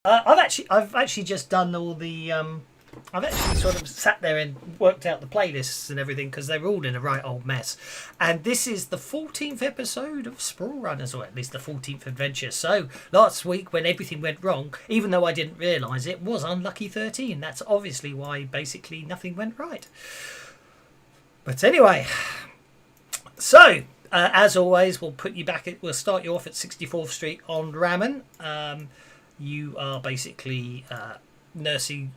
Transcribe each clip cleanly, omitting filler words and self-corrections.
I've actually just done all the. I've actually sort of sat there and worked out the playlists and everything because they were all in a right old mess. And this is the 14th episode of Sprawlrunners, or at least the 14th adventure. So last week, when everything went wrong, even though I didn't realise it, was unlucky 13. That's obviously why basically nothing went right. But anyway, so as always, we'll put you back. We'll start you off at 64th Street on Ramen. You are basically nursing.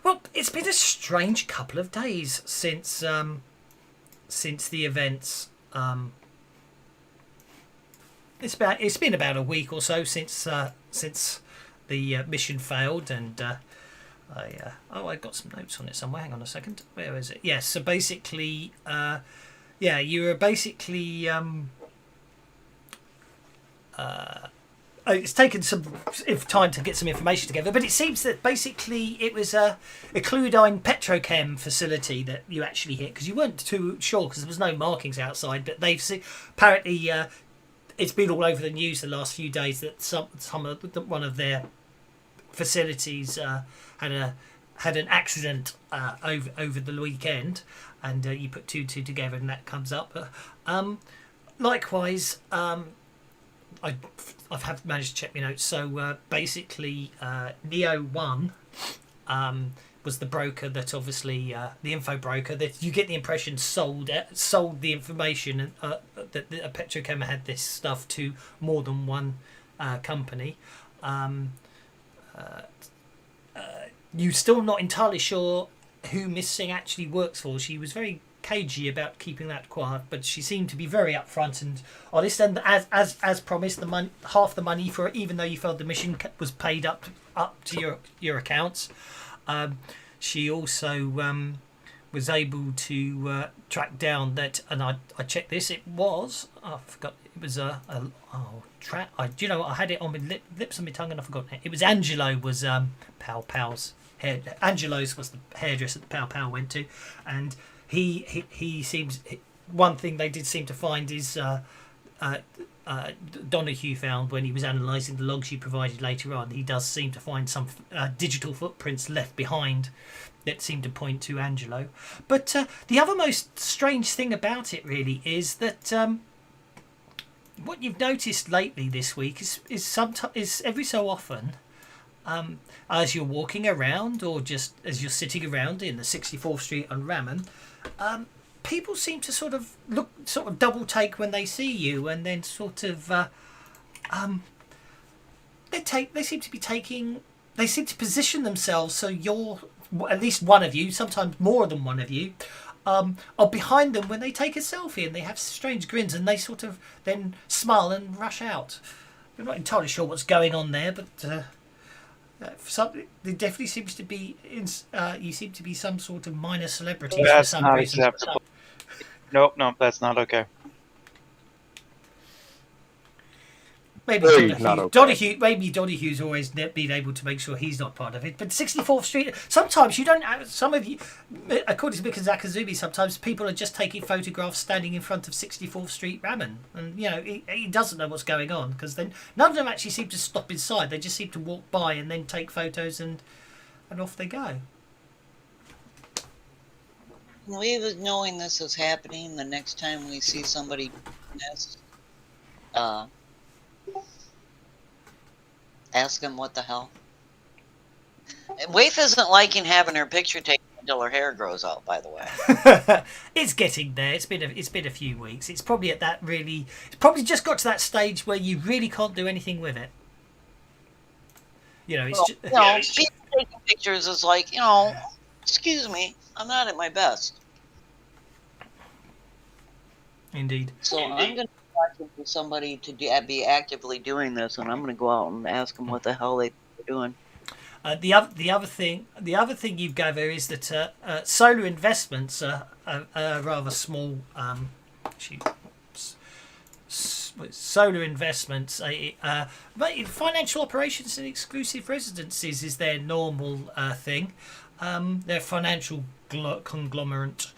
Well, it's been a strange couple of days since the events. It's been about a week or so since the mission failed, and I got some notes on it somewhere. Hang on a second. Where is it? Yes. So basically, you were basically. It's taken some time to get some information together, but it seems that basically it was a Cludine petrochem facility that you actually hit, because you weren't too sure because there was no markings outside, but they've apparently it's been all over the news the last few days that one of their facilities had an accident over the weekend, and you put two together and that comes up. Likewise. I've managed to check my notes. So basically, Neo 1 was the broker that obviously the info broker that you get the impression sold the information that a petrochem had this stuff to more than one company. You're still not entirely sure who Miss Singh actually works for. She was very cagey about keeping that quiet, but she seemed to be very upfront and honest. And as promised, the money, half the money for it, even though you felt the mission was paid up to your accounts. She also was able to track down that, and I checked this. It was I forgot. It was do you know what? I had it on my lips and my tongue, and I forgot it. It was Angelo was Pow Pow's hair. Angelo's was the hairdresser that Pow Pow went to, and he seems. One thing they did seem to find is Donahue found when he was analysing the logs you provided later on. He does seem to find some digital footprints left behind that seem to point to Angelo. But the other most strange thing about it really is that what you've noticed lately this week is every so often, as you're walking around or just as you're sitting around in the 64th Street on Ramen, people seem to sort of double take when they see you, and then they seem to position themselves so you're, at least one of you, sometimes more than one of you, are behind them when they take a selfie, and they have strange grins, and they sort of then smile and rush out. I'm not entirely sure what's going on there, but there definitely seems to be. You seem to be some sort of minor celebrity for some reason. Acceptable. Nope, that's not okay. Maybe Donahue's always been able to make sure he's not part of it. But 64th Street, sometimes you don't. Some of you, according to Mika Zakazumi, sometimes people are just taking photographs standing in front of 64th Street Ramen, and he doesn't know what's going on, because then none of them actually seem to stop inside. They just seem to walk by and then take photos and off they go. We, knowing this is happening, the next time we see somebody ask them what the hell. Waif isn't liking having her picture taken until her hair grows out, by the way. It's getting there. It's been a few weeks. It's probably at that really. It's probably just got to that stage where you really can't do anything with it. People taking pictures is like, excuse me, I'm not at my best. Indeed. So I'm going to be watching for somebody to be actively doing this, and I'm going to go out and ask them what the hell they're doing. The other thing you gather is that solar investments are rather small. Solar investments, but financial operations and exclusive residencies is their normal thing. They're a financial conglomerate.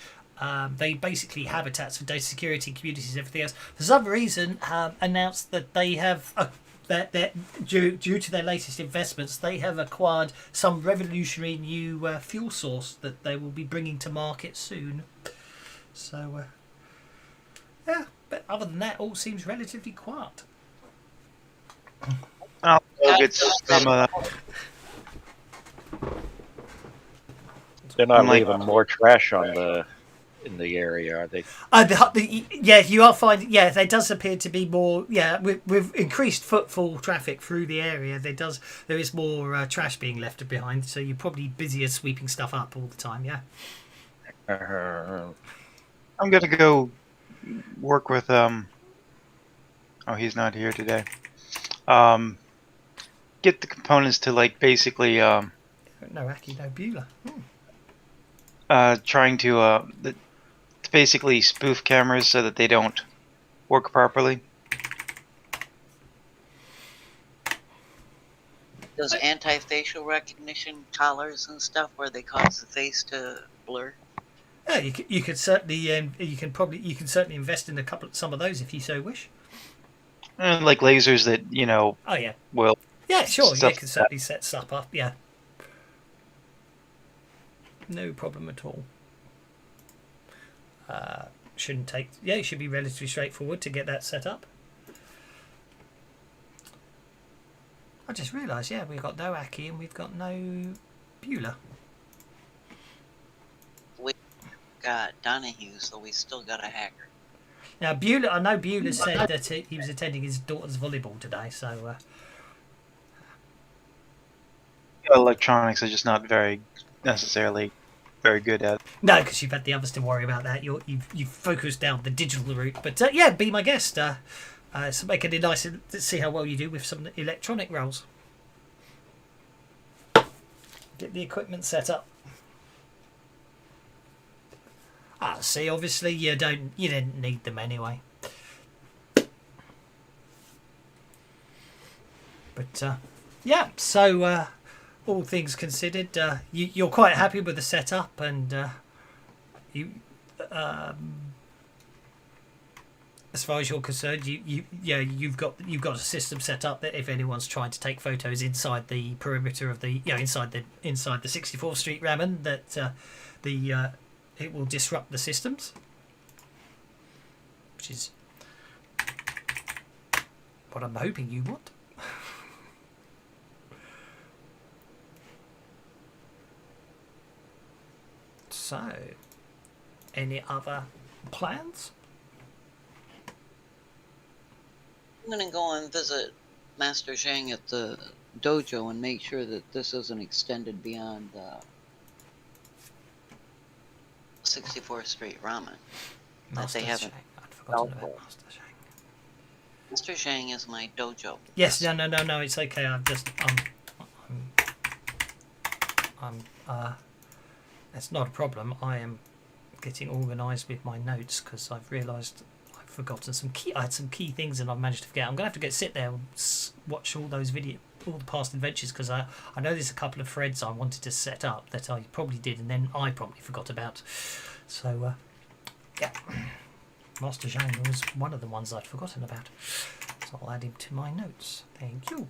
They basically habitats for data security, communities, and everything else. For some reason, announced that they have that due to their latest investments, they have acquired some revolutionary new fuel source that they will be bringing to market soon. So, yeah, but other than that, all seems relatively quiet. I'll go get some of that. They're not I'm like- leaving more trash in the area, are they? Yeah, you are finding. Yeah, there does appear to be more. Yeah, with increased footfall traffic through the area, there is more trash being left behind. So you're probably busier sweeping stuff up all the time. Yeah. I'm gonna go work with Oh, he's not here today. Get the components to like basically No Aki, no Beulah. trying to basically spoof cameras so that they don't work properly. Does anti-facial recognition collars and stuff where they cause the face to blur? Yeah, you could certainly you can certainly invest in some of those if you so wish. And like lasers that Oh yeah. will. Yeah, sure. Yeah, Stuff you can certainly set stuff up. Yeah. No problem at all. Shouldn't take. Yeah, it should be relatively straightforward to get that set up. I just realised, yeah, we've got no Aki and we've got no Beulah. We got Donahue, so we still got a hacker. Now, Beulah, I know Beulah said that he was attending his daughter's volleyball today, so. Electronics are just not very necessarily very good at. No, because you've had the others to worry about that. You've focused down the digital route. But yeah, be my guest. So make it nice to see how well you do with some electronic roles. Get the equipment set up. See, obviously you didn't need them anyway. But yeah, so all things considered, you're quite happy with the setup, and as far as you're concerned, you've got a system set up that if anyone's trying to take photos inside the perimeter of the inside the 64th Street Ramen, that it will disrupt the systems, which is what I'm hoping you want. So, any other plans? I'm gonna go and visit Master Zhang at the dojo and make sure that this isn't extended beyond 64th Street Ramen. Master they haven't. Zhang. I'd forgotten about Master Zhang. Master Zhang is my dojo. Yes, no, it's okay. That's not a problem. I am getting organised with my notes because I've realised I've forgotten I had some key things and I've managed to forget. I'm going to have to sit there and watch all the past adventures because I know there's a couple of threads I wanted to set up that I probably did and then I probably forgot about. So, yeah. Master Zhang was one of the ones I'd forgotten about. So I'll add him to my notes. Thank you.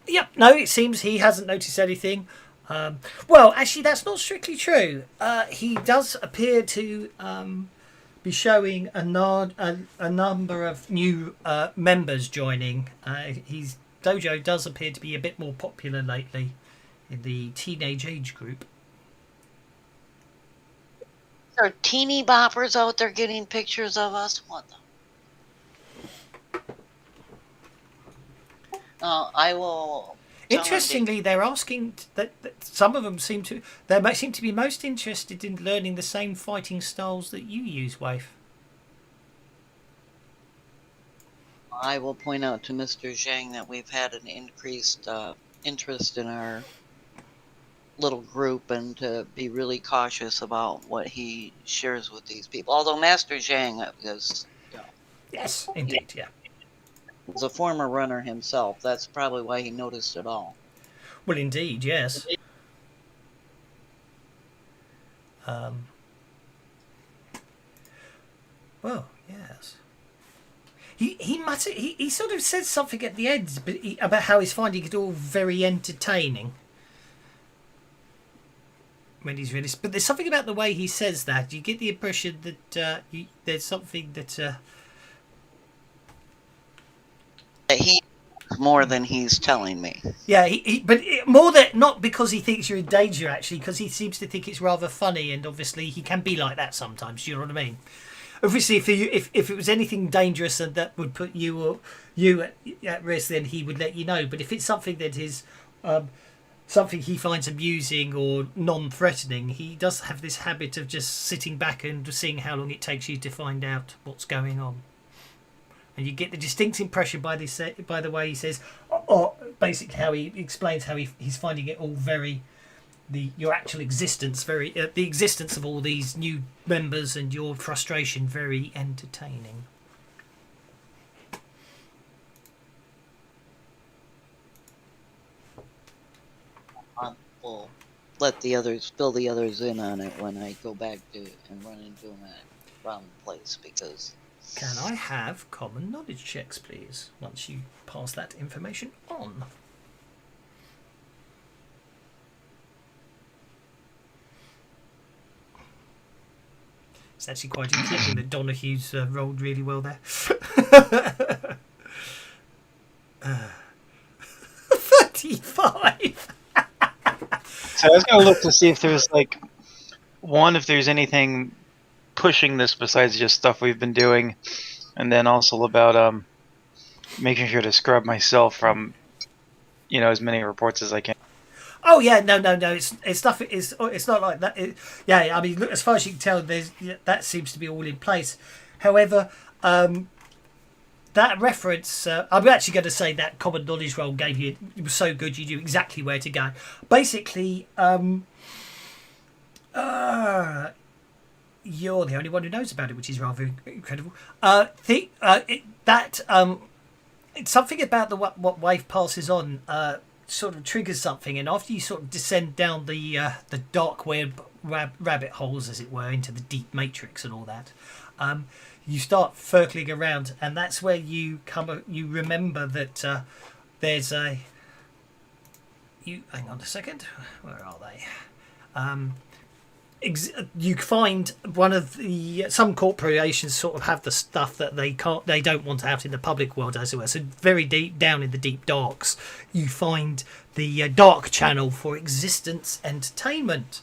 Yep, no, it seems he hasn't noticed anything. Well, actually, that's not strictly true. He does appear to be showing a number of new members joining. His dojo does appear to be a bit more popular lately in the teenage age group. There are teeny boppers out there getting pictures of us. What the? I will. Interestingly, they're asking that some of them seem to be most interested in learning the same fighting styles that you use, Waif. I will point out to Mr. Zhang that we've had an increased interest in our little group and to be really cautious about what he shares with these people. Although Master Zhang is, yes, indeed, yeah. was a former runner himself. That's probably why he noticed it all. Well, indeed, yes. Well, yes. he sort of says something at the end about how he's finding it all very entertaining when he's really. But there's something about the way he says that. You get the impression that there's something that. That he more than he's telling me. Yeah, but more that not because he thinks you're in danger, actually, because he seems to think it's rather funny, and obviously he can be like that sometimes. You know what I mean? Obviously, if it was anything dangerous and that would put you at risk, then he would let you know. But if it's something that is something he finds amusing or non-threatening, he does have this habit of just sitting back and seeing how long it takes you to find out what's going on. And you get the distinct impression by the way he says, or basically how he explains how he's finding it all very, your actual existence, very the existence of all these new members and your frustration very entertaining. We'll let the others fill the others in on it when I go back to and run into them at wrong place because. Can I have common knowledge checks, please, once you pass that information on? It's actually quite interesting that Donahue's rolled really well there. 35! So I was gonna look to see if there's if there's anything pushing this besides just stuff we've been doing, and then also about making sure to scrub myself from as many reports as I can. Oh yeah, no. It's stuff. It's not like that. Yeah, I mean, look, as far as you can tell, that seems to be all in place. However, that reference, I'm actually going to say that common knowledge roll gave you. It was so good, you knew exactly where to go. Basically, you're the only one who knows about it, which is rather incredible. It's something about what wave passes on. Sort of triggers something, and after you sort of descend down the dark web rabbit holes, as it were, into the deep matrix and all that, you start circling around, and that's where you remember that there's hang on a second, where are they? You find some corporations sort of have the stuff that they don't want out in the public world, as it were. So very deep down in the deep darks, you find the dark channel for Existence Entertainment,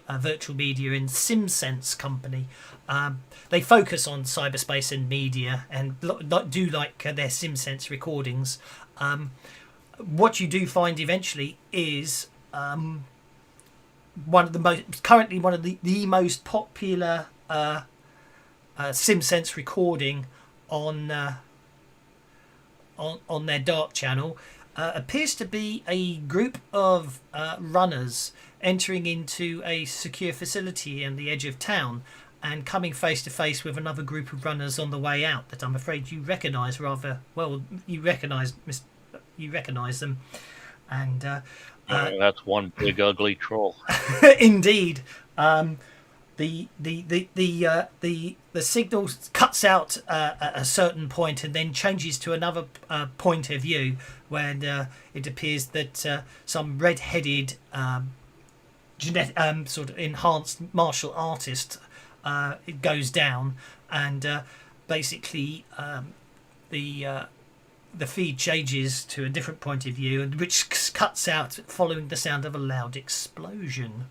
virtual media and SimSense company. They focus on cyberspace and media and do like their SimSense recordings. What you do find eventually is one of the most popular SimSense recording on their dark channel appears to be a group of runners entering into a secure facility in the edge of town and coming face to face with another group of runners on the way out that I'm afraid you recognise rather well. You recognise them, and that's one big ugly troll. indeed. The signal cuts out at a certain point and then changes to another point of view when it appears that some red-headed sort of enhanced martial artist it goes down, and basically the feed changes to a different point of view, and which cuts out following the sound of a loud explosion.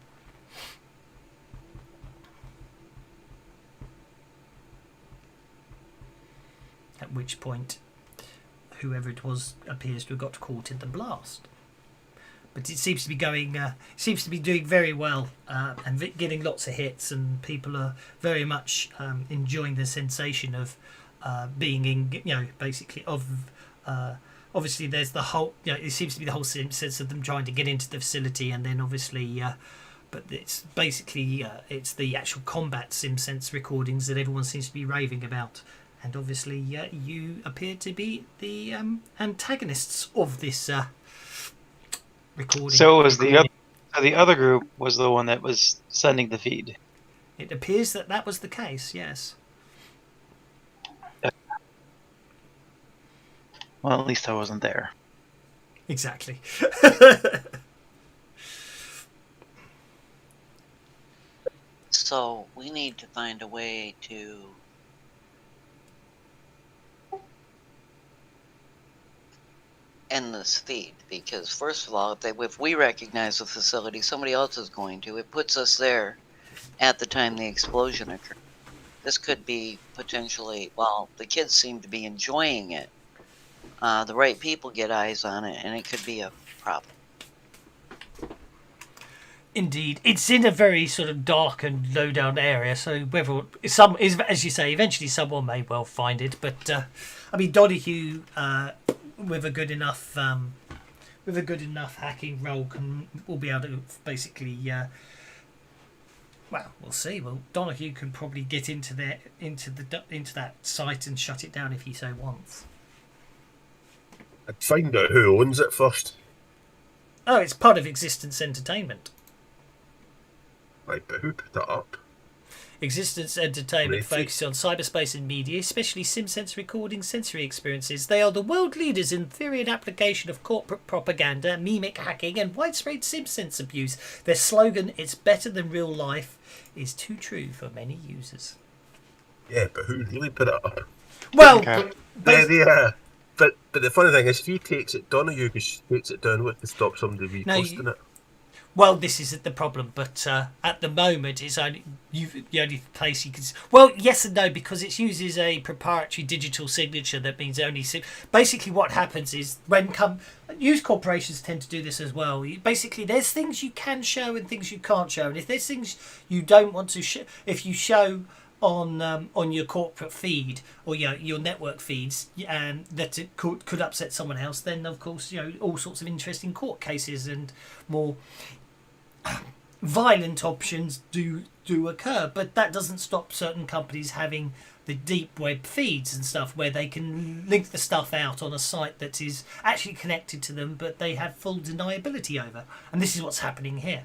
At which point, whoever it was appears to have got caught in the blast. But it seems to be doing very well and getting lots of hits, and people are very much enjoying the sensation of being in, basically of. Obviously, there's the whole. It seems to be the whole sense of them trying to get into the facility, and then obviously, but it's basically it's the actual combat SimSense recordings that everyone seems to be raving about, and obviously, you appear to be the antagonists of this recording. So was the other group was the one that was sending the feed. It appears that was the case. Yes. Well, at least I wasn't there. Exactly. So we need to find a way to end this feed, because first of all, if we recognize the facility, somebody else is going to. It puts us there at the time the explosion occurred. This could be potentially, well, the kids seem to be enjoying it. The right people get eyes on it, and it could be a problem. Indeed, it's in a very sort of dark and low down area. So whether some is, as you say, eventually someone may well find it. But I mean, Donahue, with a good enough hacking role, will be able to basically. Well, we'll see. Well, Donahue can probably get into that site and shut it down if he so wants. I'd find out who owns it first. Oh, it's part of Existence Entertainment. Right, but who put it up? Existence Entertainment Really? focuses on cyberspace and media, especially SimSense recording sensory experiences. They are the world leaders in theory and application of corporate propaganda, mimic hacking, and widespread SimSense abuse. Their slogan, "It's better than real life," is too true for many users. Yeah, but who really put it up? Well, Okay. Yeah. But the funny thing is, if he takes it, Donahue takes it down with to stop somebody No, reposting it. well, this is the problem, but at the moment, it's only the only place you can. Well, yes and no, because it uses a proprietary digital signature. That means only. Basically, what happens is when news corporations tend to do this as well. Basically, there's things you can show and things you can't show, and if there's things you don't want to show, if you show on your corporate feed or your network feeds, and that it could upset someone else, then of course all sorts of interesting court cases and more violent options do occur. But that doesn't stop certain companies having the deep web feeds and stuff where they can link the stuff out on a site that is actually connected to them, but they have full deniability over. And this is what's happening here.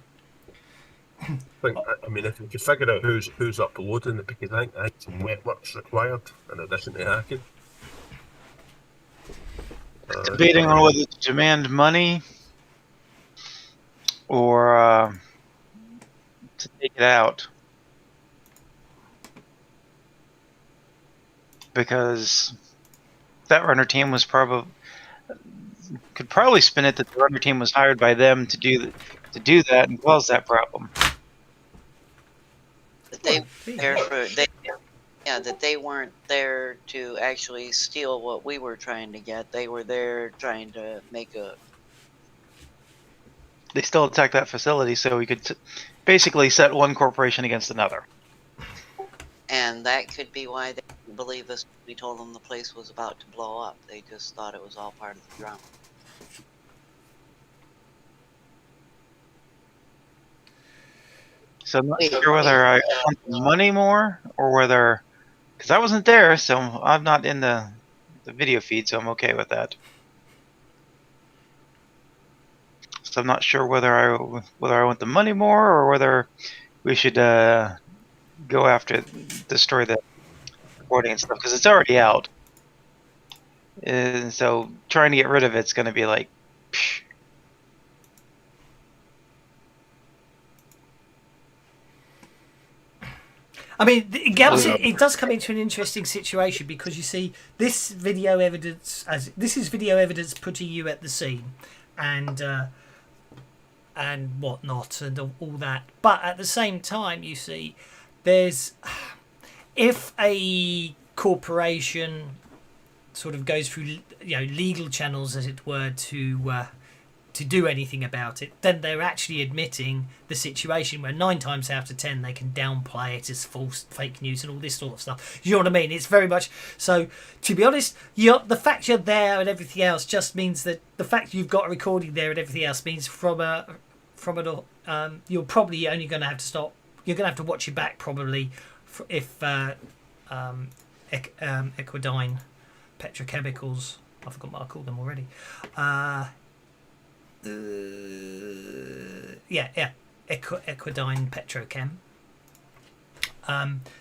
I mean, if we could figure out who's uploading it, because I think some wet work's required in addition to hacking. Debating on whether to demand money or to take it out. Because that runner team was could probably spin it that the runner team was hired by them to do that and cause that problem. That they weren't there to actually steal what we were trying to get. They were there trying to make a. They still attacked that facility, so we could basically set one corporation against another. And that could be why they didn't believe us. We told them the place was about to blow up. They just thought it was all part of the drama. So I'm not sure whether I want the money more or whether, because I wasn't there, so I'm not in the video feed, so I'm okay with that. So I'm not sure whether I want the money more or whether we should go after destroy the recording and stuff, because it's already out. And so trying to get rid of it's going to be like. Psh. I mean, it does come into an interesting situation because you see this video evidence putting you at the scene, and whatnot and all that. But at the same time, you see, there's if a corporation sort of goes through legal channels, as it were, to do anything about it, then they're actually admitting the situation where 9 times out of 10 they can downplay it as false, fake news and all this sort of stuff. You know what I mean? It's very much so. To be honest, the fact you're there and everything else just means that the fact you've got a recording there and everything else means you're probably only going to have to stop. You're going to have to watch your back probably if Equidine petrochemicals. I forgot what I called them already. Equidine Petrochem.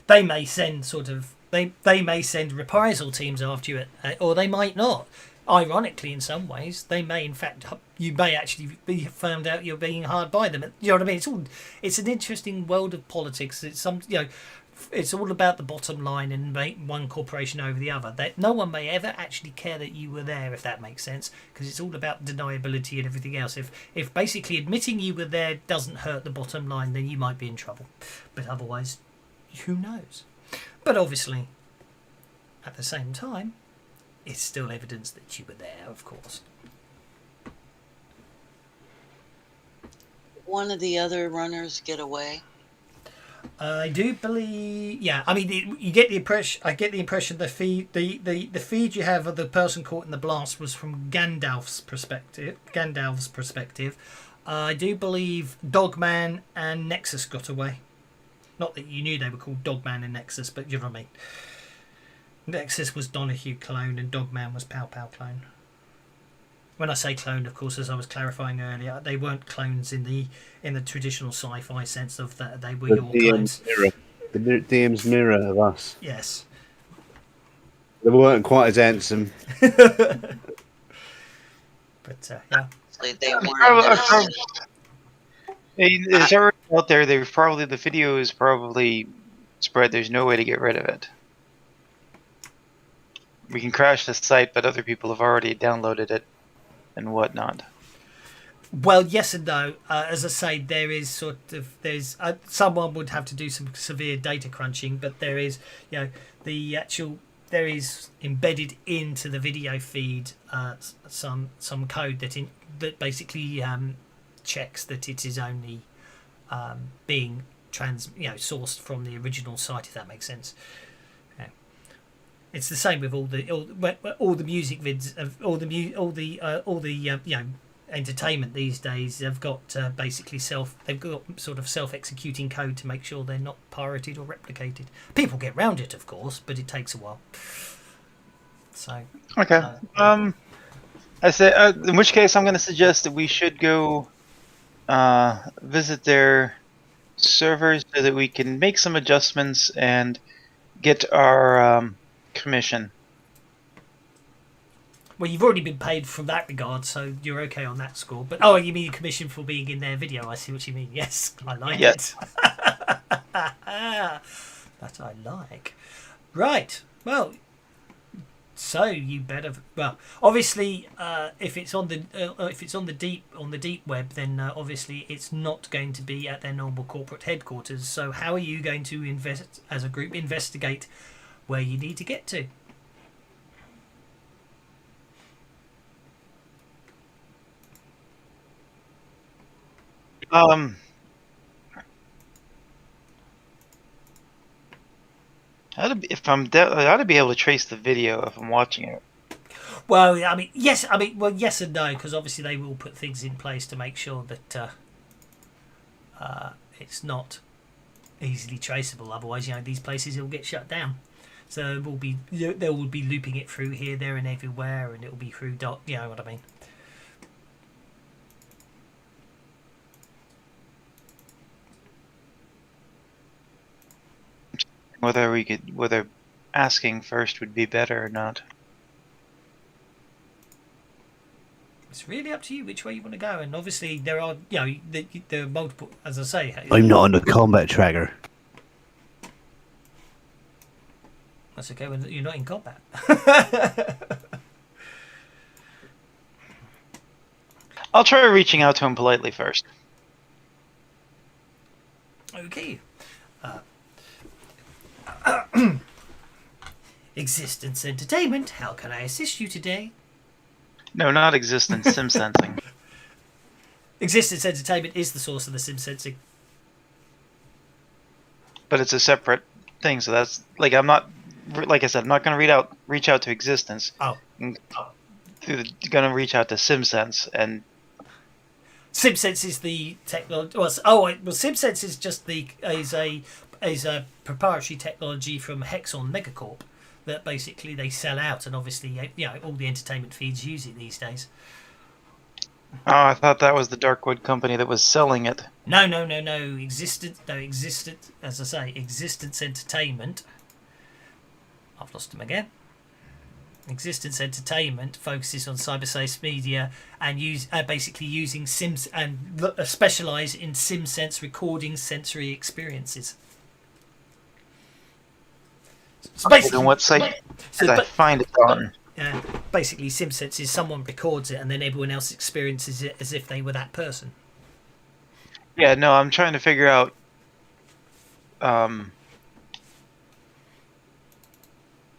They may send sort of they may send reprisal teams after you, or they might not. Ironically, in some ways, they may, in fact, you may actually be found out you're being hired by them. You know what I mean? It's an interesting world of politics. It's all about the bottom line and one corporation over the other. That no one may ever actually care that you were there, if that makes sense, because it's all about deniability and everything else. If basically admitting you were there doesn't hurt the bottom line, then you might be in trouble. But otherwise, who knows? But obviously, at the same time, it's still evidence that you were there, of course. One of the other runners get away. I do believe, yeah. I mean, you get the impression. I get the impression the feed you have of the person caught in the blast was from Gandalf's perspective. I do believe Dogman and Nexus got away. Not that you knew they were called Dogman and Nexus, but you know what I mean. Nexus was Donahue clone and Dogman was Pow Pow clone. When I say clone, of course, as I was clarifying earlier, they weren't clones in the traditional sci-fi sense of that they were your clones. The DM's mirror of us. Yes. They weren't quite as handsome. But yeah. They weren't. It's already out there. The video is probably spread. There's no way to get rid of it. We can crash the site, but other people have already downloaded it and whatnot. Well, yes and no. As I say, someone would have to do some severe data crunching, but there is, there is embedded into the video feed some code that basically checks that it is only being sourced from the original site, if that makes sense. It's the same with all the music vids of all the entertainment these days. They've got they've got sort of self-executing code to make sure they're not pirated or replicated. People get round it, of course, but it takes a while. So okay. I say in which case I'm going to suggest that we should go visit their servers so that we can make some adjustments and get our commission. Well, you've already been paid from that regard, so you're okay on that score. But you mean commission for being in their video? I see what you mean. Yes, I like it. That I like. Right. Well, so you better. Well, obviously, if it's on the deep web, then obviously it's not going to be at their normal corporate headquarters. So how are you going to as a group investigate where you need to get to? I ought to be able to trace the video if I'm watching it. Well, I mean, yes and no, because obviously they will put things in place to make sure that it's not easily traceable. Otherwise, these places will get shut down. So they will be looping it through here, there, and everywhere, and it will be through you know what I mean. Whether asking first would be better or not. It's really up to you which way you want to go, and obviously there are there are multiple. As I say, I'm not on the combat tracker. That's okay when you're not in combat. I'll try reaching out to him politely first. Okay. Existence Entertainment, how can I assist you today? No, not existence, sim sensing. Existence Entertainment is the source of the sim sensing. But it's a separate thing, so that's like I'm not going to reach out to Existence. I'm going to reach out to SimSense and. SimSense is the technology. SimSense is just is a proprietary technology from Hexon Megacorp that basically they sell out, and obviously all the entertainment feeds use it these days. Oh, I thought that was the Darkwood company that was selling it. No. Existence, as I say, Existence Entertainment I've lost them again. Existence Entertainment focuses on cyberspace media and basically using Sims and specialise in SimSense recording sensory experiences. So Okay, then what site did I find it on? Basically, SimSense is someone records it and then everyone else experiences it as if they were that person. Yeah, no, I'm trying to figure out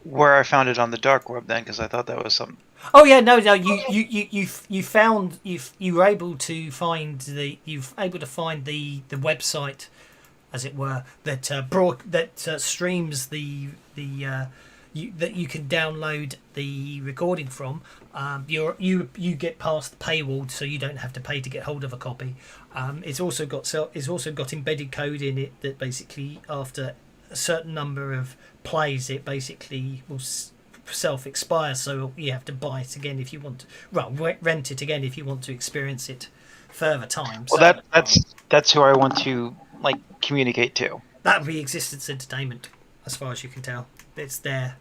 where I found it on the dark web then, because I thought that was something. Oh yeah, no, you found you were able to find the website, as it were, that streams that you can download the recording from. You get past the paywall, so you don't have to pay to get hold of a copy. It's also got embedded code in it that basically after a certain number of plays, it basically will self-expire. So you have to buy it again if you want to. Well, rent it again if you want to experience it further times. Well, that's who I want to communicate to. That would be Existence Entertainment, as far as you can tell. It's their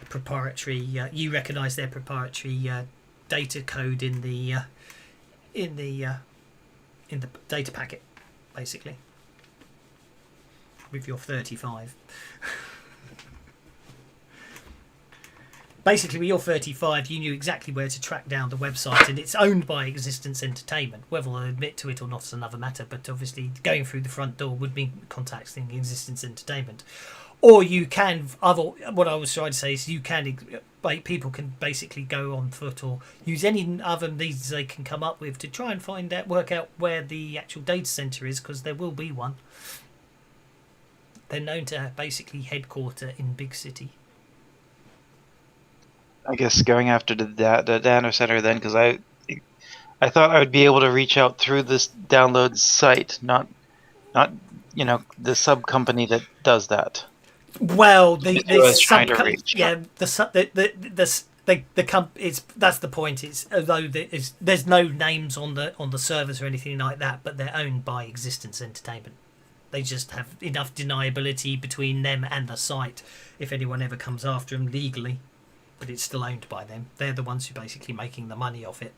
proprietary. You recognise their proprietary data code in the data packet, basically. With your 35. Basically, with your 35, you knew exactly where to track down the website, and it's owned by Existence Entertainment. Whether they'll admit to it or not is another matter, but obviously going through the front door would mean contacting Existence Entertainment. Or you can, what I was trying to say is people can basically go on foot or use any other means they can come up with to try and work out where the actual data centre is, because there will be one. They're known to basically headquarter in big city. I guess going after the data center then, because I thought I would be able to reach out through this download site, not the sub company that does that. Well, that's the point. It's although there's no names on the servers or anything like that, but they're owned by Existence Entertainment. They just have enough deniability between them and the site if anyone ever comes after them legally, but it's still owned by them. They're the ones who are basically making the money off it.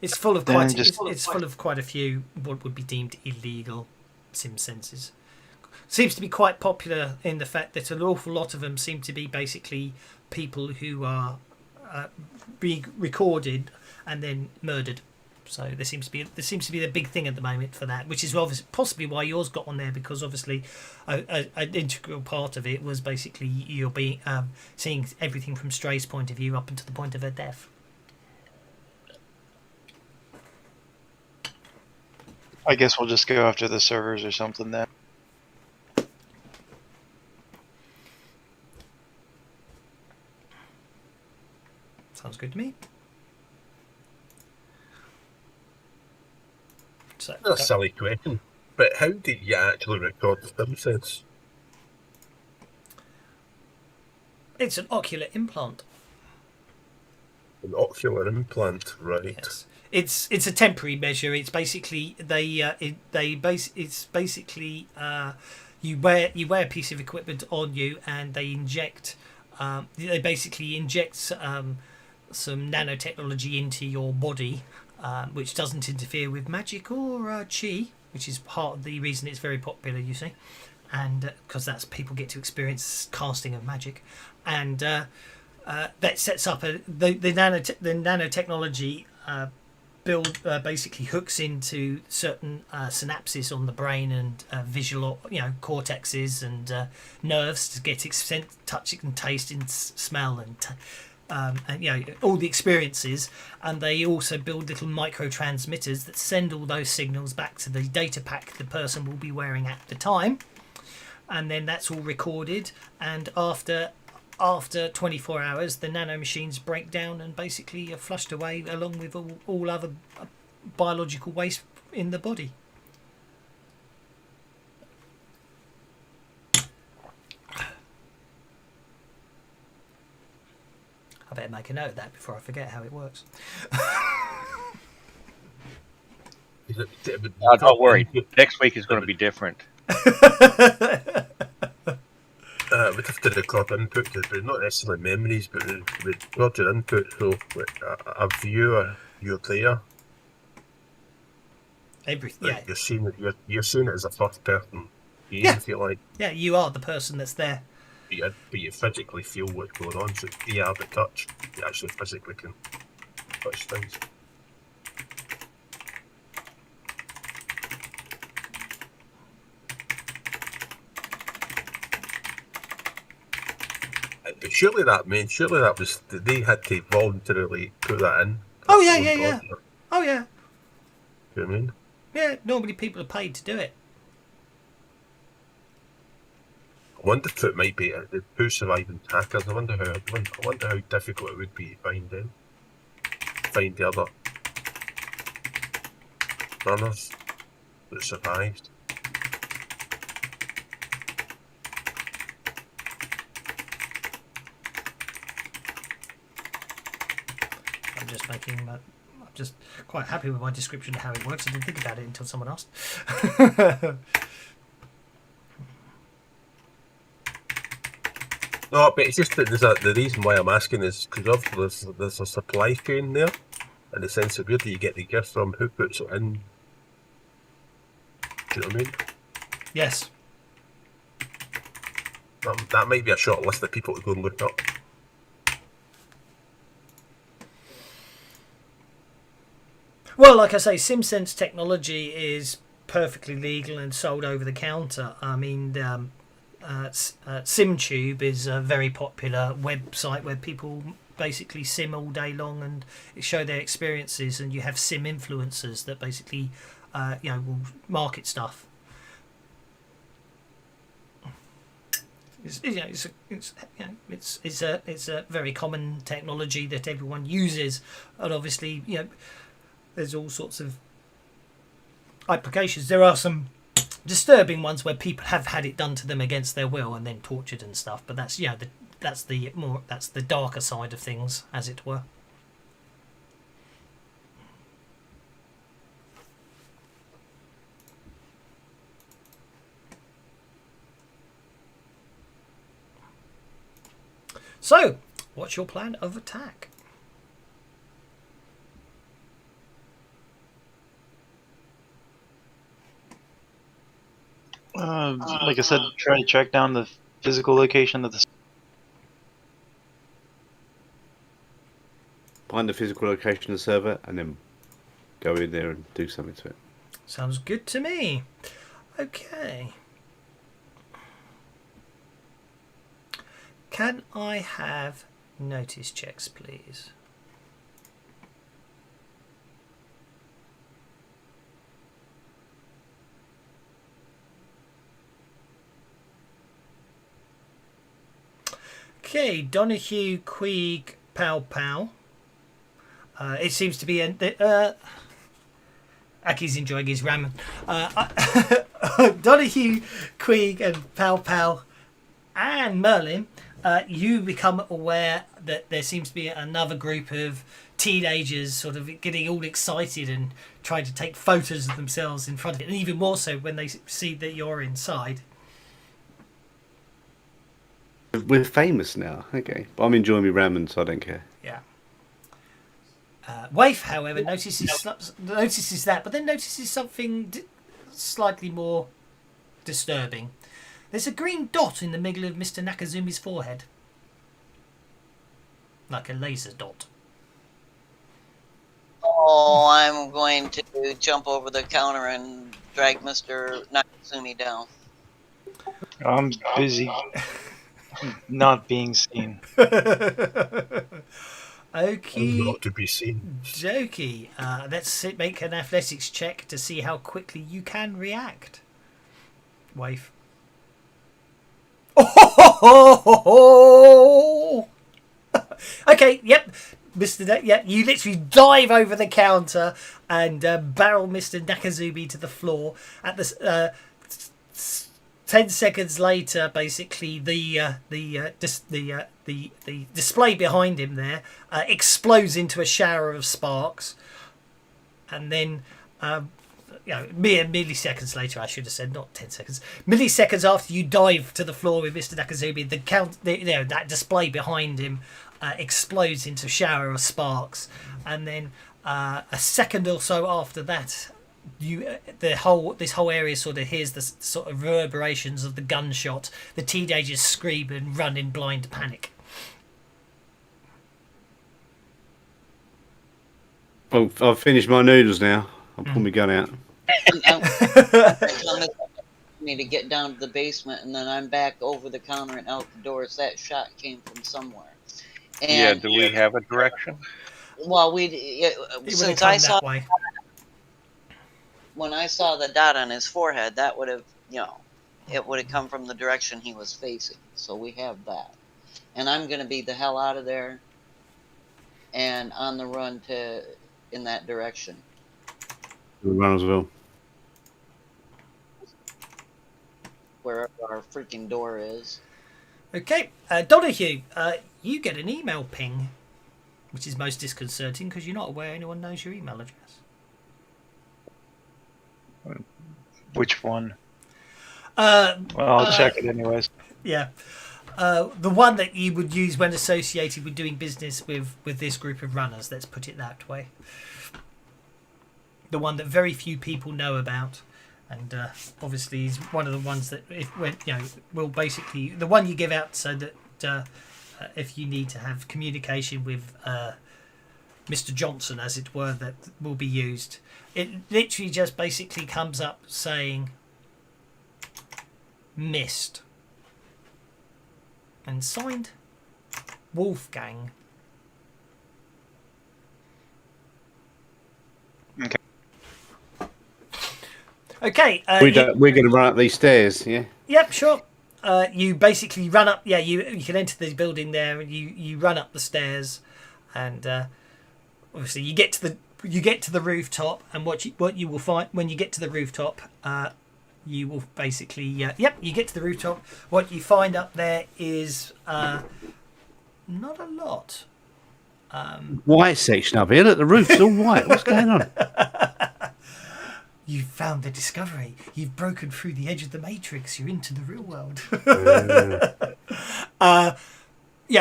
It's full of quite a few what would be deemed illegal SimSenses. Seems to be quite popular in the fact that an awful lot of them seem to be basically people who are recorded and then murdered. So there seems to be the big thing at the moment for that, which is obviously possibly why yours got on there, because obviously an integral part of it was basically you're being seeing everything from Stray's point of view up until the point of her death. I guess we'll just go after the servers or something then. Sounds good to me. So, That's a silly question, but how did you actually record the SimSense? it's an ocular implant. An ocular implant, right? Yes. It's a temporary measure. It's basically you wear a piece of equipment on you, and they inject some nanotechnology into your body, which doesn't interfere with magic or chi, which is part of the reason it's very popular, you see, and because that's people get to experience casting of magic, and that sets up the nanotechnology basically hooks into certain synapses on the brain and visual, cortexes and nerves to get touch and taste and smell and all the experiences, and they also build little microtransmitters that send all those signals back to the data pack the person will be wearing at the time, and then that's all recorded, and after 24 hours the nanomachines break down and basically are flushed away along with all other biological waste in the body. I better make a note of that before I forget how it works. Don't worry. Next week is going to be different. would have to record input, but not necessarily memories, but record your input. So a viewer, you're there. Yeah, You're seeing it. You're seeing it as a first person game. Yeah. If you like, yeah, you are the person that's there. but you physically feel what's going on. So VR the touch, you actually physically can touch things. But surely that was they had to voluntarily put that in. Oh yeah. Oh yeah. You know what I mean? Yeah, normally people are paid to do it. I wonder if it might be who surviving hackers. I wonder how difficult it would be to find them, find the other runners that survived. I'm just quite happy with my description of how it works. I didn't think about it until someone asked. No, but it's just that the reason why I'm asking is because there's a supply chain there, in the sense of where do you get the gear from, who puts it in. Do you know what I mean? Yes. That might be a short list of people to go and look up. Well, like I say, SimSense technology is perfectly legal and sold over the counter. I mean, SimTube is a very popular website where people basically sim all day long and show their experiences, and you have sim influencers that basically will market stuff. It's a very common technology that everyone uses, and obviously there's all sorts of applications. There are some disturbing ones where people have had it done to them against their will and then tortured and stuff. But that's that's the darker side of things, as it were. So, what's your plan of attack? Like I said, try to track down the physical location of the. Find the physical location of the server and then go in there and do something to it. Sounds good to me. Okay. Can I have notice checks, please? Okay, Donahue, Queeg, Pow Pow. It seems to be Aki's enjoying his ramen. Donahue, Queeg, and Pow Pow, and Merlin. You become aware that there seems to be another group of teenagers sort of getting all excited and trying to take photos of themselves in front of it, and even more so when they see that you're inside. We're famous now, okay. But I'm enjoying my ramen, so I don't care. Yeah. Waif, however, notices that, but then notices something slightly more disturbing. There's a green dot in the middle of Mr. Nakazumi's forehead. Like a laser dot. Oh, I'm going to jump over the counter and drag Mr. Nakazumi down. I'm busy not being seen. Okay. Not to be seen. Jokey. Let's make an athletics check to see how quickly you can react. Waif. Oh! Okay, yep. You literally dive over the counter and barrel Mr. Nakazumi to the floor. At the 10 seconds later, basically the display behind him there explodes into a shower of sparks, and then milliseconds later, I should have said, not 10 seconds. Milliseconds after you dive to the floor with Mr. Nakazumi, that display behind him explodes into a shower of sparks, and then a second or so after that, this whole area sort of hears the sort of reverberations of the gunshot. The teenagers scream and run in blind panic. Well, I've finished my noodles now. I'll pull my gun out. I me to get down to the basement, and then I'm back over the counter and out the doors. That shot came from somewhere. Yeah, And do we have a direction? well, since I saw that way. when I saw the dot on his forehead, that would have, it would have come from the direction he was facing. So we have that. And I'm going to be the hell out of there and on the run in that direction. Runnersville. Wherever our freaking door is. Okay, Donahue, you get an email ping, which is most disconcerting because you're not aware anyone knows your email address. Which one? Well, I'll check it anyways. Yeah. The one that you would use when associated with doing business with this group of runners, let's put it that way. The one that very few people know about, and obviously is one of the ones that will basically the one you give out so that if you need to have communication with Mr. Johnson, as it were, that will be used. It literally just basically comes up saying missed. And signed Wolfgang. Okay. Okay. We're going to run up these stairs, yeah? Yep, sure. You basically run up. Yeah, you can enter the building there, and you run up the stairs, and obviously you get to the rooftop. And what you will find when you get to the rooftop, you will basically you get to the rooftop. What you find up there is not a lot. White section up here. Look, the roof's all white. What's going on? You've found the discovery. You've broken through the edge of the matrix. You're into the real world.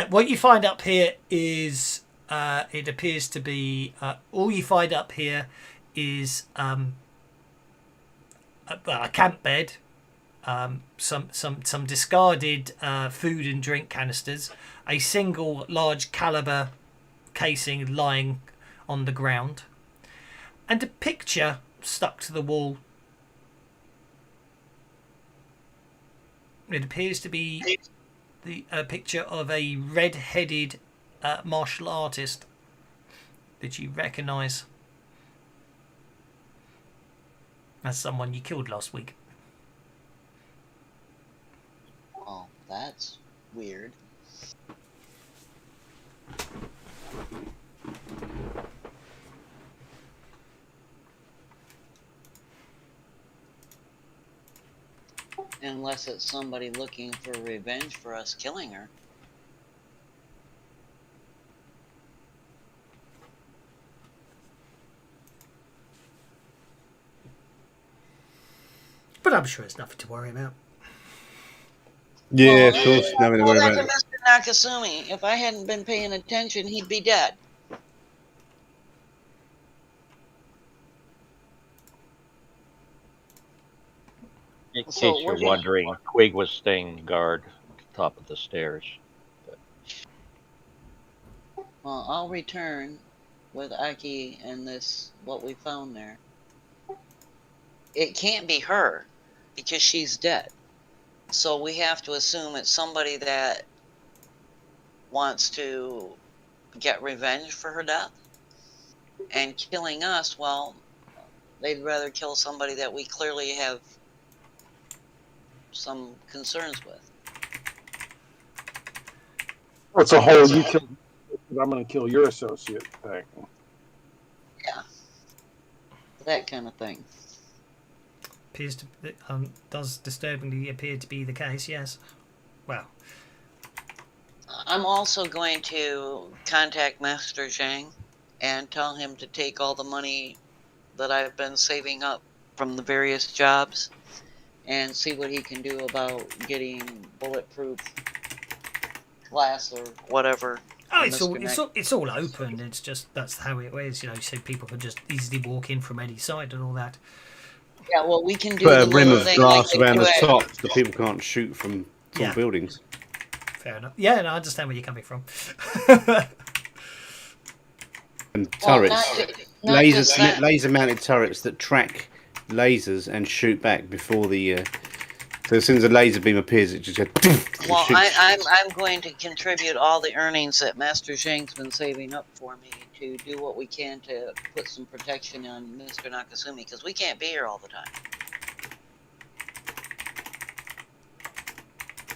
What you find up here is it appears to be all you find up here is a camp bed, some discarded food and drink canisters, a single large caliber casing lying on the ground, and a picture stuck to the wall. It appears to be a picture of a red-headed martial artist that you recognise as someone you killed last week. Oh, that's weird. Unless it's somebody looking for revenge for us killing her. But I'm sure it's nothing to worry about. Yeah, of course. Nothing to worry Like about. Mr. Nakasumi, if I hadn't been paying attention, he'd be dead. In case So you're we're gonna- wondering, Quig was staying guard at the top of the stairs. Well, I'll return with Aki and what we found there. It can't be her, because she's dead. So we have to assume it's somebody that wants to get revenge for her death. And killing us, well, they'd rather kill somebody that we clearly have some concerns with. It's a whole you kill. I'm going to kill your associate thing. Yeah. That kind of thing. Appears to does disturbingly appear to be the case. Yes. Well. I'm also going to contact Master Zhang and tell him to take all the money that I've been saving up from the various jobs and see what he can do about getting bulletproof glass or whatever. Oh, for Mr. Neck. it's all open. It's just that's how it is, so people can just easily walk in from any side and all that. Yeah, well, we can do Put the a rim little of thing glass like around they the do top so people can't shoot from tall Yeah. buildings. Fair enough. Yeah, no, I understand where you're coming from. And Well, turrets, not just that. laser-mounted turrets that track lasers and shoot back before the. So as soon as a laser beam appears, it just goes. Well, shoots. I'm going to contribute all the earnings that Master Zhang's been saving up for me to do what we can to put some protection on Mr. Nakasumi, because we can't be here all the time.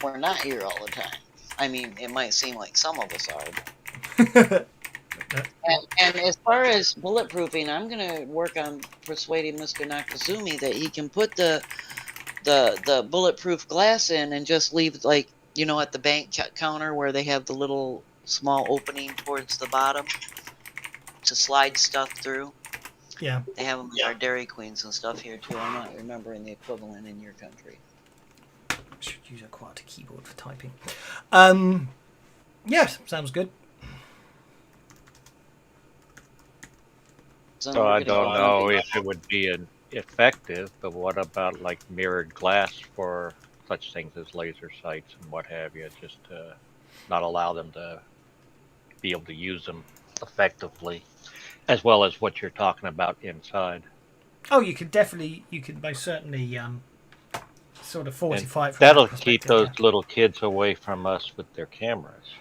We're not here all the time. I mean, it might seem like some of us are. And as far as bulletproofing, I'm going to work on persuading Mr. Nakazumi that he can put the bulletproof glass in and just leave, like, at the bank counter where they have the little small opening towards the bottom to slide stuff through. Yeah. They have them at our Dairy Queens and stuff here too. I'm not remembering the equivalent in your country. Should use a QWERTY keyboard for typing. Yeah, sounds good. So I don't know if it would be effective, but what about like mirrored glass for such things as laser sights and what have you, just to not allow them to be able to use them effectively, as well as what you're talking about inside. Oh, you could most certainly sort of fortify it. From That'll that keep perspective, those little kids away from us with their cameras.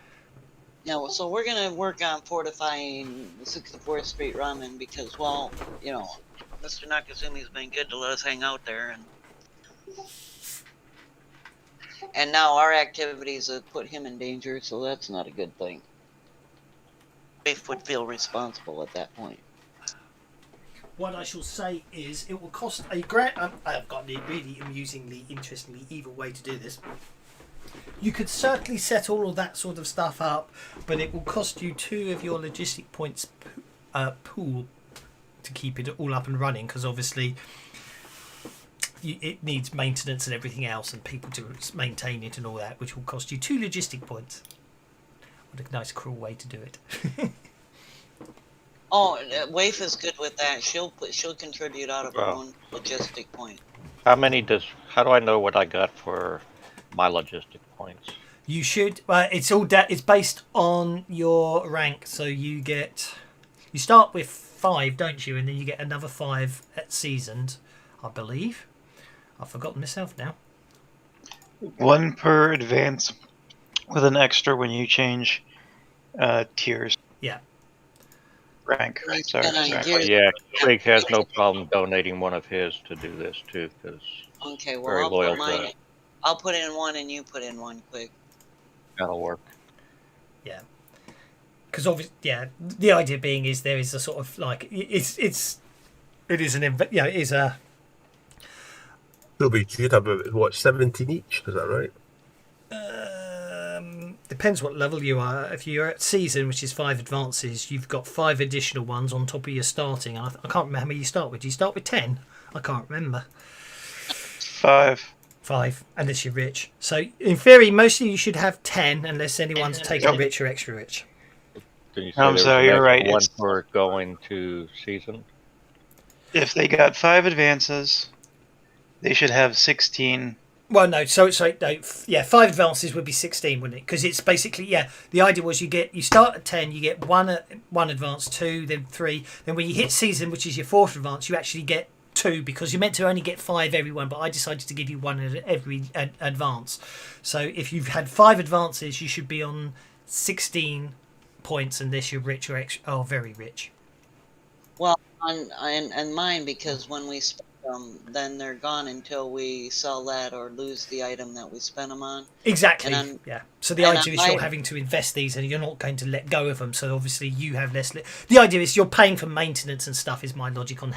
Yeah, so we're going to work on fortifying the 64th Street Ramen because, well, Mr. Nakazumi's been good to let us hang out there, and now our activities have put him in danger, so that's not a good thing. Faith would feel responsible at that point. What I shall say is it will cost a grand. I've got a really amusingly, interestingly evil way to do this. You could certainly set all of that sort of stuff up, but it will cost you 2 of your logistic points pool to keep it all up and running, because obviously it needs maintenance and everything else and people to maintain it and all that, which will cost you 2 logistic points. What a nice cruel way to do it. Oh, Waif is good with that. She'll contribute out of her own logistic point. How do I know what I got for my logistic points? You should. It's based on your rank, so you start with 5, don't you? And then you get another 5 at seasoned, I believe. I've forgotten myself now. 1 per advance, with an extra when you change tiers. Yeah. Rank. Sorry. Yeah, Craig has no problem donating one of his to do this too, because Okay, well, very I'll loyal put to mine. it. I'll put in 1 and you put in 1 quick. That'll work. Yeah. Because obviously, yeah, the idea being is there is a sort of like it is a. Toby, you'd have what 17 each? Is that right? Depends what level you are. If you're at season, which is 5 advances, you've got 5 additional ones on top of your starting. I can't remember how many you start with. Do you start with 10? I can't remember. 5. 5, unless you're rich. So in theory, most of you should have 10, unless anyone's taking rich or extra rich. Did you say So you're right. One for going to season? If they got 5 advances, they should have 16. Well, no. So no. Yeah, 5 advances would be 16, wouldn't it? Because it's basically the idea was you start at 10, you get one advance, 2, then 3. Then when you hit season, which is your 4th advance, you actually get 2 because you're meant to only get 5 every one. But I decided to give you 1 at every advance. So if you've had 5 advances, you should be on 16 points unless you're rich or very rich. Well, and mine, because when we spend them, then they're gone until we sell that or lose the item that we spent them on. Exactly. Yeah. So the idea is you're I- having to invest these, and you're not going to let go of them. So obviously you have less. The idea is you're paying for maintenance and stuff. Is my logic on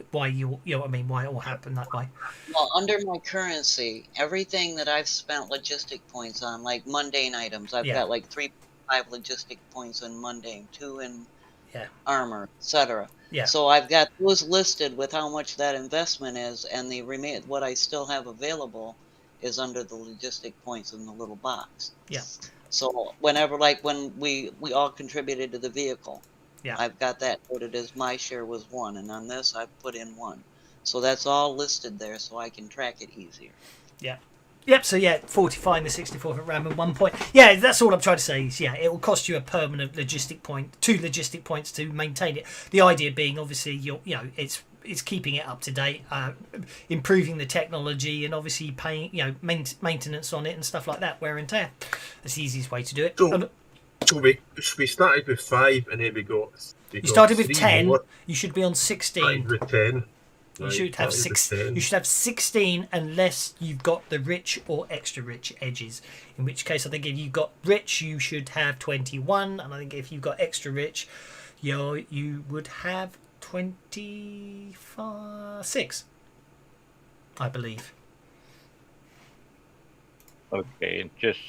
why you know what I mean? Why it all happened that way. Well, under my currency, everything that I've spent logistic points on, like mundane items, I've got like 3.5 logistic points in mundane, 2 in Yeah. armor, etc. Yeah. So I've got those listed with how much that investment is, and the what I still have available is under the logistic points in the little box. Yeah. So whenever, like when we all contributed to the vehicle, Yeah. I've got that noted as my share was 1, and on this I've put in 1. So that's all listed there, so I can track it easier. Yeah. Yep, so yeah, fortifying the 64-foot ram at 1 point. Yeah, that's all I'm trying to say is, yeah, it will cost you a permanent logistic point, 2 logistic points to maintain it. The idea being, obviously, it's keeping it up to date, improving the technology, and obviously paying, maintenance on it and stuff like that, wear and tear. That's the easiest way to do it. So we started with 5, and then we got. You started with 3 10. more. You should be on 16. Started with 10. You should have 6. You should have 16 unless you've got the rich or extra rich edges. In which case, I think if you've got rich, you should have 21, and I think if you've got extra rich, you would have 26. I believe. Okay, and just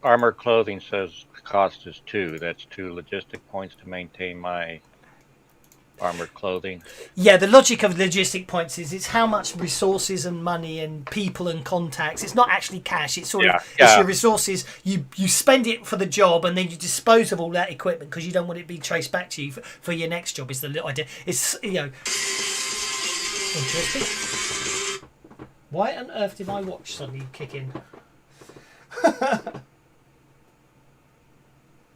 armor clothing says the cost is 2. That's 2 logistic points to maintain my armored clothing. Yeah, the logic of logistic points is it's how much resources and money and people and contacts. It's not actually cash. It's sort of it's your resources. You spend it for the job, and then you dispose of all that equipment because you don't want it being traced back to you for your next job. Is the little idea. It's interesting. Why on earth did my watch suddenly kick in?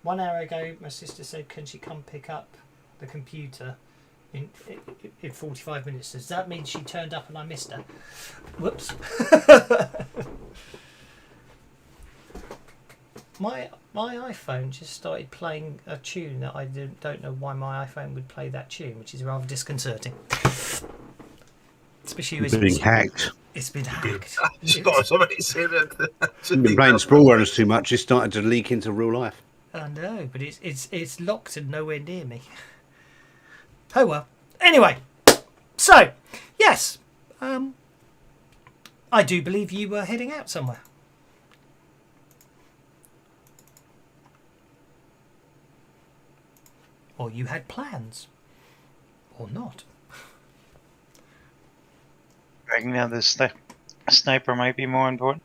1 hour ago, my sister said, "Can she come pick up the computer in 45 minutes?" Does that mean she turned up and I missed her? Whoops. My iPhone just started playing a tune that I don't know why my iPhone would play that tune, which is rather disconcerting. Especially as It's being hacked. It's been hacked. Somebody said that. You've been playing Sprawlrunners too much. It's started to leak into real life. I know, but it's locked and nowhere near me. Oh well. Anyway, so yes, I do believe you were heading out somewhere. Or you had plans. Or not. Right now, the sniper might be more important.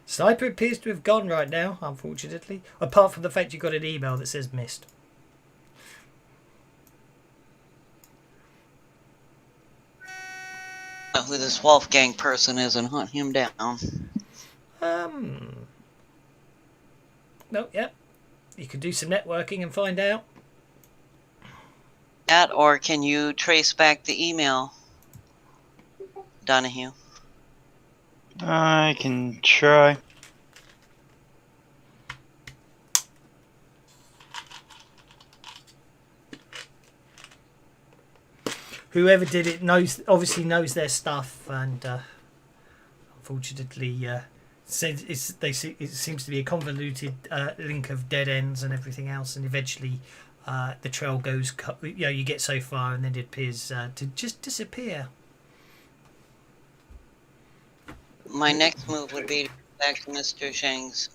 Sniper appears to have gone right now, unfortunately. Apart from the fact you got an email that says missed. Know who this Wolfgang person is and hunt him down. No, yeah. You could do some networking and find out. That, or can you trace back the email, Donahue? I can try. Whoever did it obviously knows their stuff, and unfortunately, it seems to be a convoluted link of dead ends and everything else, and eventually the trail goes. You get so far, and then it appears to just disappear. My next move would be to go back to Master Zhang's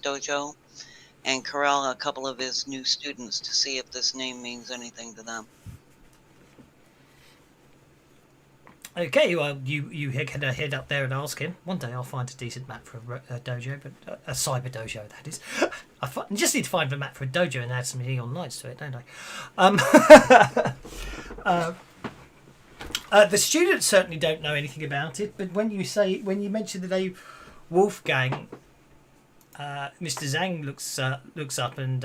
dojo and corral a couple of his new students to see if this name means anything to them. Okay, well, you can head up there and ask him. One day I'll find a decent map for a dojo, but a cyber dojo, that is. I just need to find a map for a dojo and add some neon lights to it, don't I? The students certainly don't know anything about it, but when you mention the name Wolfgang, Mr. Zhang looks up and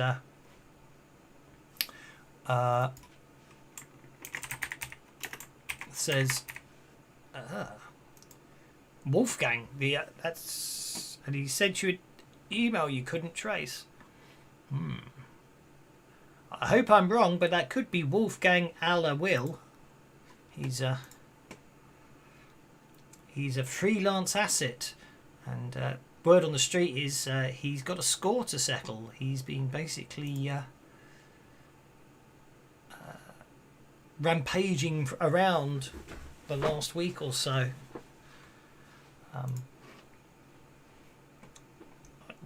says, "Wolfgang, that's," and he sent you an email you couldn't trace. I hope I'm wrong, but that could be Wolfgang Alla Will. He's a freelance asset, and word on the street is he's got a score to settle. He's been basically rampaging around the last week or so.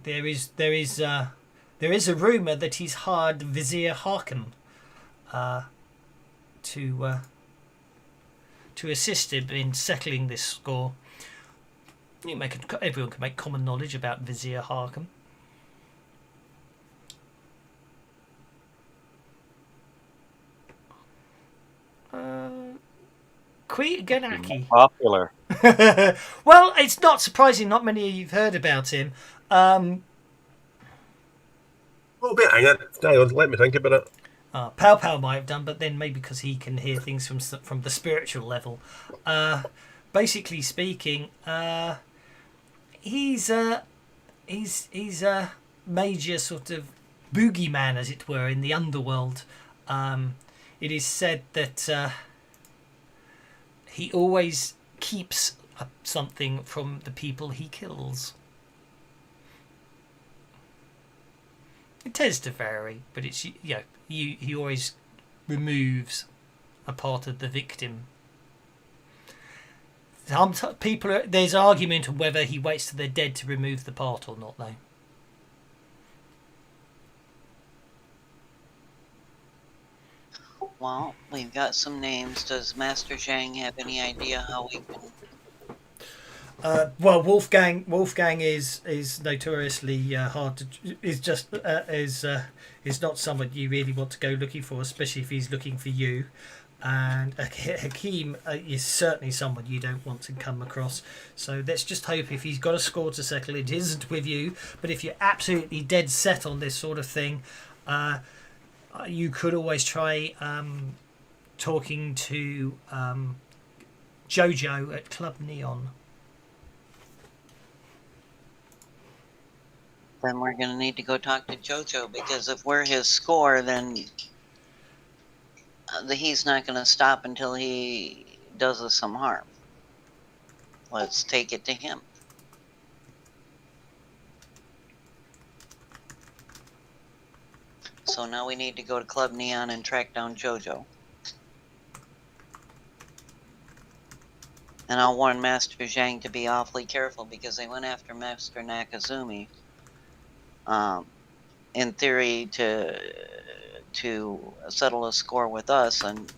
There is a rumor that he's hired Vizier Harkham to assist him in settling this score. Everyone can make common knowledge about Vizier Harkham. Ganaki. Popular. Well, it's not surprising. Not many of you've heard about him. Oh, wait, hang on. Let me think about it. Pow Pow might have done, but then maybe because he can hear things from the spiritual level. Basically speaking, he's a major sort of boogeyman, as it were, in the underworld. It is said that he always keeps something from the people he kills. It tends to vary, but it's he always removes a part of the victim. There's argument on whether he waits till they're dead to remove the part or not, though. Well, we've got some names. Does Master Zhang have any idea how we can... Well, Wolfgang is notoriously hard to. Is not someone you really want to go looking for, especially if he's looking for you. And Hakim is certainly someone you don't want to come across. So let's just hope if he's got a score to settle, it isn't with you. But if you're absolutely dead set on this sort of thing, you could always try talking to Jojo at Club Neon. Then we're going to need to go talk to Jojo, because if we're his score, then he's not going to stop until he does us some harm. Let's take it to him. So now we need to go to Club Neon and track down Jojo. And I'll warn Master Zhang to be awfully careful, because they went after Master Nakazumi. In theory, to settle a score with us, and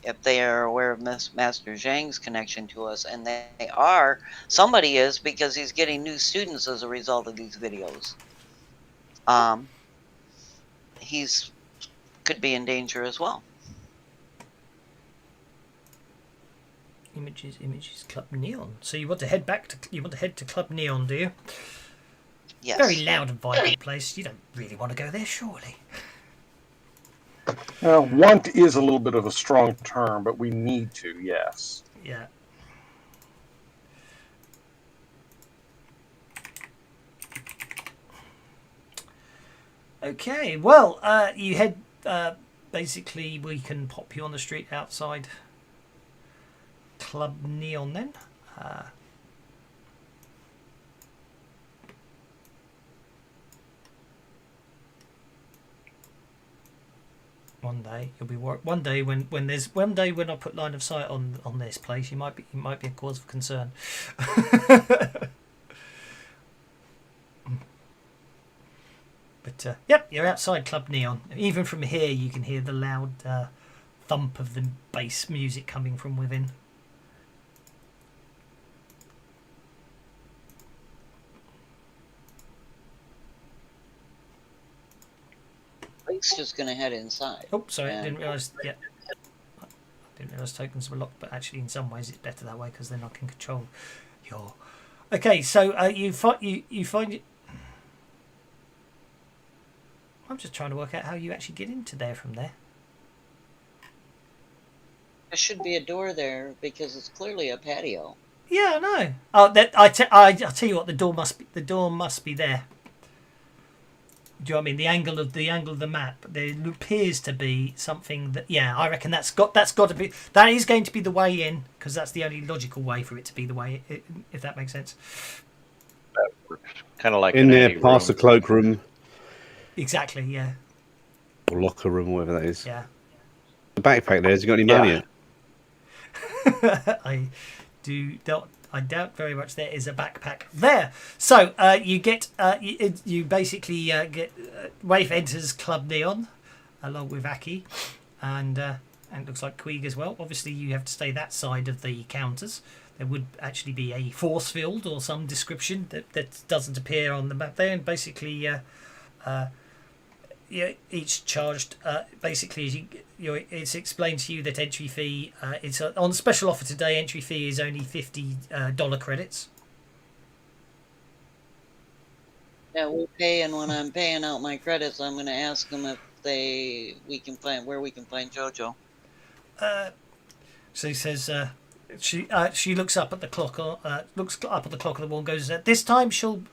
if they are aware of Master Zhang's connection to us, and they are, somebody is, because he's getting new students as a result of these videos. He's could be in danger as well. Images, Club Neon. So you want to head to Club Neon, do you? Yes. Very loud and vibrant place. You don't really want to go there, surely. Want is a little bit of a strong term, but we need to, yes. Yeah. Okay, well, you head... basically, we can pop you on the street outside Club Neon then. One day you'll be one day when I put line of sight on this place, you might be a cause of concern. But yep, you're outside Club Neon. Even from here, you can hear the loud thump of the bass music coming from within. Blake's just going to head inside. Oh, sorry, I didn't realise. Yeah, I didn't realise tokens were locked, but actually, in some ways, it's better that way because then I can control your. Okay, so you find it. I'm just trying to work out how you actually get into there from there. There should be a door there because it's clearly a patio. Yeah, I know. Oh, I'll tell you what. The door must be there. Do you know what I mean? The angle of the map. There appears to be something that. Yeah, I reckon that's got to be. That is going to be the way in, because that's the only logical way for it to be the way. If that makes sense. That works. Kind of like in there, past the cloakroom. Exactly. Yeah. Or locker room, or whatever that is. Yeah. The backpack there. Has it got any money in it? I doubt very much there is a backpack there. So you basically get Rafe enters Club Neon along with Aki. and it looks like Queeg as well. Obviously, you have to stay that side of the counters. There would actually be a force field or some description that doesn't appear on the map there, and basically, each charged. Basically, it's explained to you that entry fee. It's on special offer today. Entry fee is only $50 credits. Yeah, we pay, and when I'm paying out my credits, I'm going to ask them if we can find JoJo. So he says she looks up at the clock. Looks up at the clock of the wall and goes, "This time she'll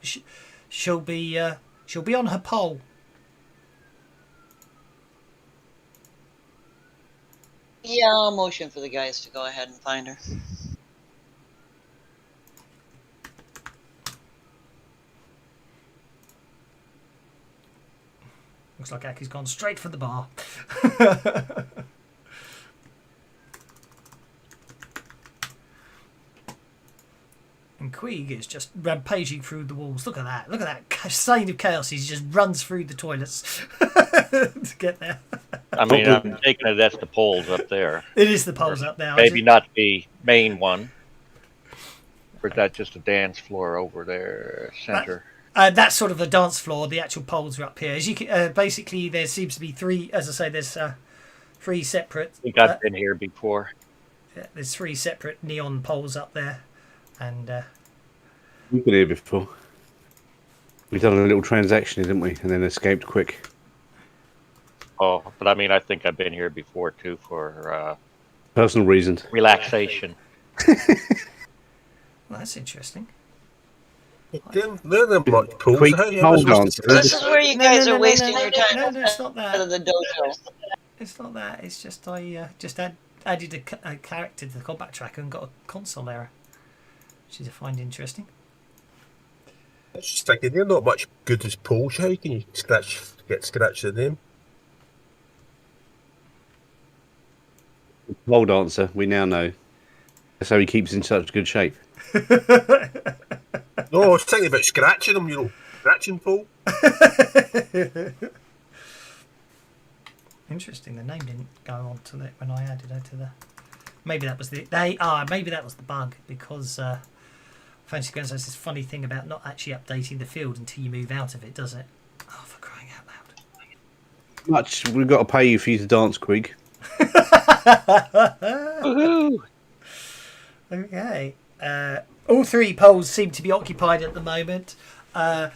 be on her pole." Yeah, I'll motion for the guys to go ahead and find her. Looks like Aki's gone straight for the bar. And Queeg is just rampaging through the walls. Look at that. Look at that sign of chaos. He just runs through the toilets to get there. I mean, I'm taking it that's the poles up there. It is the poles up there. Maybe not the main one. Or is that just a dance floor over there, center? That's sort of the dance floor. The actual poles are up here. As you can, basically, there seems to be three. As I say, there's three separate. I think I've been here before. Yeah, there's three separate neon poles up there, and we've been here before. We've done a little transaction, didn't we? And then escaped quick. Oh, but I mean, I think I've been here before too for Personal reasons. relaxation. well, that's interesting. They're not much pools. Quick, How are you hold supposed on. to do This this? is where you guys are wasting your time No, it's not out of that. the dojo. It's not that. It's just I just added a character to the combat tracker and got a console error, which I find interesting. I was just thinking, they're not much good as pools. How can you get scratched in them? Pole dancer, we now know. That's how he keeps in such good shape. No, I was thinking about scratching them, scratching pole. Interesting. The name didn't go on to it when I added her to the. Maybe that was maybe that was the bug because Fantasy Grounds has this funny thing about not actually updating the field until you move out of it, does it? Oh, for crying out loud! Much we've got to pay you for you to dance, Quig. Woohoo! Okay. All three poles seem to be occupied at the moment. The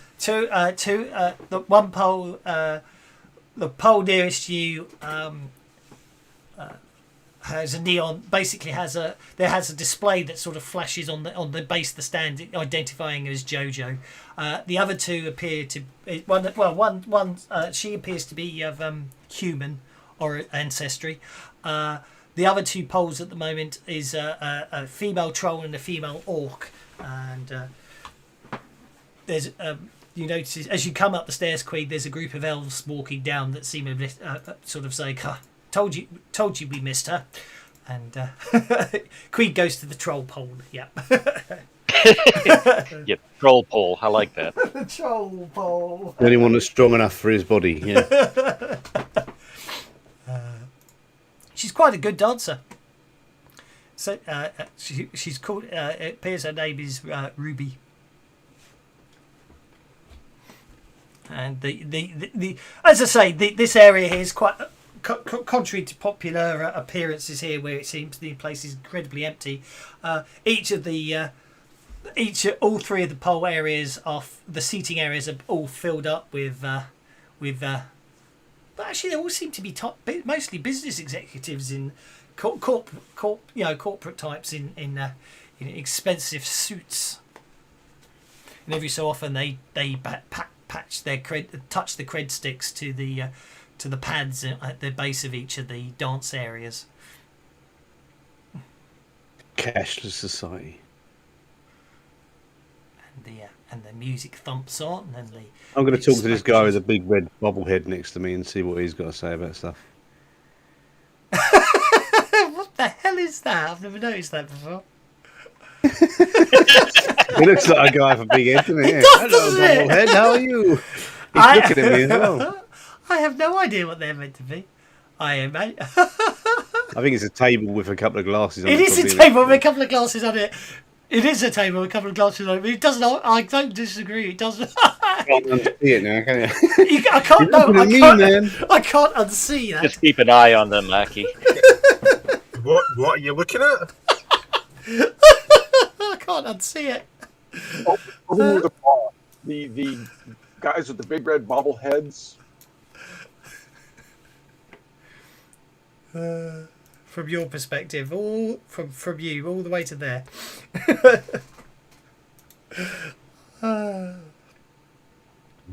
one pole, the pole nearest you, has a neon. Basically, there has a display that sort of flashes on the base of the stand, identifying her as JoJo. The other two appear to one. She appears to be of human or ancestry. The other two poles at the moment is a female troll and a female orc, and there's you notice as you come up the stairs, Queeg, there's a group of elves walking down that seem sort of saying, "Told you we missed her," and Queeg goes to the troll pole. Yep. Yeah, troll pole. I like that. The troll pole. The only one that's strong enough for his body. Yeah. She's quite a good dancer. So she's called. It appears her name is Ruby. And the as I say, this area here is quite contrary to popular appearances here, where it seems the place is incredibly empty. All three of the pole areas the seating areas are all filled up with. But actually, they all seem to be mostly business executives in corporate types in expensive suits. And every so often, they touch the cred sticks to the pads at the base of each of the dance areas. Cashless society. And the music thumps on, and I'm going to talk to this guy with a big red bobblehead next to me and see what he's got to say about stuff. What the hell is that? I've never noticed that before. He looks like a guy with a big head to me. It does, doesn't it? Bobblehead, how are you? He's looking at me as well. I have no idea what they're meant to be. I imagine. I think it's a table with a couple of glasses on it. It is probably, a table with a couple of glasses on it. It is a table with a couple of glasses on it. But it doesn't. I don't disagree. It doesn't. You can't unsee it now, can you? I can't. You're No, looking I at me, can't. man. I can't unsee that. Just keep an eye on them, Mackie. What are you looking at? I can't unsee it. Over near the bar, the guys with the big red bobbleheads. From your perspective, all from you, all the way to there.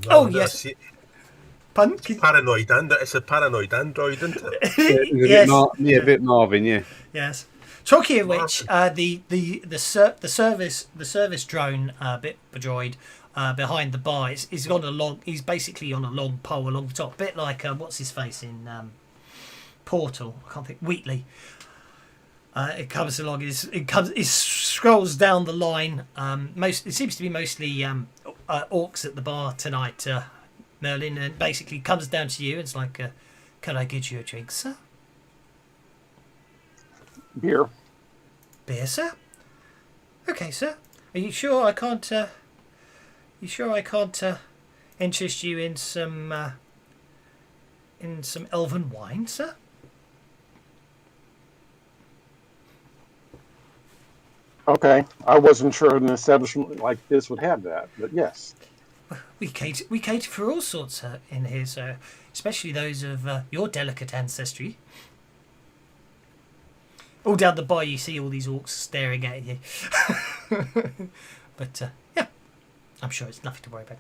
No, yes. it's Pardon? paranoid it's a paranoid android, isn't it? Yes. A bit Marvin, yeah. Yes. Talking of which, the service drone bit droid behind the bar is on a long. He's basically on a long pole along the top, bit like what's his face in Portal. I can't think. Wheatley. It comes along. It scrolls down the line. It seems to be mostly orcs at the bar tonight, Merlin, and basically comes down to you. It's like, can I get you a drink, sir? Beer. Beer, sir? Okay, sir. Are you sure I can't? Interest you in some elven wine, sir? Okay, I wasn't sure an establishment like this would have that, but yes. We cater for all sorts in here, sir, especially those of your delicate ancestry. All down the bar, you see all these orcs staring at you. But yeah, I'm sure it's nothing to worry about.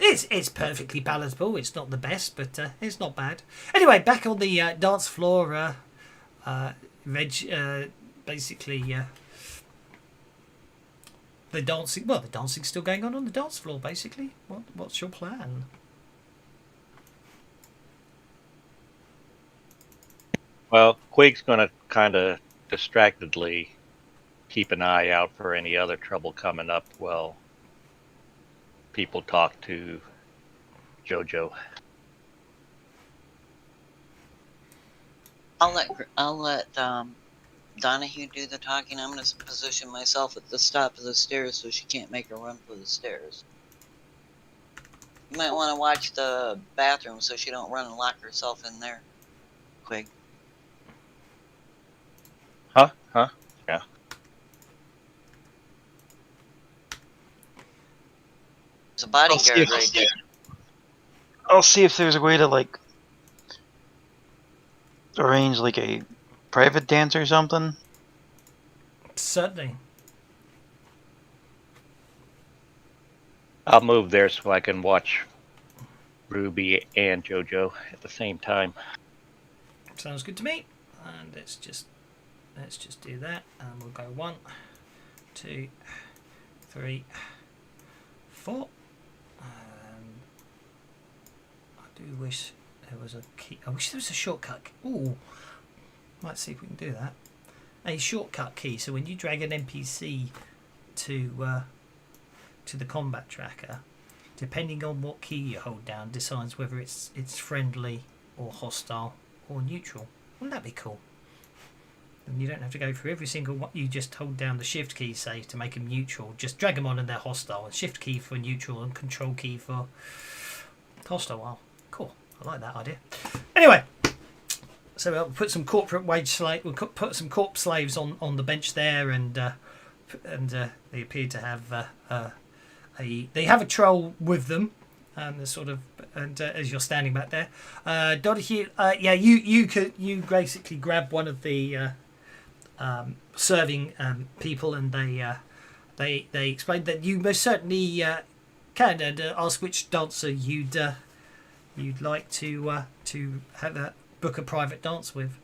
It's perfectly palatable. It's not the best, but it's not bad. Anyway, back on the dance floor. Basically, the dancing. Well, the dancing's still going on the dance floor. Basically, what's your plan? Well, Quig's going to kind of distractedly keep an eye out for any other trouble coming up while people talk to JoJo. I'll let Donahue do the talking. I'm going to position myself at the top of the stairs so she can't make a run for the stairs. You might want to watch the bathroom so she don't run and lock herself in there, Quig. Huh? Yeah. There's a bodyguard right there. I'll see if there's a way to like arrange like a private dance or something. Certainly. I'll move there so I can watch Ruby and JoJo at the same time. Sounds good to me. And let's just do that, and we'll go 1, 2, 3, 4. I do wish there was a key. I wish there was a shortcut. Ooh, might see if we can do that. A shortcut key. So when you drag an NPC to the combat tracker, depending on what key you hold down, decides whether it's friendly or hostile or neutral. Wouldn't that be cool? And you don't have to go through every single one. You just hold down the shift key, say, to make them neutral. Just drag them on and they're hostile. And shift key for neutral and control key for hostile. Wow, cool. I like that idea. Anyway, so we'll put some corporate wage slave. We'll put some corp slaves on the bench there, and they appear to have they have a troll with them. And as you're standing back there, Donahue, you basically grab one of the serving people, and they explained that you most certainly can, and ask which dancer you'd like to have book a private dance with,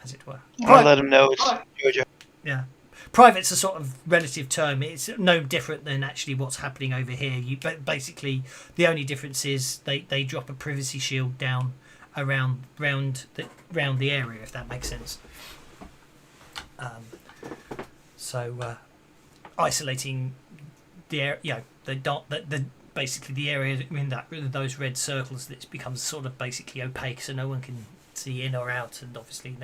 as it were. I'll let him know it's JoJo. Yeah. Private's a sort of relative term. It's no different than actually what's happening over here. Basically, the only difference is they drop a privacy shield down around the area, if that makes sense. So isolating the basically the area in those red circles that becomes sort of basically opaque, so no one can see in or out, and obviously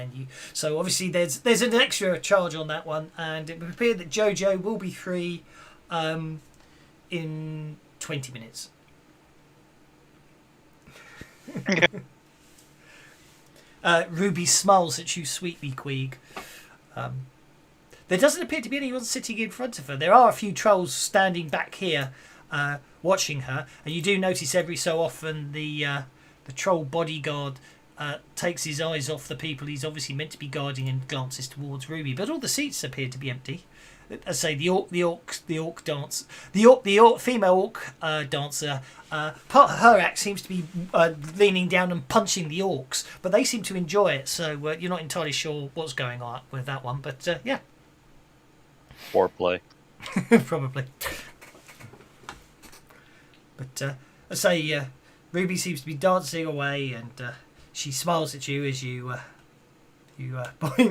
obviously there's an extra charge on that one, and it would appear that Jojo will be free in 20 minutes. Ruby smiles at you sweetly, Queeg. There doesn't appear to be anyone sitting in front of her. There are a few trolls standing back here watching her, and you do notice every so often the troll bodyguard takes his eyes off the people he's obviously meant to be guarding and glances towards Ruby. But all the seats appear to be empty. I say the orc dance, the orc female orc dancer. Part of her act seems to be leaning down and punching the orcs, but they seem to enjoy it. So you're not entirely sure what's going on with that one, but yeah, Foreplay. probably. But I say Ruby seems to be dancing away, and she smiles at you as you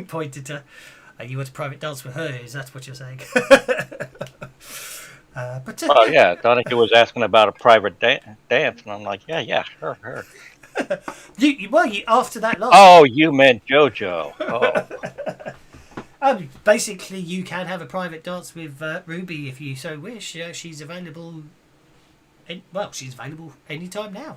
pointed to. You want a private dance with her? Is that what you're saying? Oh yeah, Donahue was asking about a private dance, and I'm like, yeah, her. You after that last. Oh, you meant JoJo. Oh, Basically, you can have a private dance with Ruby if you so wish. She's available. She's available anytime now.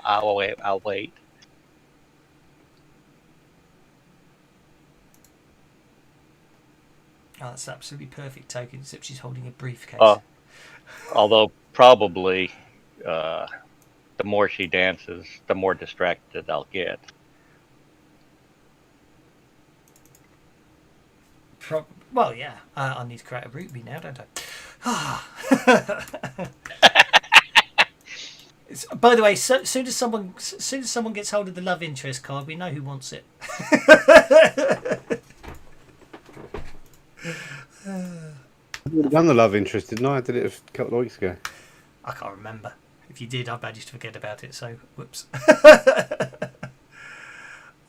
I'll wait. Oh, that's absolutely perfect token, except she's holding a briefcase. Although probably the more she dances, the more distracted I'll get. Well, yeah. I need to create a Ruby now, don't I? By the way, soon as someone gets hold of the love interest card, we know who wants it. I would have done the love interest, didn't I? I did it a couple of weeks ago. I can't remember. If you did, I managed to forget about it, so whoops.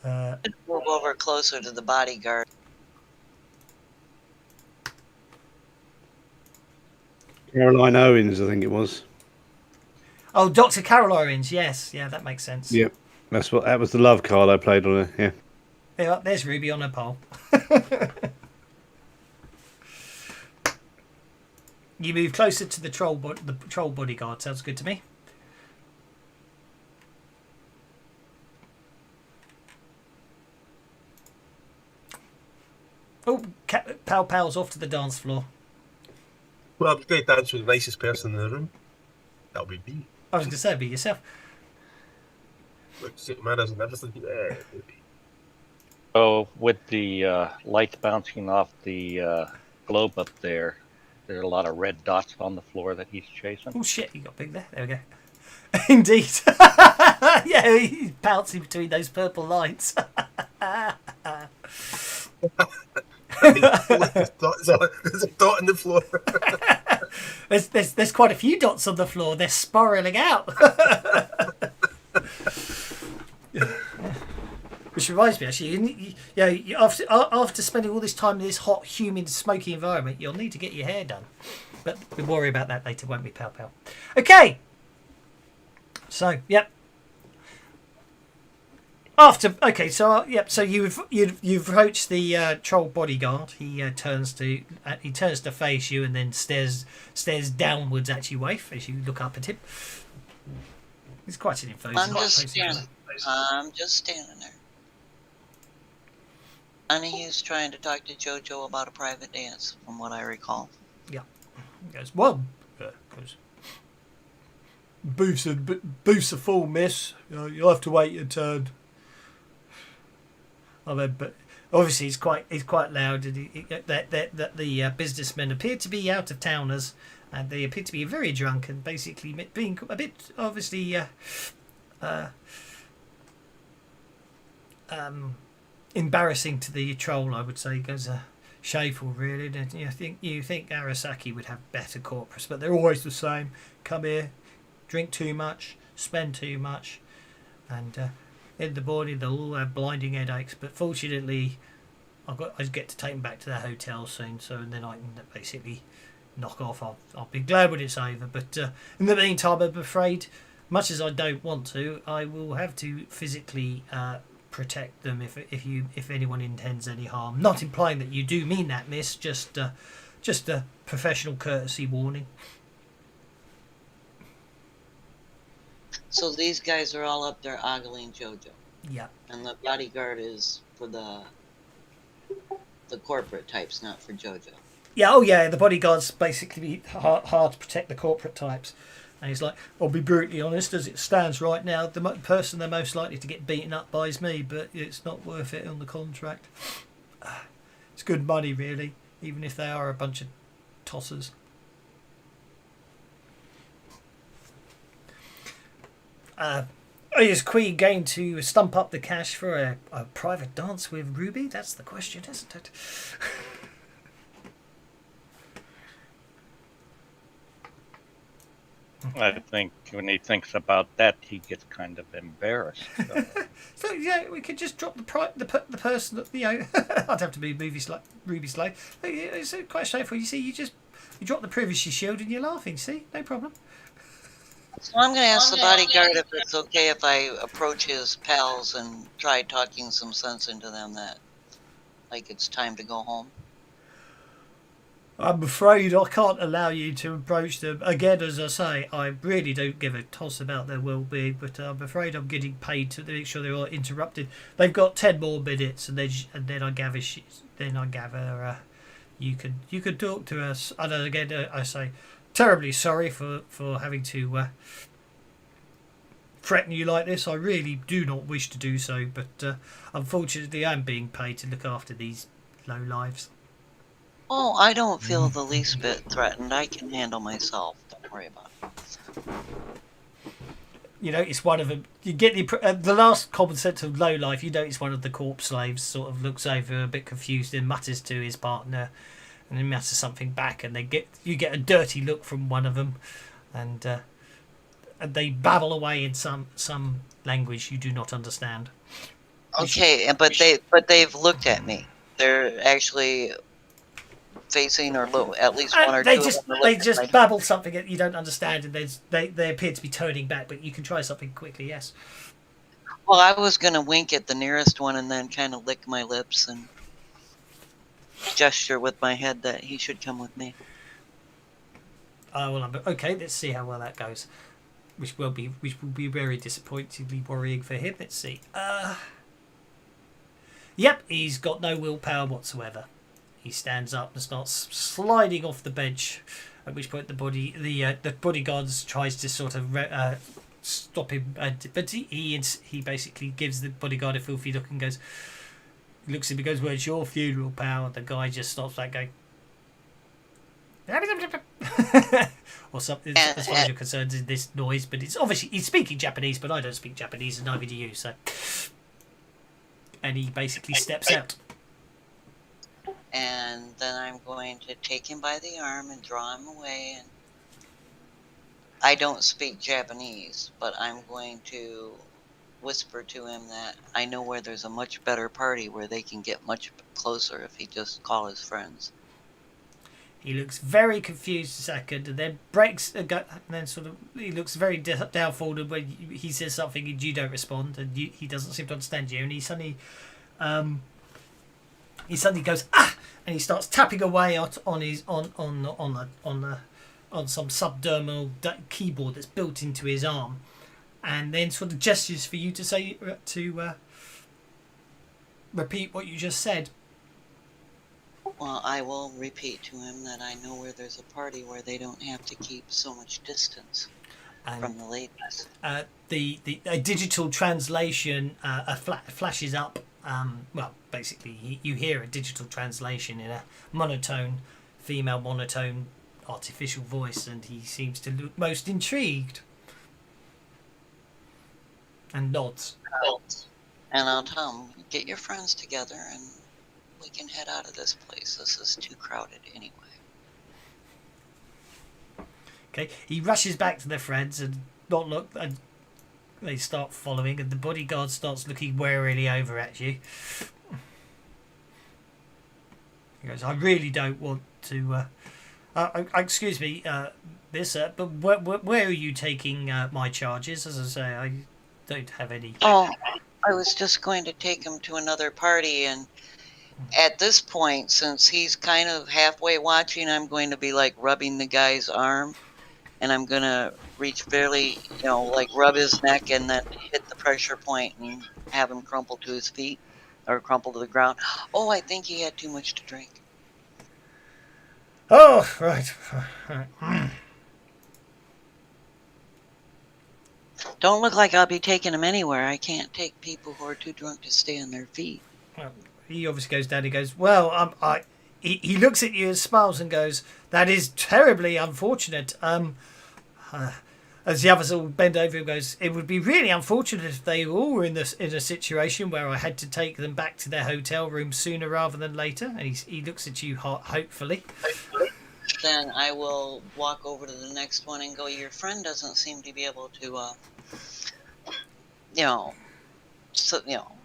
Move over closer to the bodyguard. Caroline Owens, I think it was. Oh, Dr. Carol Owens, yes. Yeah, that makes sense. Yep. That was the love card I played on her, yeah. Yeah, there's Ruby on her pole. You move closer to the troll bodyguard. Sounds good to me. Oh, Pow Pow's off to the dance floor. Well, I'm going to dance with the nicest person in the room. That'll be me. I was going to say, be yourself. Look, manners and everything. Yeah, baby. Oh, with the lights bouncing off the globe up there, there are a lot of red dots on the floor that he's chasing. Oh shit, you got big there. There we go. Indeed. Yeah, he's bouncing between those purple lights. There's a dot in the floor. There's quite a few dots on the floor. They're spiraling out. Which reminds me, actually, after spending all this time in this hot, humid, smoky environment, you'll need to get your hair done. But we'll worry about that later, won't we, Pow Pow? Okay. So, yep. So you've approached the troll bodyguard. He turns to face you and then stares downwards at you, wife, as you look up at him. He's quite an imposing. I'm just standing there. Donahue's trying to talk to JoJo about a private dance, from what I recall. Yeah. He goes, well, booth's a full, miss. You'll have to wait your turn. I mean, but obviously he's quite loud. And the businessmen appear to be out of towners, and they appear to be very drunk and basically being a bit obviously embarrassing to the troll. I would say. He goes, shameful, really. Don't you think Arasaki would have better corpus, but they're always the same. Come here, drink too much, spend too much, and in the morning they'll all have blinding headaches. But fortunately, I get to take them back to their hotel soon, so then I can basically knock off. I'll be glad when it's over. But in the meantime, I'm afraid, much as I don't want to, I will have to physically protect them if anyone intends any harm. Not implying that you do mean that, miss. Just a professional courtesy warning. So these guys are all up there ogling JoJo, Yeah. and the bodyguard is for the corporate types, not for JoJo. Yeah, oh yeah, the bodyguard's basically hard to protect the corporate types. And he's like, I'll be brutally honest, as it stands right now, the person they're most likely to get beaten up by is me, but it's not worth it on the contract. It's good money, really, even if they are a bunch of tossers. Is Queen going to stump up the cash for a private dance with Ruby? That's the question, isn't it? I think when he thinks about that, he gets kind of embarrassed. So. So yeah, we could just drop the person that, you know. I'd have to be Ruby slave. It's quite straightforward. You see, you drop the privacy shield and you're laughing. See, no problem. So I'm going to ask the bodyguard if it's okay if I approach his pals and try talking some sense into them that, like, it's time to go home. I'm afraid I can't allow you to approach them. Again, as I say, I really don't give a toss about their well-being, but I'm afraid I'm getting paid to make sure they're all interrupted. They've got 10 more minutes, and then I gather you could talk to us. And again, I say terribly sorry for having to threaten you like this. I really do not wish to do so, but unfortunately, I'm being paid to look after these low lives. Oh, I don't feel the least bit threatened. I can handle myself. Don't worry about it. You notice one of them. You get the last common sense of low life. You notice one of the corpse slaves sort of looks over a bit confused and mutters to his partner, and then mutters something back, and you get a dirty look from one of them, and they babble away in some language you do not understand. Okay, but they've looked at me. They're actually facing or at least one or they two. They just babble something that you don't understand, and they appear to be turning back. But you can try something quickly. Yes. Well, I was gonna wink at the nearest one and then kind of lick my lips and gesture with my head that he should come with me. Okay. Let's see how well that goes. Which will be very disappointingly worrying for him. Let's see. Yep, he's got no willpower whatsoever. He stands up and starts sliding off the bench. At which point the bodyguards tries to sort of stop him, but he basically gives the bodyguard a filthy look and looks at him and goes, "Well, it's your funeral, pal." The guy just stops that going. Or something, as far as you're concerned, in this noise, but it's obviously he's speaking Japanese, but I don't speak Japanese, and neither do you. So, and he basically steps out. And then I'm going to take him by the arm and draw him away. And I don't speak Japanese, but I'm going to whisper to him that I know where there's a much better party where they can get much closer if he just call his friends. He looks very confused a second, and then breaks, and then sort of he looks very downfalled when he says something and you don't respond, and he doesn't seem to understand you, and he suddenly goes and he starts tapping away on some subdermal keyboard that's built into his arm, and then sort of gestures for you to repeat what you just said. Well, I will repeat to him that I know where there's a party where they don't have to keep so much distance from the ladies. A digital translation flashes up. Well, basically, you hear a digital translation in a female monotone, artificial voice, and he seems to look most intrigued. And nods. And I'll tell him, get your friends together and we can head out of this place. This is too crowded anyway. Okay, he rushes back to their friends and They start following, and the bodyguard starts looking warily over at you. He goes, I really don't want to... excuse me, miss, but where are you taking my charges? As I say, I don't have any... Oh, I was just going to take him to another party, and at this point, since he's kind of halfway watching, I'm going to be like rubbing the guy's arm, and I'm going to reach barely, like rub his neck and then hit the pressure point and have him crumple to his feet or crumple to the ground. Oh, I think he had too much to drink. Oh, right. Don't look like I'll be taking him anywhere. I can't take people who are too drunk to stay on their feet. Well, he obviously goes down. He goes, well, he looks at you and smiles and goes, that is terribly unfortunate. As the others all bend over and goes, it would be really unfortunate if they all were in a situation where I had to take them back to their hotel room sooner rather than later. And he looks at you hopefully. Then I will walk over to the next one and go, your friend doesn't seem to be able to,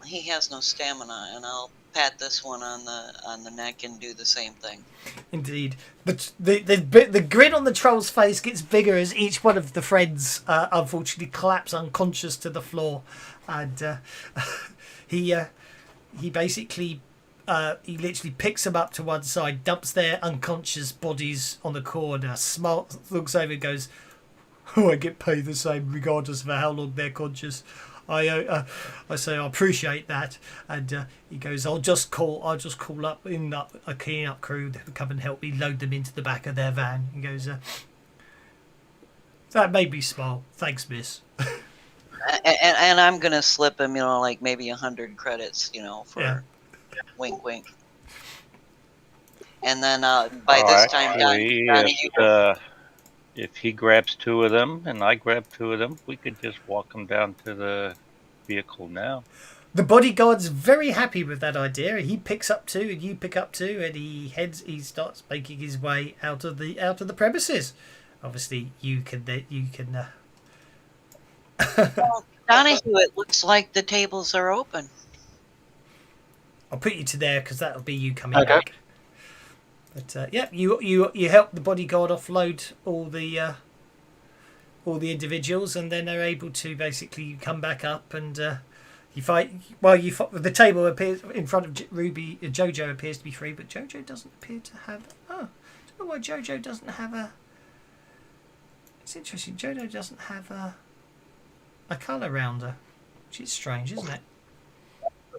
he has no stamina, and I'll pat this one on the neck and do the same thing. Indeed. But the grin on the troll's face gets bigger as each one of the friends unfortunately collapse unconscious to the floor. And he basically... he literally picks them up to one side, dumps their unconscious bodies on the corner, looks over and goes, oh, I get paid the same regardless of how long they're conscious. I say I appreciate that. And he goes, I'll just call up in a clean-up crew to come and help me load them into the back of their van. He goes, that made me smile. Thanks, miss. And I'm going to slip him, like maybe 100 credits, for... Yeah. Wink, wink. And then by this time, if he grabs 2 of them and I grab 2 of them, we could just walk them down to the vehicle now. The bodyguard's very happy with that idea. He picks up 2, and you pick up 2, and he starts making his way out of the premises. Obviously, you can. Well, Donahue, it looks like the tables are open. I'll put you to there because that'll be you coming back. But you help the bodyguard offload all the individuals, and then they're able to basically come back up and you fight. Well, the table appears in front of Ruby. Jojo appears to be free, but Jojo doesn't appear to have. Oh, I don't know why Jojo doesn't have a. It's interesting. Jojo doesn't have a colour around her, which is strange, isn't it?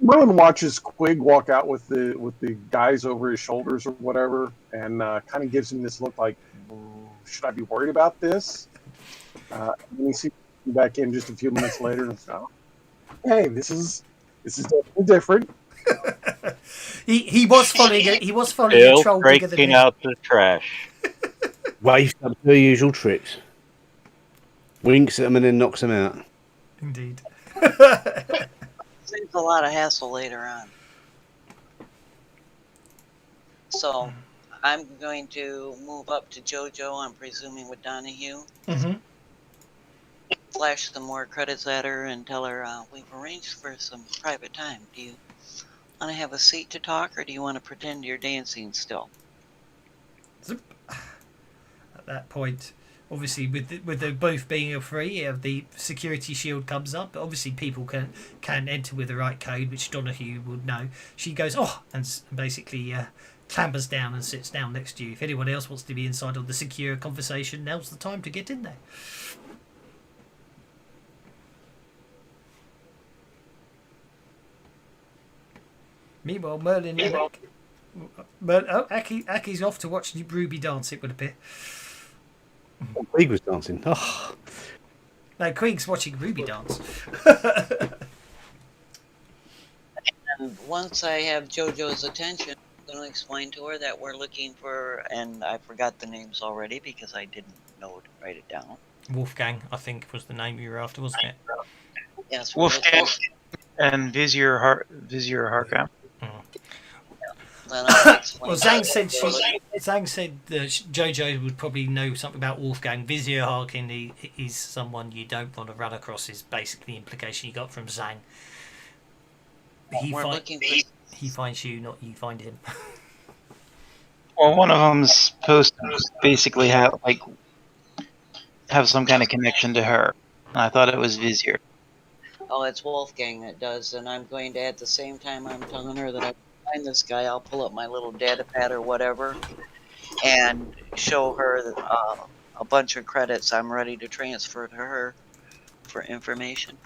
Merlin watches Quig walk out with the guys over his shoulders or whatever, and kind of gives him this look like, should I be worried about this? And he sees him back in just a few minutes later, and says, oh, hey, this is definitely different. he was following Bill a troll bigger than breaking him. out the trash. Waves up to the usual tricks. Winks at them and then knocks them out. Indeed. Saves a lot of hassle later on. So, I'm going to move up to JoJo, I'm presuming with Donahue. Mm-hmm. Flash some more credits at her and tell her, we've arranged for some private time. Do you want to have a seat to talk, or do you want to pretend you're dancing still? At that point, obviously, with the both being free, the security shield comes up. But obviously, people can enter with the right code, which Donahue would know. She goes, and basically clambers down and sits down next to you. If anyone else wants to be inside of the secure conversation, now's the time to get in there. Meanwhile, Merlin... Aki's off to watch Ruby dance, it would appear. Quig was dancing. Oh. No, Quig's watching Ruby dance. And once I have JoJo's attention, I'm going to explain to her that we're looking for, and I forgot the names already because I didn't know to write it down. Wolfgang, I think, was the name you were after, wasn't it? Yes, Wolfgang and Vizier Harkam. Then I'll explain. Well, Zhang said that Jojo would probably know something about Wolfgang. Vizier Harkin is someone you don't want to run across. Is basically the implication you got from Zhang. We're looking for. He finds you, not you find him. Well, one of them's supposed to basically have some kind of connection to her. And I thought it was Vizier. Oh, it's Wolfgang that does, and I'm going to, at the same time I'm telling her that I find this guy, I'll pull up my little data pad or whatever and show her a bunch of credits I'm ready to transfer to her for information.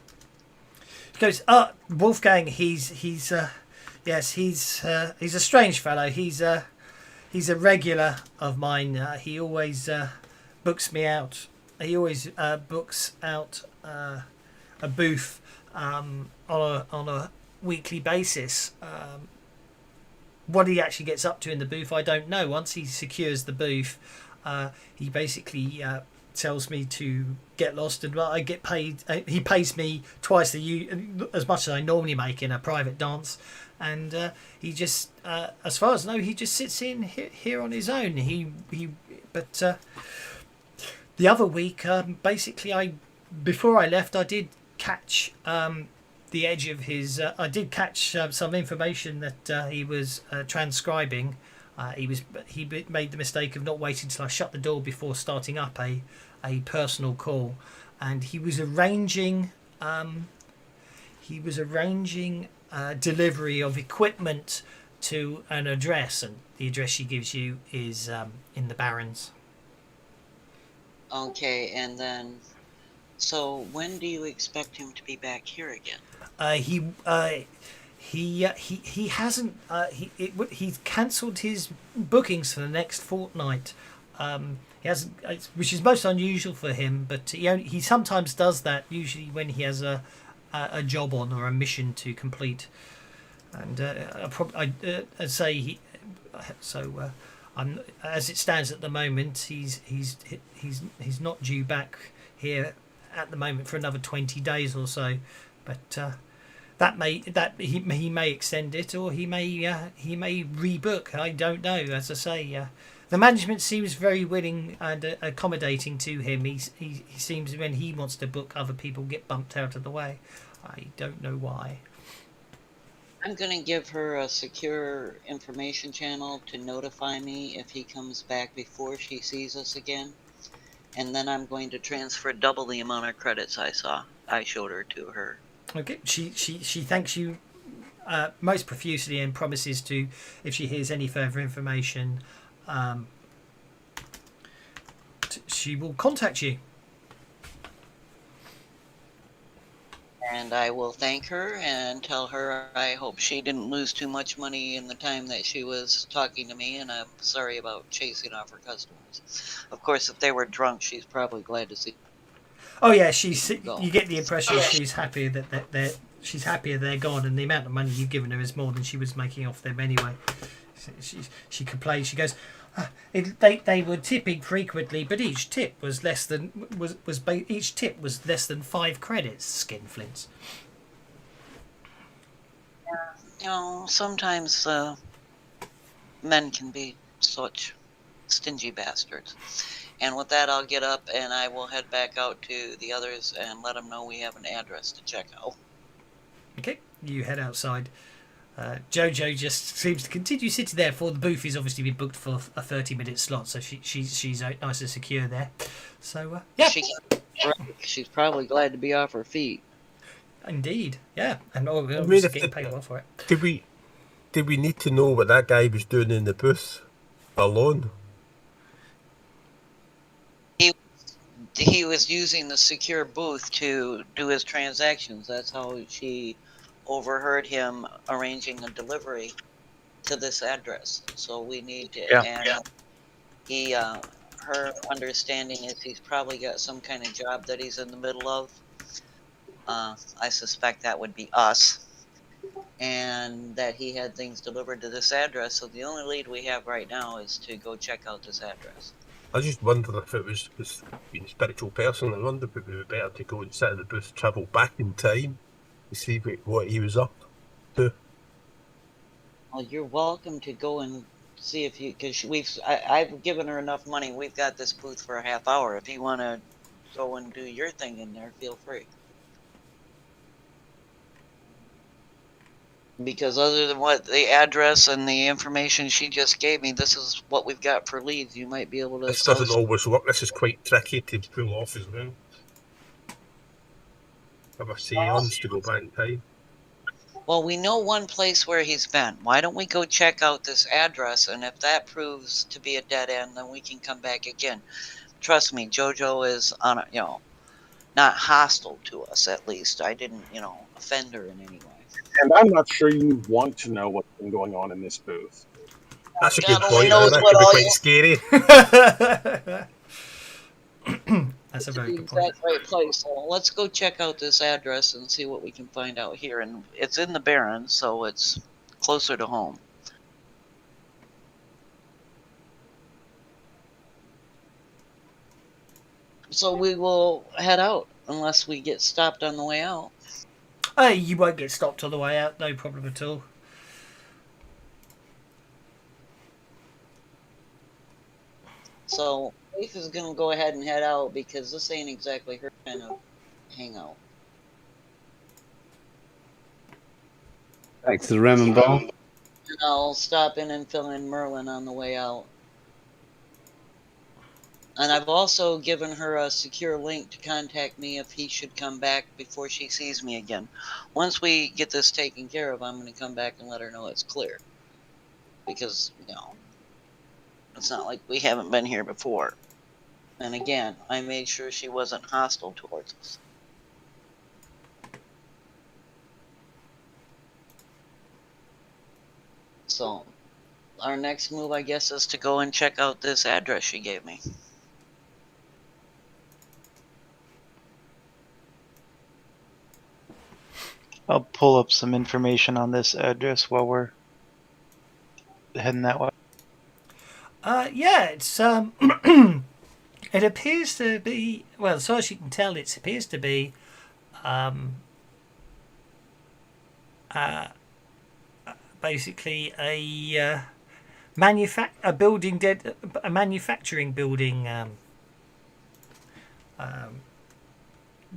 He goes, Wolfgang. He's a strange fellow. He's a regular of mine. He always books me out. He always books out a booth on a weekly basis. What he actually gets up to in the booth, I don't know. Once he secures the booth, he basically tells me to get lost, and I get paid. He pays me twice as much as I normally make in a private dance, and he just, as far as I know, he just sits in here on his own. But the other week, basically, before I left, I did catch the edge of his. I did catch some information that he was transcribing. He made the mistake of not waiting till I shut the door before starting up a personal call, and he was arranging delivery of equipment to an address, and the address she gives you is in the Barrens. Okay, and then, so when do you expect him to be back here again? He hasn't. He's cancelled his bookings for the next fortnight. He hasn't, which is most unusual for him. But he sometimes does that. Usually when he has a job on or a mission to complete. And I'd say as it stands at the moment, he's not due back here at the moment for another 20 days or so. But he may extend it, or he may rebook. I don't know. As I say, the management seems very willing and accommodating to him. He seems, when he wants to book, other people get bumped out of the way. I don't know why. I'm going to give her a secure information channel to notify me if he comes back before she sees us again. And then I'm going to transfer double the amount of credits I showed her to her. Okay, she thanks you most profusely and promises to, if she hears any further information, she will contact you. And I will thank her and tell her I hope she didn't lose too much money in the time that she was talking to me, and I'm sorry about chasing off her customers. Of course, if they were drunk, she's probably glad to see. Oh yeah, you get the impression she's happy that she's happier they're gone, and the amount of money you've given her is more than she was making off them anyway. She complains. She goes, they were tipping frequently, but each tip was less than 5 credits. Skinflints. Sometimes men can be such stingy bastards. And with that, I'll get up and I will head back out to the others and let them know we have an address to check out. Okay, you head outside. Jojo just seems to continue sitting there, for the booth is obviously been booked for a 30-minute slot, so she's nice and secure there. So yeah, she's probably glad to be off her feet. Indeed, yeah, and we're getting paid well for it. Did we need to know what that guy was doing in the booth alone? He was using the secure booth to do his transactions. That's how she overheard him arranging a delivery to this address. So we need to. Her understanding is he's probably got some kind of job that he's in the middle of. I suspect that would be us, and that he had things delivered to this address. So the only lead we have right now is to go check out this address. I just wondered if it was being a spiritual person. I wondered if it would be better to go and sit in the booth, travel back in time, to see what he was up to. Well, you're welcome to go and see if you, because I've given her enough money. We've got this booth for a half hour. If you want to go and do your thing in there, feel free. Because other than what the address and the information she just gave me, this is what we've got for leads. You might be able to This sell doesn't always work. This is quite tricky to pull off as well. Have a seance to go back in time. Well, we know one place where he's been. Why don't we go check out this address, and if that proves to be a dead end, then we can come back again. Trust me, JoJo is on a, not hostile to us, at least. I didn't, offend her in any way. And I'm not sure you want to know what's been going on in this booth. That's a God good only point. knows That what could be all quite you- scary. That's a to very the good point. exact right place. So let's go check out this address and see what we can find out here. And it's in the Barrens, so it's closer to home. So we will head out unless we get stopped on the way out. You won't get stopped on the way out, no problem at all. So Faith is going to go ahead and head out because this ain't exactly her kind of hangout. Back to the Ramen Bar. And I'll stop in and fill in Merlin on the way out. And I've also given her a secure link to contact me if he should come back before she sees me again. Once we get this taken care of, I'm going to come back and let her know it's clear. Because, it's not like we haven't been here before. And again, I made sure she wasn't hostile towards us. So, our next move, I guess, is to go and check out this address she gave me. I'll pull up some information on this address while we're heading that way. Yeah, it's it appears to be, well, as far as you can tell, it appears to be basically a manufacturing building.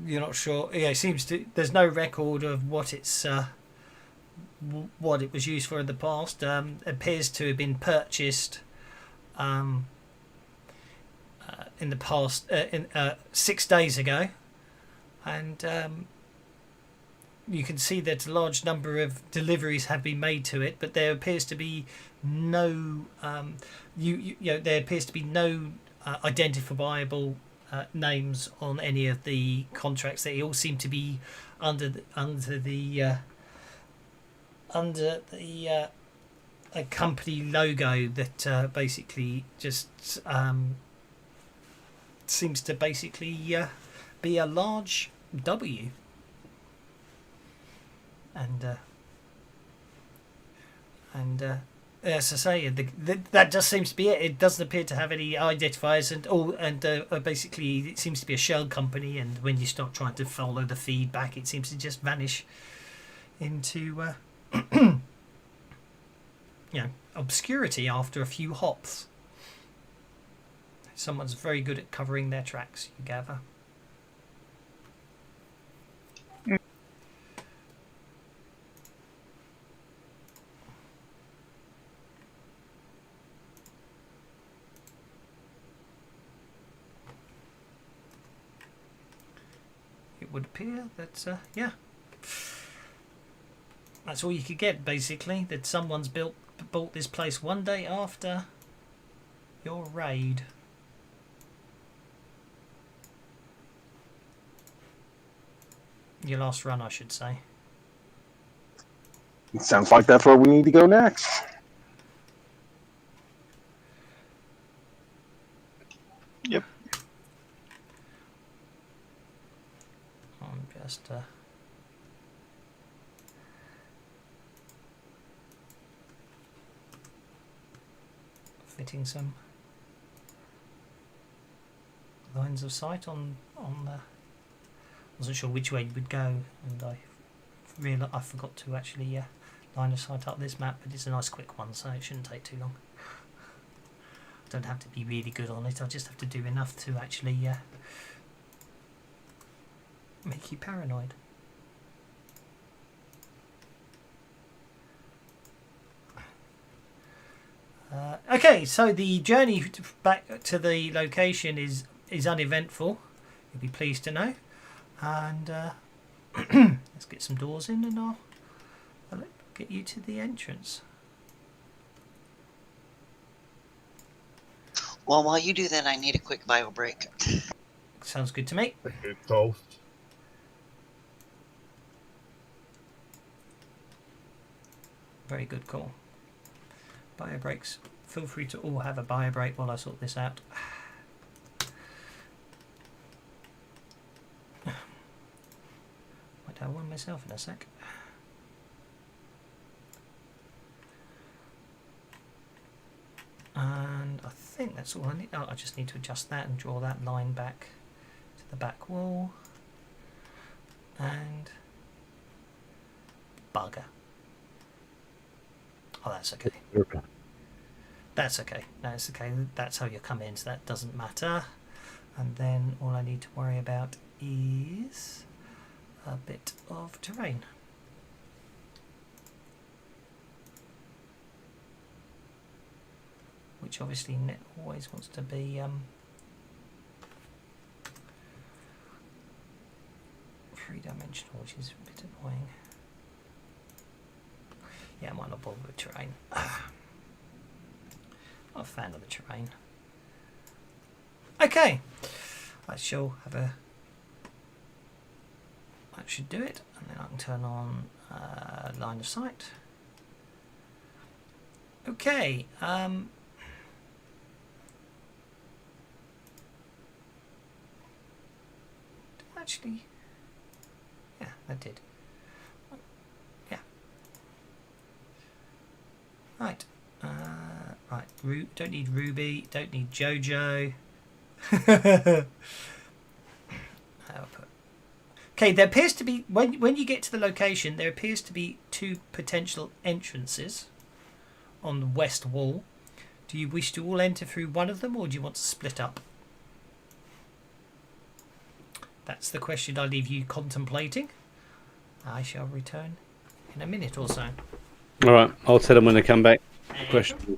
You're not sure. Yeah, it seems to. There's no record of what it's what it was used for in the past. Appears to have been purchased in the past 6 days ago, and you can see that a large number of deliveries have been made to it, but there appears to be no there appears to be no identifiable names on any of the contracts. They all seem to be under the a company logo that basically just seems to basically be a large W. And as I say, that just seems to be it. It doesn't appear to have any identifiers, and basically it seems to be a shell company. And when you start trying to follow the feedback, it seems to just vanish into obscurity after a few hops. Someone's very good at covering their tracks, you gather. It would appear that, that's all you could get, basically. That someone's bought this place one day after your raid. Your last run, I should say. It sounds like that's where we need to go next. Yep. I'm just fitting some lines of sight on the. I wasn't sure which way you would go, and I forgot to actually line of sight up this map, but it's a nice quick one, so it shouldn't take too long. I don't have to be really good on it. I just have to do enough to actually make you paranoid. Okay, so the journey back to the location is uneventful. You'll be pleased to know. And let's get some doors in, and I'll get you to the entrance. Well, while you do that, I need a quick bio break. Sounds good to me. Good call. Very good call. Bio breaks. Feel free to all have a bio break while I sort this out. Might have one myself in a sec. And I think that's all I need. Oh, I just need to adjust that and draw that line back to the back wall. And bugger. Oh, that's okay. That's okay. That's okay. That's how you come in, so that doesn't matter. And then all I need to worry about is a bit of terrain. Which obviously Net always wants to be three-dimensional, which is a bit annoying. Yeah, I might not bother with terrain. Not a fan of the terrain. Okay, I shall have a. That should do it, and then I can turn on line of sight. Okay. Actually, yeah, that did. Yeah. Right. Right. Don't need Ruby. Don't need Jojo. Okay. There appears to be when you get to the location, there appears to be two potential entrances on the west wall. Do you wish to all enter through one of them, or do you want to split up? That's the question I leave you contemplating. I shall return in a minute or so. All right, I'll tell them when they come back. Question.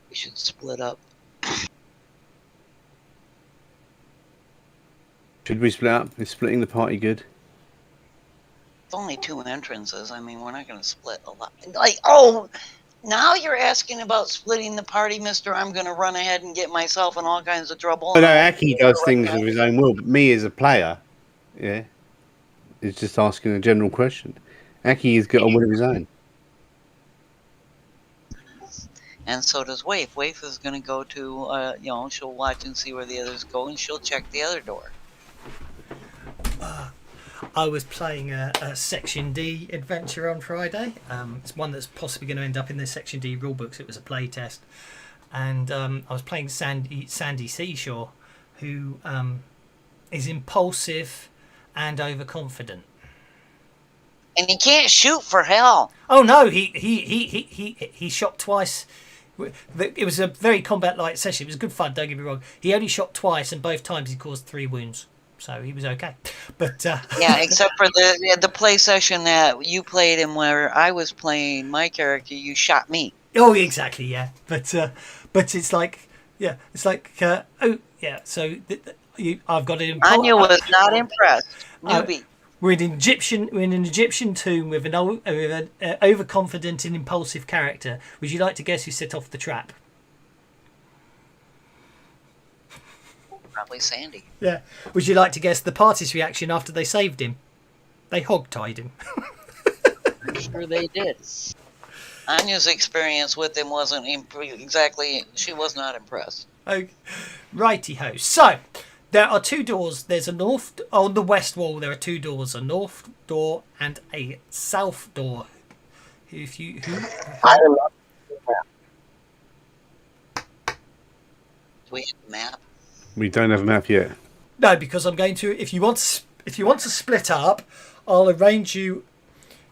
We should split up. Should we split up? Is splitting the party good? It's only two entrances. I mean, we're not going to split a lot. Like, oh, now you're asking about splitting the party, mister. I'm going to run ahead and get myself in all kinds of trouble. I know Aki does things of his own will, but me as a player, yeah, is just asking a general question. Aki has got a will of his own. And so does Waif. Waif is going to go to, she'll watch and see where the others go, and she'll check the other door. I was playing a Section D adventure on Friday. It's one that's possibly going to end up in the Section D rulebooks. It was a play test. And I was playing Sandy Seashore, who is impulsive and overconfident. And he can't shoot for hell. Oh no, he shot twice. It was a very combat-light session. It was good fun, don't get me wrong. He only shot twice, and both times he caused 3 wounds. So he was okay. But yeah, except for the play session that you played and where I was playing my character, you shot me. Oh, exactly, yeah. But it's like, yeah, it's like, oh, yeah. So I've got an. Anya was not impressed. Newbie. We're in an Egyptian tomb with an overconfident and impulsive character. Would you like to guess who set off the trap? Probably Sandy. Yeah. Would you like to guess the party's reaction after they saved him? They hog-tied him. I'm sure they did. Anya's experience with him wasn't exactly. She was not impressed. Okay. Righty-ho. So, There are two doors. There's a north on the west wall. There are two doors: a north door and a south door. If you who I am not. Do we have a map? We don't have a map yet. no, because I'm going to. If you want to split up, I'll arrange you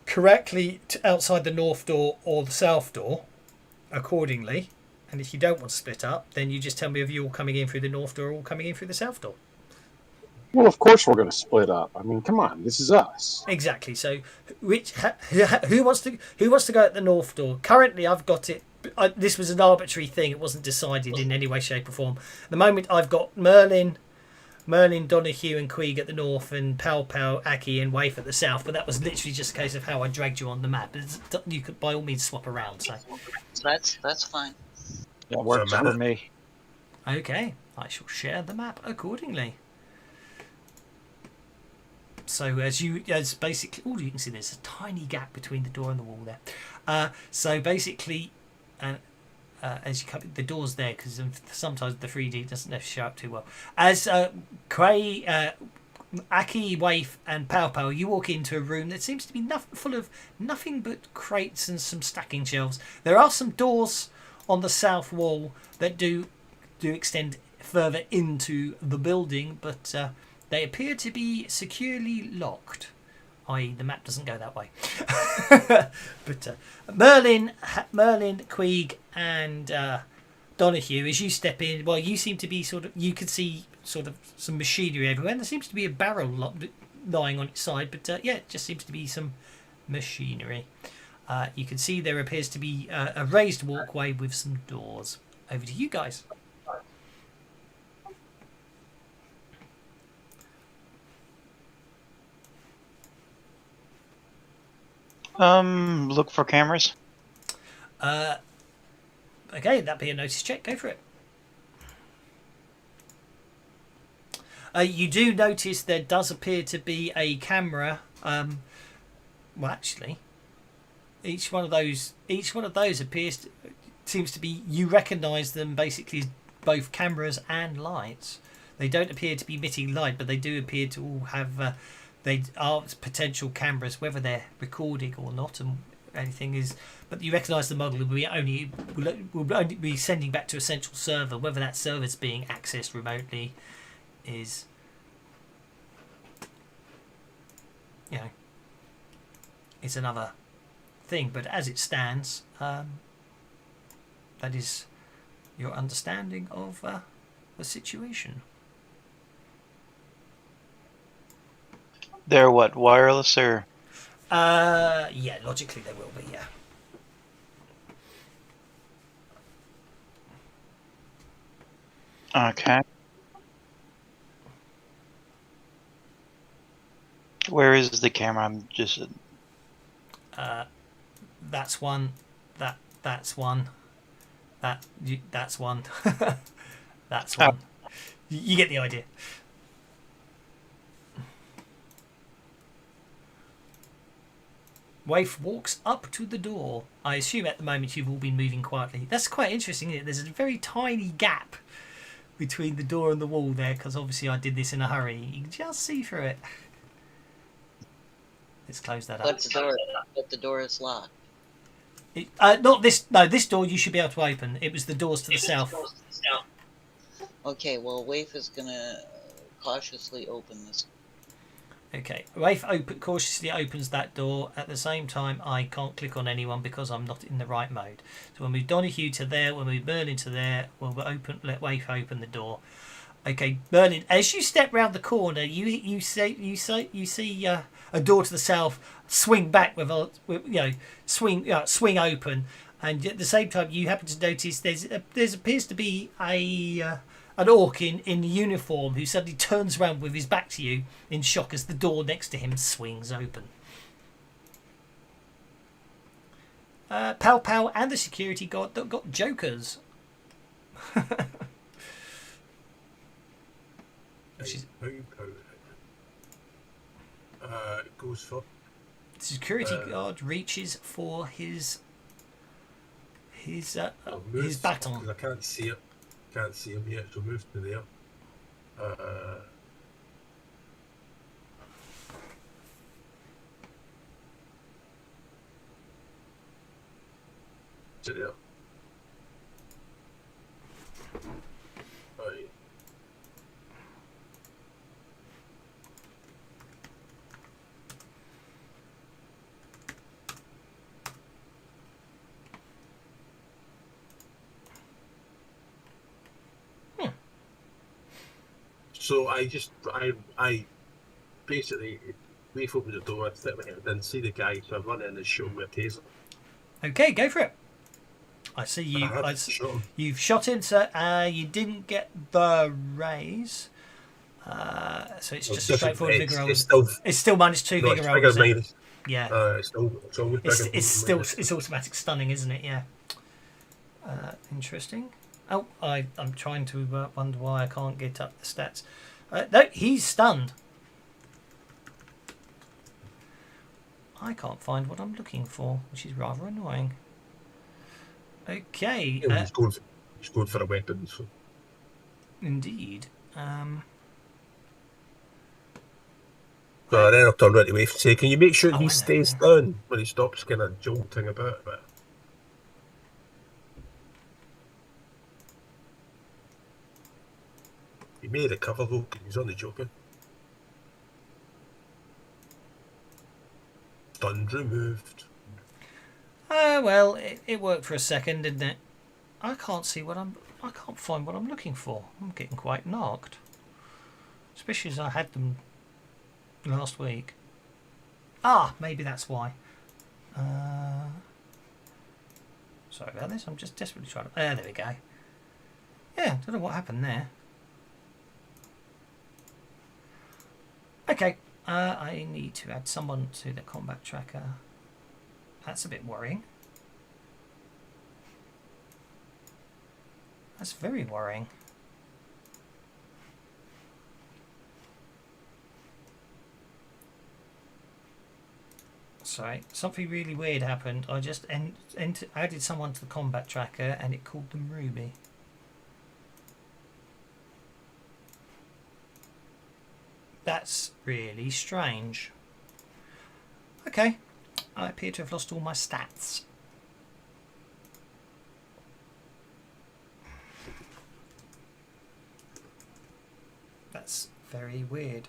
correctly to outside the north door or the south door, accordingly. And if you don't want to split up, then you just tell me if you're all coming in through the north door or all coming in through the south door. Well, of course we're going to split up. I mean, come on, this is us. Exactly. So, who wants to go at the north door? Currently, I've got it. This was an arbitrary thing. It wasn't decided in any way, shape, or form. At the moment, I've got Merlin, Donahue, and Queeg at the north, and Pal, Aki, and Waif at the south. But that was literally just a case of how I dragged you on the map. You could, by all means, swap around. So, That's fine. That works for me. okay, I shall share the map accordingly. So as basically, all you can see, there's a tiny gap between the door and the wall there. So basically, as you come, the door's there because sometimes the 3D doesn't necessarily show up too well. As Aki, Waif, and Pao, you walk into a room that seems to be full of nothing but crates and some stacking shelves. There are some doors on the south wall that do extend further into the building, but they appear to be securely locked, i.e. the map doesn't go that way. But Merlin, Queeg, and Donahue, as you step in, well, you seem to be you could see sort of some machinery everywhere, and there seems to be a barrel lying on its side, but yeah, it just seems to be some machinery. You can see there appears to be a raised walkway with some doors. Over to you guys. Look for cameras. Okay, that'd be a notice check. Go for it. You do notice there does appear to be a camera. Well, actually, each one of those seems to be. You recognise them basically as both cameras and lights. They don't appear to be emitting light, but they do appear to all have. They are potential cameras, whether they're recording or not, and anything is. But you recognise the model will only be sending back to a central server. Whether that server's being accessed remotely is, is another thing. But as it stands, that is your understanding of the situation. They're what, wireless or? Yeah, logically they will be, yeah. Okay. Where is the camera? I'm just. That's one. That's one. That's one. That's one. You get the idea. Waif walks up to the door. I assume at the moment you've all been moving quietly. That's quite interesting, isn't it? There's a very tiny gap between the door and the wall there, because obviously I did this in a hurry. You can just see through it. Let's close that up. But the door is locked. Not this. No, this door you should be able to open. It was the doors to the south. Okay, well, Waif is gonna cautiously open this. Okay, Waif cautiously opens that door. At the same time, I can't click on anyone because I'm not in the right mode. So we'll move Donahue to there. We'll move Merlin to there. We'll let Waif open the door. Okay, Merlin, as you step round the corner, you see a door to the south swing back swing open, and at the same time you happen to notice there appears to be an orc in uniform who suddenly turns around with his back to you in shock as the door next to him swings open. Pal and the security guard that got jokers. Goes for. The security guard reaches for his baton. I can't see it. Can't see him yet, so move to there. Is it there? Right. So I basically, Leaf opened the door, I stick my head in, see the guy, so I run in and shoot him with a taser. Okay, go for it. I see you. Shot him. You've shot him, so you didn't get the raise. So it's just a straightforward vigor roll. It's still -2 No, vigor it's roll. bigger Isn't it? minus. Yeah. It's always bigger. It's automatic stunning, isn't it? Yeah. Interesting. Oh, I'm trying to wonder why I can't get up the stats. No, he's stunned. I can't find what I'm looking for, which is rather annoying. Okay. Yeah, he's going for a weapon. So. Indeed. So then I'll turn around to Leaf and say, "Can you make sure Oh, he I stays know. down when he stops kind of jolting about a bit?" He may recover though, because he's only joking. Stunned removed. Well, it worked for a second, didn't it? I can't find what I'm looking for. I'm getting quite knocked. Especially as I had them last week. Ah, maybe that's why. Sorry about this. I'm just desperately trying to... there we go. Yeah, don't know what happened there. Okay. I need to add someone to the combat tracker. That's a bit worrying. That's very worrying. Sorry, something really weird happened. I just added someone to the combat tracker and it called them Ruby. That's really strange. Okay, I appear to have lost all my stats. That's very weird.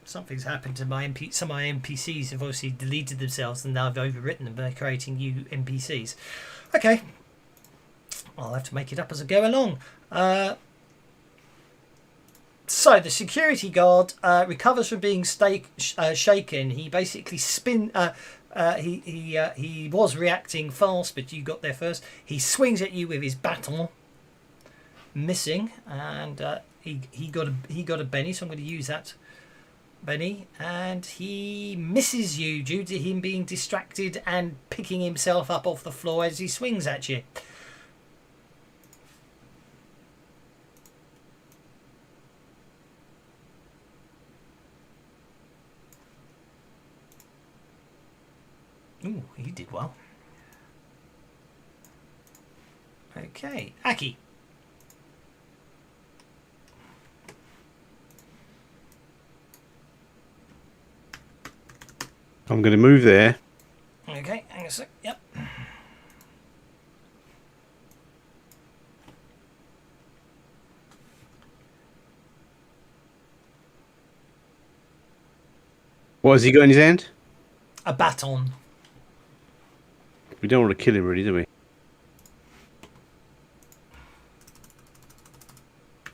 Something's happened to my some of my NPCs have obviously deleted themselves and now I've overwritten them by creating new NPCs. Okay. I'll have to make it up as I go along. So the security guard recovers from being shaken. He basically he was reacting fast, but you got there first. He swings at you with his baton, missing, and he got a Benny. So I'm going to use that Benny, and he misses you due to him being distracted and picking himself up off the floor as he swings at you. Ooh, he did well. Okay, Aki. I'm going to move there. Okay, hang on a sec. Yep. What has he got in his hand? A baton. We don't want to kill him, really, do we?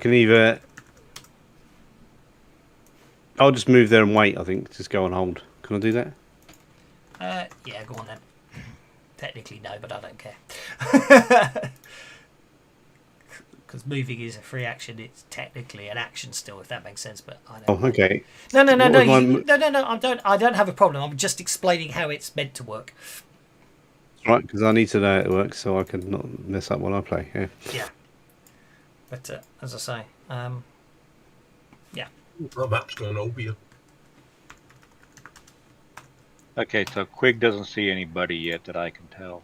Can either... I'll just move there and wait, I think. Just go on hold. Can I do that? Yeah, go on then. Technically no, but I don't care. Because moving is a free action. It's technically an action still, if that makes sense. But I don't. Oh, okay. No. What was my- No. I don't have a problem. I'm just explaining how it's meant to work. Right, because I need to know how it works so I can not mess up when I play. Yeah. Yeah. But as I say, yeah. That map's going all weird. Okay, so Quig doesn't see anybody yet that I can tell.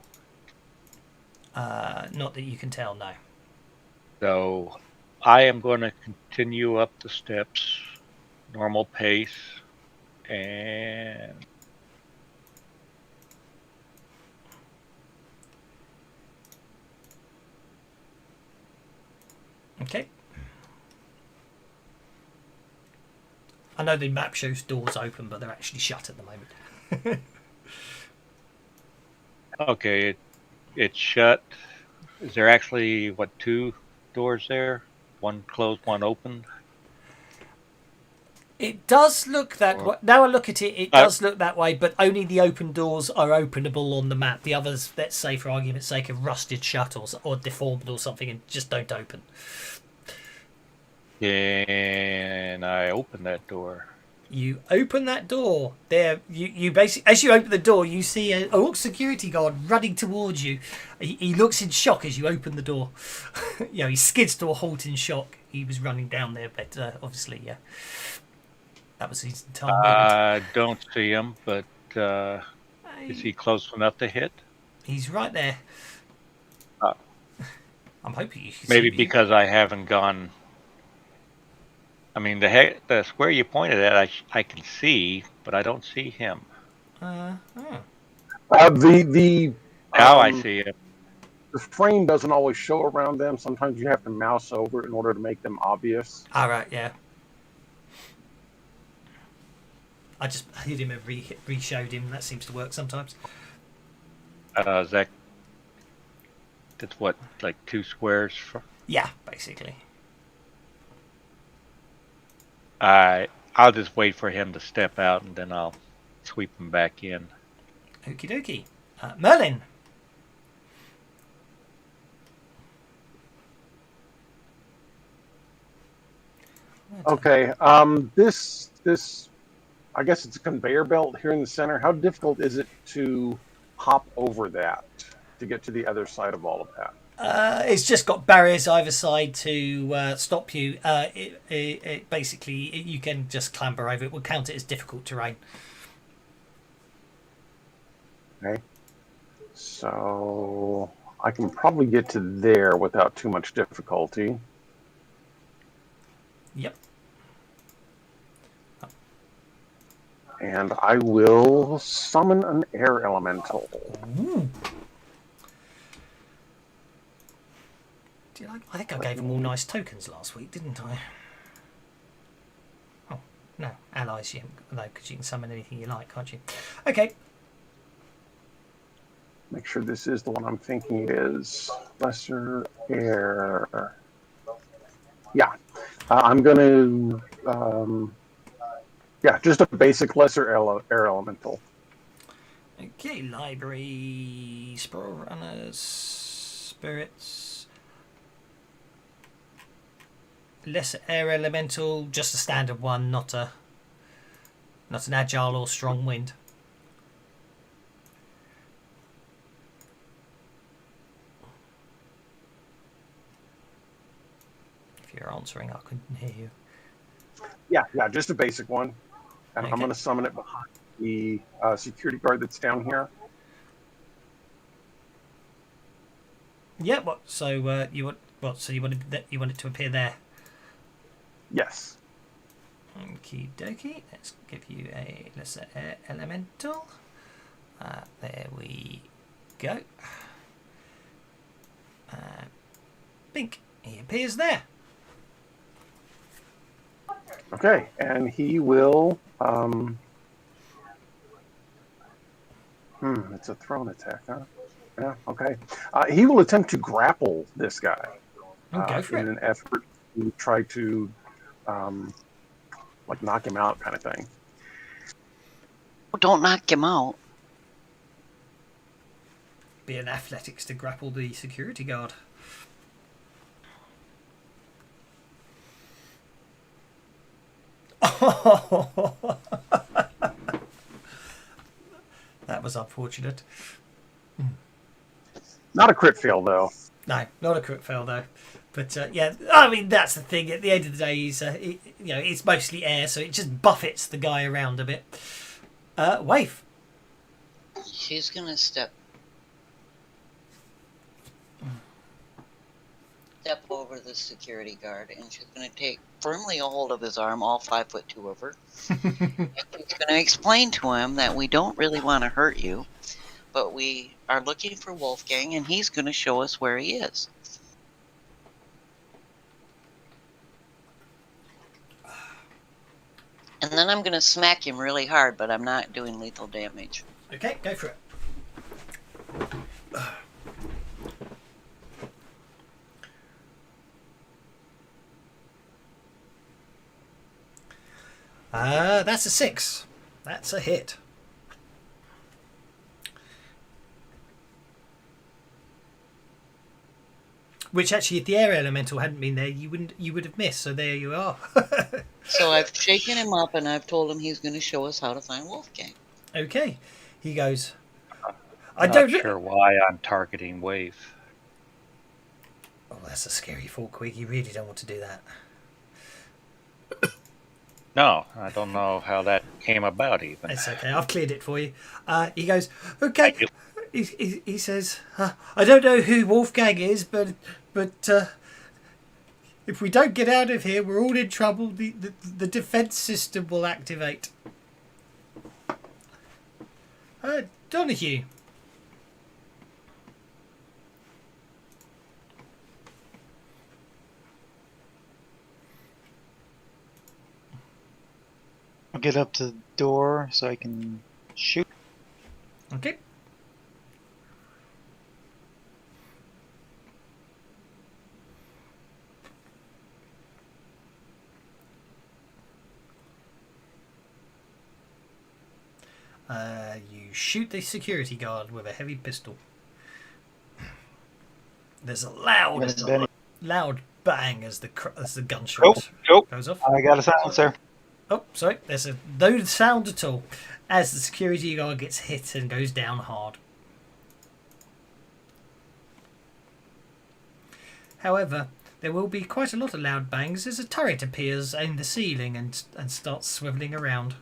Not that you can tell, no. So I am going to continue up the steps, normal pace, and Okay. I know the map shows doors open, but they're actually shut at the moment. okay, it's shut. Is there actually what, two doors there? One closed, one open. It does look that Or- way. Now I look at it, it I- does look that way, but only the open doors are openable on the map. The others, let's say for argument's sake, are rusted shut or deformed or something and just don't open. Can I open that door? You open that door. There, you basically, as you open the door, you see a orc security guard running towards you. He looks in shock as you open the door. He skids to a halt in shock. He was running down there, but obviously, that was his entire movement. I don't see him, but is he close enough to hit? He's right there. Uh, I'm hoping you can Maybe see me. because I haven't gone. I mean, the square you pointed at, I can see, but I don't see him. Oh. The Now I see him. the frame doesn't always show around them. Sometimes you have to mouse over in order to make them obvious. All right, yeah. I just hit him and re-showed him. That seems to work sometimes. That's what, like 2 squares? Yeah, basically. I'll just wait for him to step out, and then I'll sweep him back in. Okie dokie. Merlin. Okay. This I guess it's a conveyor belt here in the center. How difficult is it to hop over that to get to the other side of all of that? It's just got barriers either side to stop you. It basically, you can just clamber over. It will count it as difficult terrain. Okay. So I can probably get to there without too much difficulty. Yep. And I will summon an air elemental. Ooh. I think I gave them all nice tokens last week, didn't I? Oh, no. Allies, no, because you can summon anything you like, can't you? Okay. Make sure this is the one I'm thinking it is. Lesser air. Yeah. I'm going to... yeah, just a basic lesser air elemental. Okay, library, Sprawlrunners, spirits, lesser air elemental, just a standard one, not an agile or strong wind. If you're answering, I couldn't hear you. Yeah, just a basic one. And Okay. I'm going to summon it behind the security guard that's down here. Yeah, what? So you want what? So you wanted to appear there? Yes. Okie dokie. Let's give you a lesser air elemental. There we go. Bink. He appears there. Okay, and he will... it's a thrown attack, huh? Yeah, okay. He will attempt to grapple this guy Go for in it. an effort to try to like knock him out kind of thing. Don't knock him out. Be an athletics to grapple the security guard. That was unfortunate. Not a crit fail, though. No, not a crit fail though. But yeah, I mean that's the thing. At the end of the day, it's mostly air, so it just buffets the guy around a bit. Waif. She's gonna step. step over the security guard, and she's going to take firmly a hold of his arm, all 5'2" of her. And she's going to explain to him that we don't really want to hurt you, but we are looking for Wolfgang, and he's going to show us where he is. And then I'm going to smack him really hard, but I'm not doing lethal damage. Okay, go for it. That's a 6. That's a hit. Which actually, if the air elemental hadn't been there, you would have missed. So there you are. So I've shaken him up, and I've told him he's going to show us how to find Wolfgang. Okay, he goes. Not sure why I'm targeting Wave. Oh, that's a scary thought, Quig. You really don't want to do that. No, I don't know how that came about even. It's okay. I've cleared it for you. He goes, okay. He says, I don't know who Wolfgang is, but if we don't get out of here, we're all in trouble. The defense system will activate. Donahue. I'll get up to the door so I can shoot. Okay. You shoot the security guard with a heavy pistol. There's a loud bang as the gunshot goes off. I got a silencer. Oh, sorry. There's no sound at all as the security guard gets hit and goes down hard. However, there will be quite a lot of loud bangs as a turret appears in the ceiling and starts swiveling around.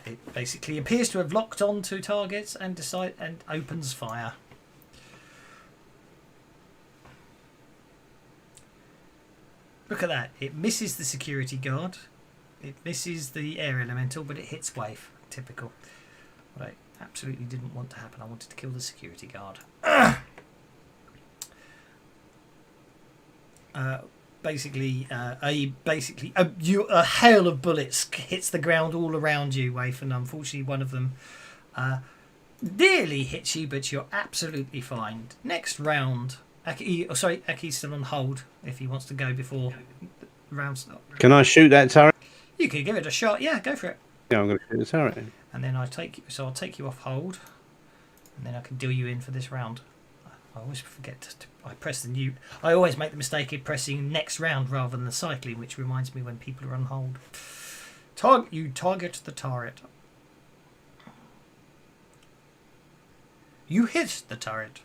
It basically appears to have locked on to targets and opens fire. Look at that. It misses the security guard. It misses the air elemental, but it hits Wave. Typical. What I absolutely didn't want to happen. I wanted to kill the security guard. A hail of bullets hits the ground all around you, Waif, and unfortunately one of them nearly hits you, but you're absolutely fine. Next round, Aki's still on hold if he wants to go before the round starts. Can I shoot that turret? You can give it a shot. Yeah, go for it. Yeah, I'm going to shoot the turret. And then I'll take you off hold, and then I can deal you in for this round. I always forget I press the new. I always make the mistake of pressing next round rather than the cycling, which reminds me when people are on hold. You target the turret. You hit the turret.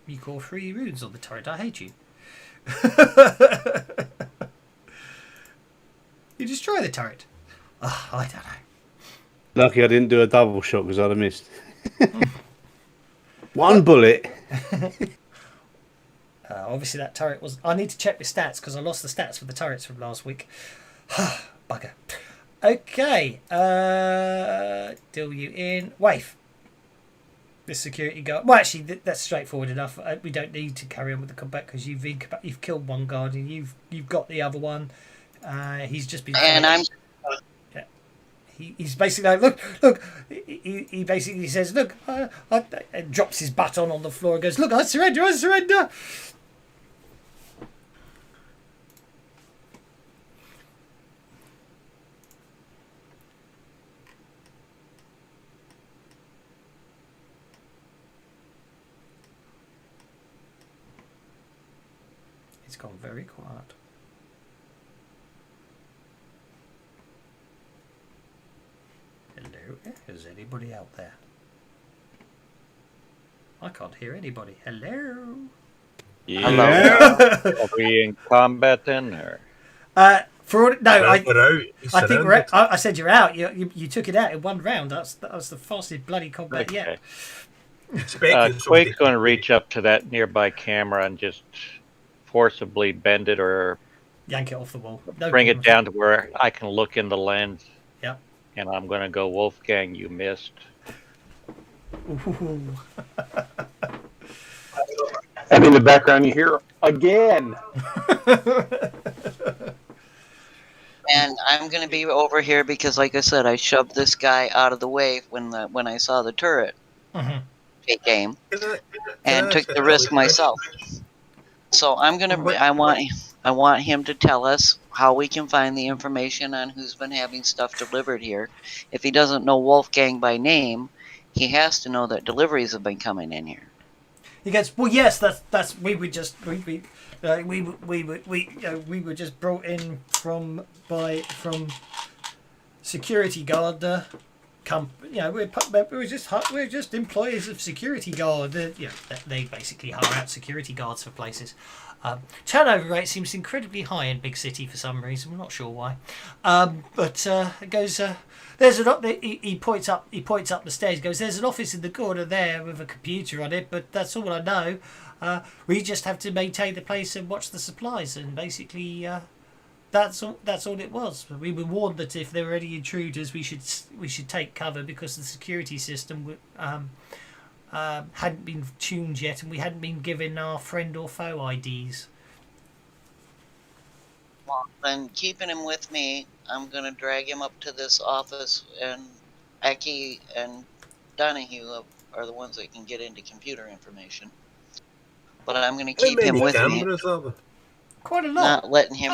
You call 3 wounds on the turret. I hate you. You destroy the turret. Oh, I don't know. Lucky I didn't do a double shot because I'd have missed. One bullet. Obviously that turret was... I need to check the stats because I lost the stats for the turrets from last week. Bugger. Okay. Deal you in. Waif. The security guard... Well, actually, that's straightforward enough. We don't need to carry on with the combat because you've killed one guard and you've got the other one. He's just been... And I'm... He's basically like, look. He basically says, look, and drops his baton on the floor and goes, look, I surrender. It's gone very quiet. Hello, is anybody out there? I can't hear anybody. Hello. Yeah. Are we in combat then, or? No, We're out. I think Surrendered. I said you're out. You took it out in one round. That was the fastest bloody combat yet. Okay. Expecting somebody Quake's going to reach up to that nearby camera and just forcibly bend it or Yank it off the wall. No bring it problem. down to where I can look in the lens. Yep. And I'm going to go, Wolfgang, you missed. Ooh. And in the background, you hear again. And I'm gonna be over here because, like I said, I shoved this guy out of the way when I saw the turret Mhm. take aim Can and I took ask a the risk silly myself. So I'm gonna. I want him to tell us how we can find the information on who's been having stuff delivered here. If he doesn't know Wolfgang by name, he has to know that deliveries have been coming in here. He goes, well, yes, that's we were just we were just brought in from security guard. We're just employees of security guard. They basically hire out security guards for places. Turnover rate seems incredibly high in big city for some reason. We're not sure why. But it goes. There's an he points up the stairs. He goes, there's an office in the corner there with a computer on it, but that's all I know. We just have to maintain the place and watch the supplies, and basically that's all it was. We were warned that if there were any intruders, we should take cover because the security system hadn't been tuned yet, and we hadn't been given our friend or foe IDs. Well, then keeping him with me, I'm gonna drag him up to this office, and Aki and Donahue are the ones that can get into computer information. But I'm gonna keep him with me, cameras are there? Quite a lot. not letting him.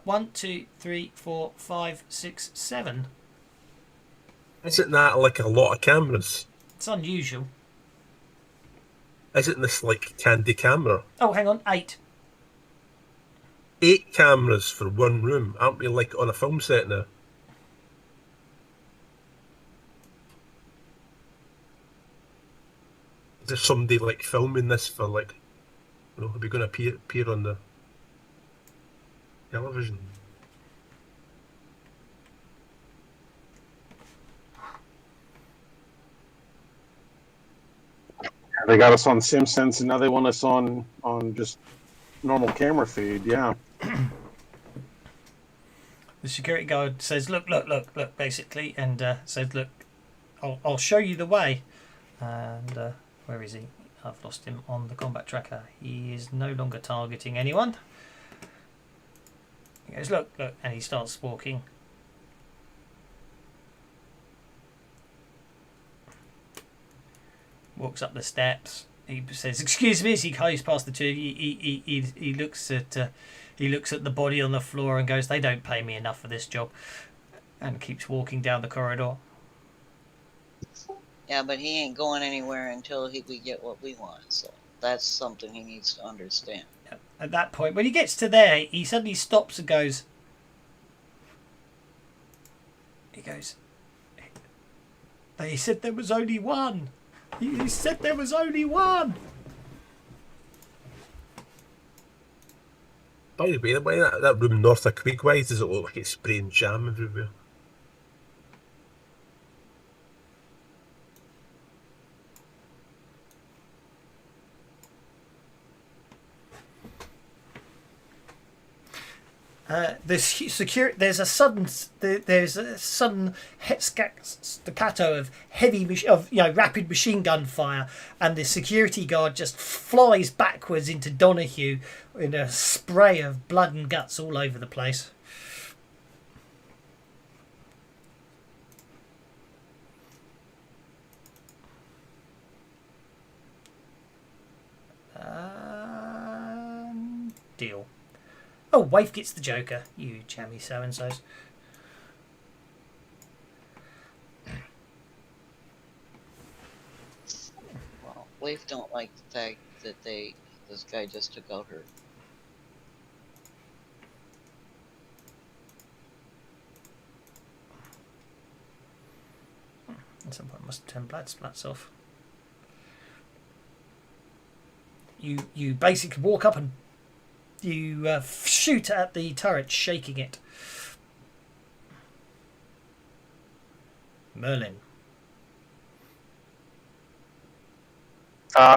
1, 2, 3, 4, 5, 6, 7. Isn't that like a lot of cameras? It's unusual. Isn't this like candy camera? Oh, hang on, 8. 8 cameras for one room. Aren't we like on a film set now? Is there somebody like filming this for like, are we going to appear on the television? They got us on Simpsons, and now they want us on just normal camera feed. Yeah. The security guard says, look, basically, and says, look, I'll show you the way. And where is he? I've lost him on the combat tracker. He is no longer targeting anyone. He goes, look, and he starts walking. Walks up the steps. He says, excuse me, as he goes past the two. He looks at the body on the floor and goes, they don't pay me enough for this job, and keeps walking down the corridor. Yeah, but he ain't going anywhere until we get what we want. So that's something he needs to understand. At that point, when he gets to there, he suddenly stops and goes. He goes. They said there was only one. He said there was only one. By the way, that room north of Creekwise, does it look like it's spraying jam everywhere? There's a sudden staccato of rapid machine gun fire, and the security guard just flies backwards into Donahue in a spray of blood and guts all over the place. Deal. Oh, wife gets the Joker. You jammy so-and-sos. Well, Leaf don't like the fact that this guy just took out her. At some point, I must turn blood splats off. you basically walk up and you shoot at the turret, shaking it. Merlin.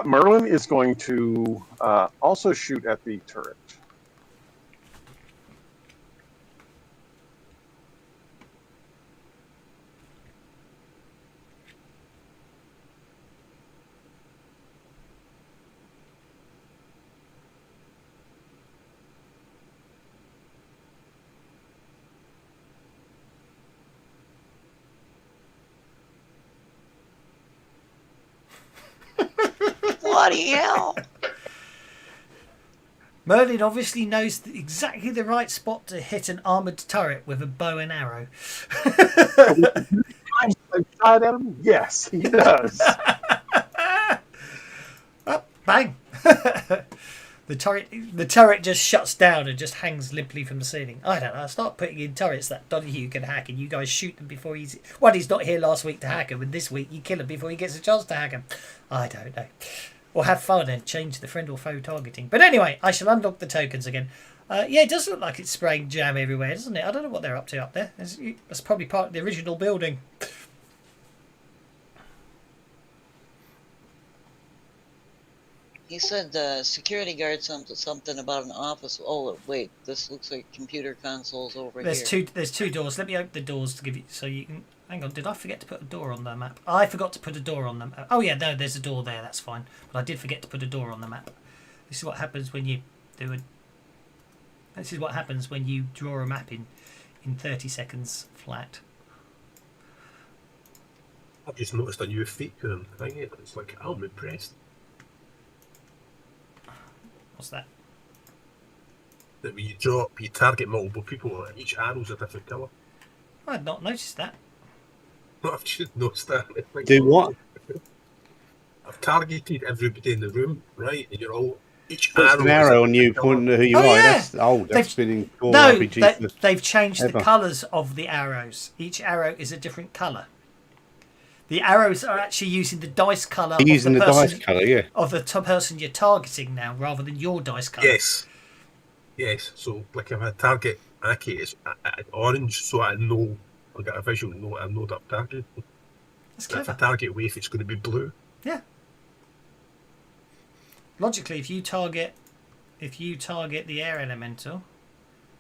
Merlin is going to also shoot at the turret. Bloody hell! Merlin obviously knows exactly the right spot to hit an armoured turret with a bow and arrow. I shot at him? Yes, he does. Oh, bang! The turret just shuts down and just hangs limply from the ceiling. I don't know. I'll start putting in turrets that Donahue can hack, and you guys shoot them before he's. Well, he's not here last week to hack him, and this week you kill him before he gets a chance to hack him. I don't know. Or have fun and change the friend or foe targeting. But anyway, I shall unlock the tokens again. Yeah, it does look like it's spraying jam everywhere, doesn't it? I don't know what they're up to up there. That's probably part of the original building. He said the security guard something about an office. Oh wait, this looks like computer consoles over here. There's two doors. Let me open the doors to give you so you can. Hang on, did I forget to put a door on the map? I forgot to put a door on the map. Oh yeah, no, there's a door there. That's fine. But I did forget to put a door on the map. This is what happens when you do a. This is what happens when you draw a map in 30 seconds flat. I've just noticed a new feature in the thing. It's like, I'm impressed. What's that? That when you target multiple people, and each arrow's a different colour. I'd not noticed that. No, I've just noticed that. Like, Do what? I've targeted everybody in the room, right? And you're all each Puts an arrow on you pointing at who you Oh, are. yeah. That's been in all No, RPGs. they've changed ever. the colours of the arrows. Each arrow is a different colour. The arrows are actually using the dice colour You're using the dice colour, yeah. of the person you're targeting now, rather than your dice colour. Yes. So, like, if I target Aki, it's orange, so I know I get a visual note. I know that I'm targeting. That's If I clever. target Waif, it's going to be blue. Yeah. Logically, if you target the air elemental,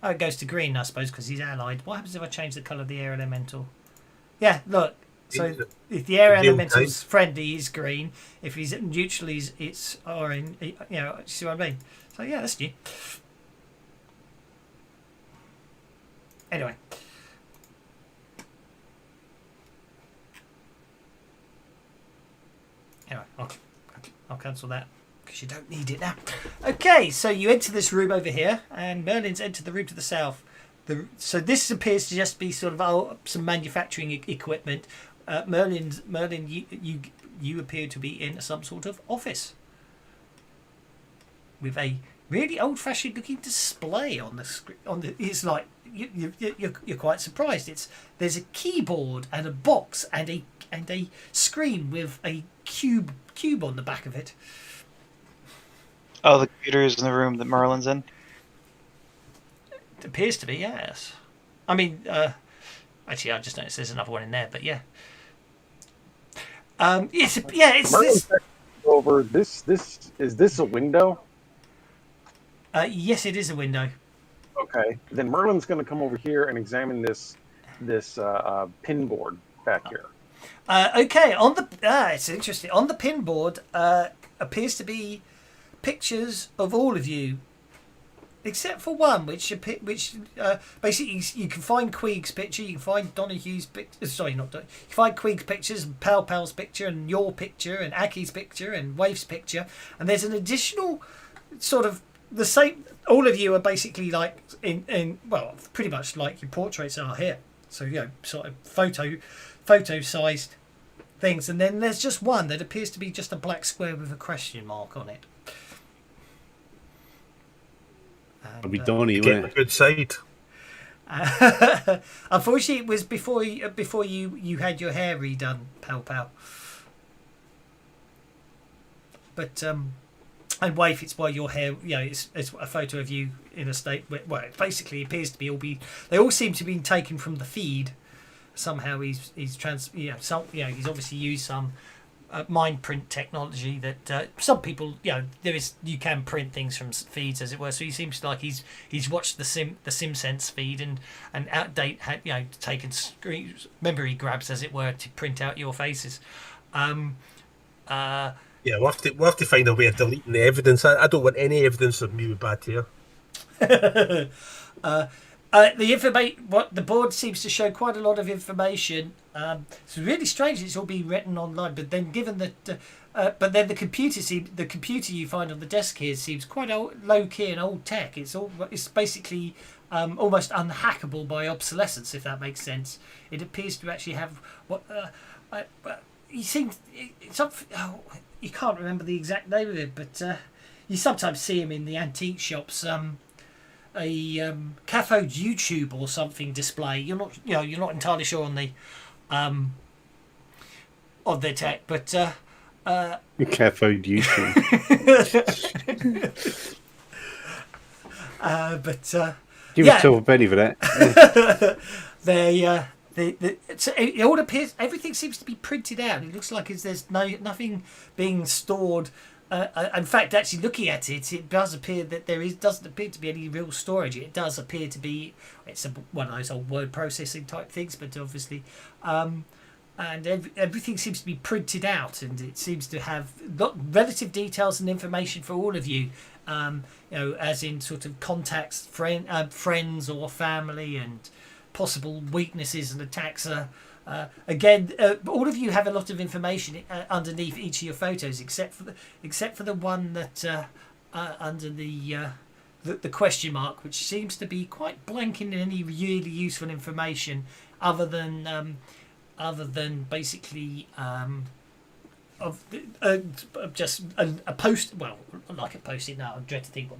it goes to green, I suppose, because he's allied. What happens if I change the colour of the air elemental? Yeah, look. So if the air elemental's friendly, he's green. If he's neutral, it's orange. You know, see what I mean? So yeah, that's new. Anyway. Anyway, I'll cancel that because you don't need it now. Okay, so you enter this room over here, and Merlin's entered the room to the south. So this appears to just be sort of some manufacturing equipment. Merlin, you appear to be in some sort of office with a really old-fashioned looking display on the screen. It's like you're quite surprised. There's a keyboard and a box and a screen with a cube on the back of it. Oh, the computer is in the room that Merlin's in. It appears to be, yes. I mean, actually, I just noticed there's another one in there, but yeah. It's Merlin's over this. Is this a window? Yes, it is a window. Okay, then Merlin's going to come over here and examine this pin board back here. Okay, it's interesting. On the pin board appears to be pictures of all of you, except for one, which basically you can find Queeg's picture, you can find Donahue's picture. Sorry, not Donahue. You can find Queeg's pictures, Pal Pal's picture, and your picture, and Aki's picture, and Wave's picture, and there's an additional sort of the same. All of you are basically like in well, pretty much like your portraits are here. So sort of photo-sized things, and then there's just one that appears to be just a black square with a question mark on it. I'll be Donnie, Get wouldn't the it? good side. Unfortunately, it was before you had your hair redone, Pal. But And Waif, it's why your hair, it's a photo of you in a state where, well, it basically appears to be they all seem to be taken from the feed. Somehow he's he's obviously used some mind print technology that some people, you can print things from feeds, as it were. So he seems like he's watched the SimSense feed and outdate had taken memory grabs, as it were, to print out your faces. Yeah, we'll have to find a way of deleting the evidence. I don't want any evidence of me with bad hair. The board seems to show quite a lot of information. It's really strange. It's all being written online, but then given that, but then the computer you find on the desk here seems quite low key and old tech. It's basically almost unhackable by obsolescence, if that makes sense. It appears to actually have what you can't remember the exact name of it, but you sometimes see him in the antique shops. A cathode YouTube or something display. You're not entirely sure on the of their tech, but cathode YouTube. Give yourself a penny for that. It all appears, everything seems to be printed out. It looks like there's nothing being stored. In fact, actually looking at it, it does appear that doesn't appear to be any real storage. It does appear to be one of those old word processing type things, but obviously, and everything seems to be printed out, and it seems to have relative details and information for all of you. As in sort of contacts, friends or family, and possible weaknesses and attacks. Again, all of you have a lot of information underneath each of your photos, except for the one that under the question mark, which seems to be quite blank in any really useful information, other than basically just a post. Well, like a post-it note. I dread to think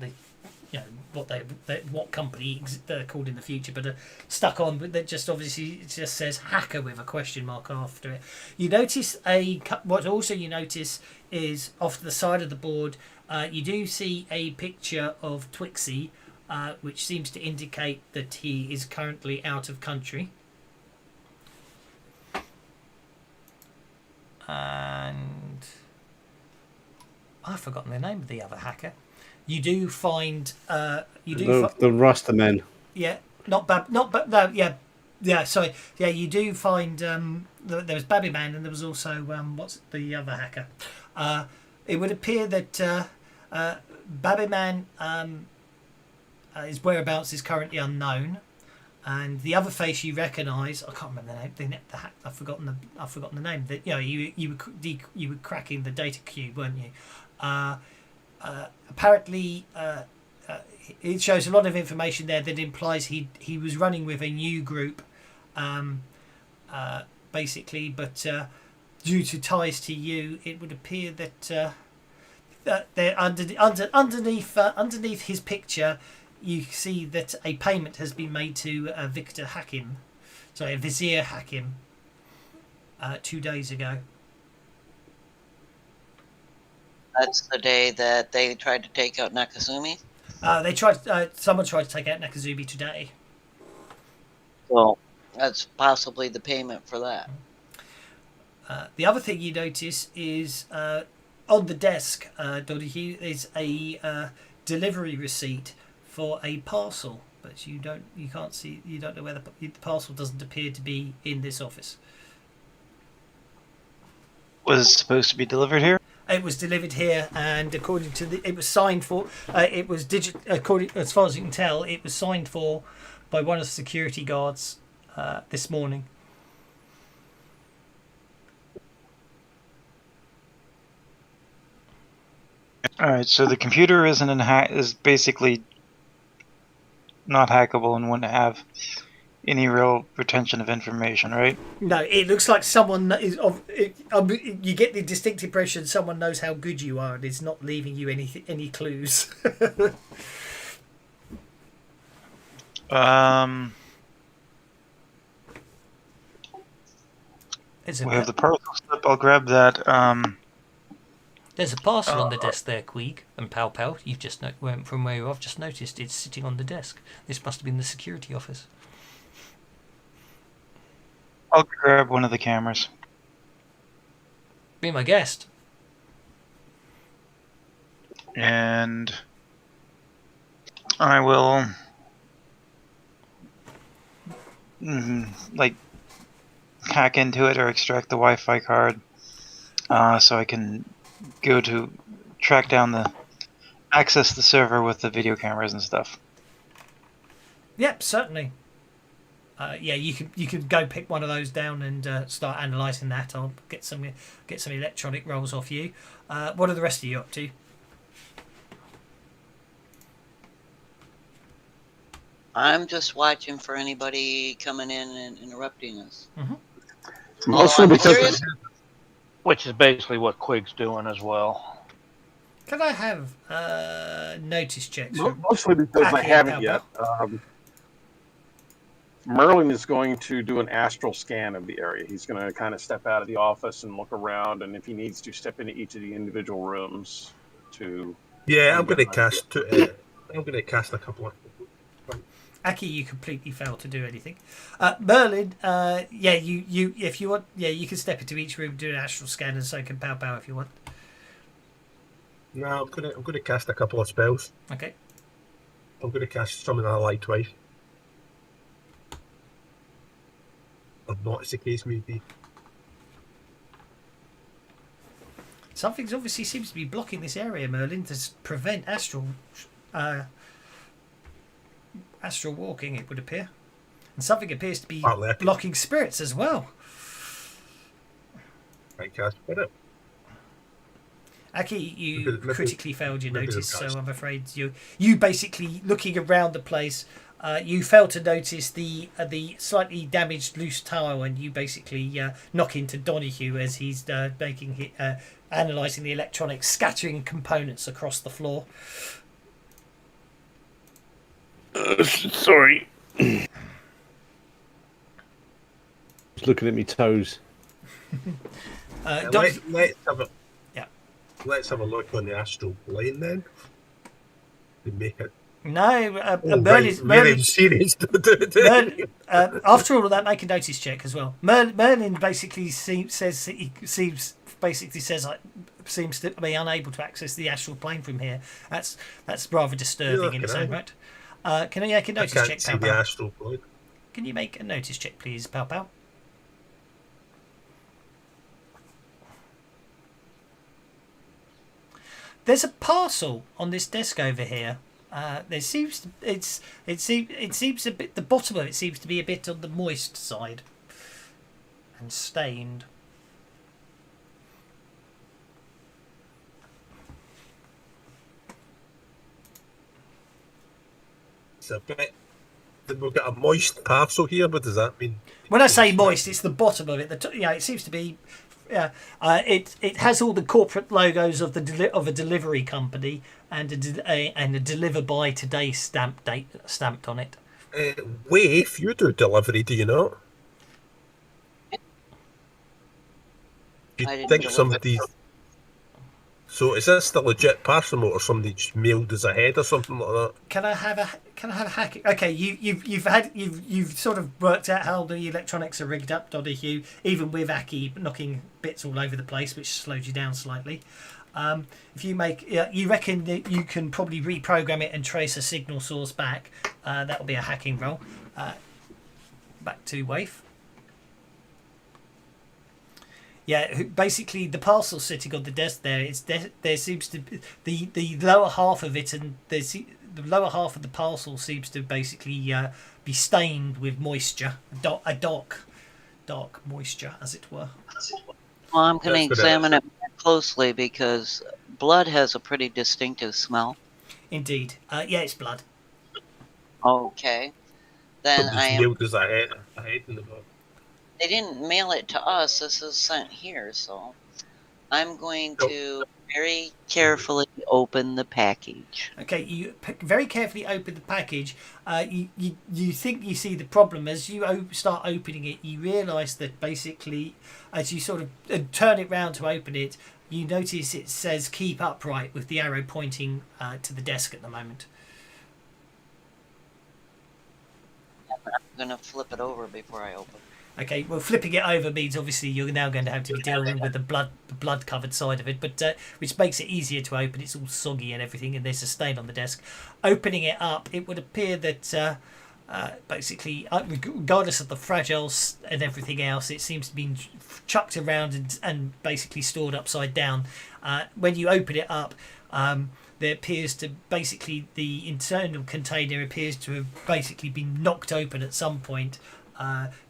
what company they're called in the future, but stuck on, but that just obviously it just says hacker with a question mark after it. You notice what also you notice is off to the side of the board, you do see a picture of Twixie, which seems to indicate that he is currently out of country. And I've forgotten the name of the other hacker. You do find the Rasta men. Yeah, sorry. Yeah, you do find there was Babby Man, and there was also what's the other hacker? It would appear that Babby Man his whereabouts is currently unknown, and the other face you recognise, I can't remember the name. I've forgotten the name. That you were cracking the data cube, weren't you? Apparently, it shows a lot of information there that implies he was running with a new group, basically. But due to ties to you, it would appear that there underneath his picture, you see that a payment has been made to Vizier Hakim, 2 days ago. That's the day that they tried to take out Nakazumi? Someone tried to take out Nakazumi today. Well, that's possibly the payment for that. The other thing you notice is on the desk, Donahue, is a delivery receipt for a parcel, but you don't know where the parcel doesn't appear to be in this office. Was it supposed to be delivered here? It was delivered here, and according to it was signed for. It was according, as far as you can tell, it was signed for by one of the security guards this morning. All right, so the computer is basically not hackable and wouldn't have any real retention of information, right? No, it looks like someone is you get the distinct impression someone knows how good you are and is not leaving you any clues. We have the parcel slip. I'll grab that. There's a parcel on the Uh, desk there, Queeg and Pal Pal. You've just from where I've just noticed it's sitting on the desk. This must have been the security office. I'll grab one of the cameras. Be my guest. And I will like hack into it or extract the Wi-Fi card, so I can go to track down access the server with the video cameras and stuff. Yep, certainly. Yeah, you can go pick one of those down and start analysing that. I'll get some electronic rolls off you. What are the rest of you up to? I'm just watching for anybody coming in and interrupting us. Mostly I'm because curious. Which is basically what Quig's doing as well. Can I have notice checks? mostly because I Aki and haven't Pal yet. Merlin is going to do an astral scan of the area. He's going to kind of step out of the office and look around, and if he needs to, step into each of the individual rooms to. yeah, I'm going to cast. I'm going to cast a couple of. Aki, you completely failed to do anything. Merlin, yeah, you if you want, yeah, you can step into each room, do an astral scan, and so can Pow Pow if you want. No, I'm going to cast a couple of spells. Okay. I'm going to cast Summon Ally twice. Or not, as the case may be. Something's obviously seems to be blocking this area, Merlin, to prevent astral walking, it would appear. And something appears to be blocking spirits as well. I cast it. Aki, you Maybe- critically failed your maybe notice, they'll so cast. I'm afraid you basically looking around the place. You failed to notice the slightly damaged loose tile, and you basically knock into Donahue as he's analysing the electronics, scattering components across the floor. Sorry. Just looking at me toes. Don- Let's have a. Yeah. Let's have a look on the astral plane then. To make it. no, Oh, Merlin's, right, very Merlin's, serious. after all of that, make a notice check as well. Merlin basically seems to be unable to access the astral plane from here. That's rather disturbing in its own right. Can I make a I notice can't check, see Pow the Pow? astral plane. Can you make a notice check, please, Pow Pow? There's a parcel on this desk over here. There seems to, it seems a bit, the bottom of it seems to be a bit on the moist side and stained. It's a bit. We've got a moist parcel here. What does that mean? When I say moist, it's the bottom of it. It seems to be. It has all the corporate logos of of a delivery company and a deliver by today date stamped on it. Wave, you do delivery, do you not? Do I you didn't think deliver. somebody? So is this the legit parcel, or somebody just mailed us ahead or something like that? Can I have a hack? Okay, you've sort of worked out how the electronics are rigged up, Donahue, even with Aki knocking bits all over the place, which slowed you down slightly. If you make, you reckon that you can probably reprogram it and trace a signal source back. That will be a hacking roll. Back to Waif. Yeah, basically the parcel sitting on the desk there. There seems to be the lower half of it, and the lower half of the parcel seems to basically be stained with moisture, a dark moisture, as it were. Well, I'm going to That's good. examine it more closely because blood has a pretty distinctive smell. Indeed, yeah, it's blood. Okay. Then Somebody's I am. mailed us ahead in the book. They didn't mail it to us. This is sent here, so I'm going to very carefully open the package. Okay, you very carefully open the package. You think you see the problem as you start opening it. You realise that basically, as you sort of turn it round to open it, you notice it says keep upright with the arrow pointing to the desk at the moment. I'm gonna flip it over before I open. Okay, well, flipping it over means obviously you're now going to have to be dealing with the blood covered side of it, but which makes it easier to open. It's all soggy and everything, and there's a stain on the desk. Opening it up, it would appear that basically, regardless of the fragiles and everything else, it seems to be chucked around and basically stored upside down. When you open it up, there appears to basically the internal container appears to have basically been knocked open at some point.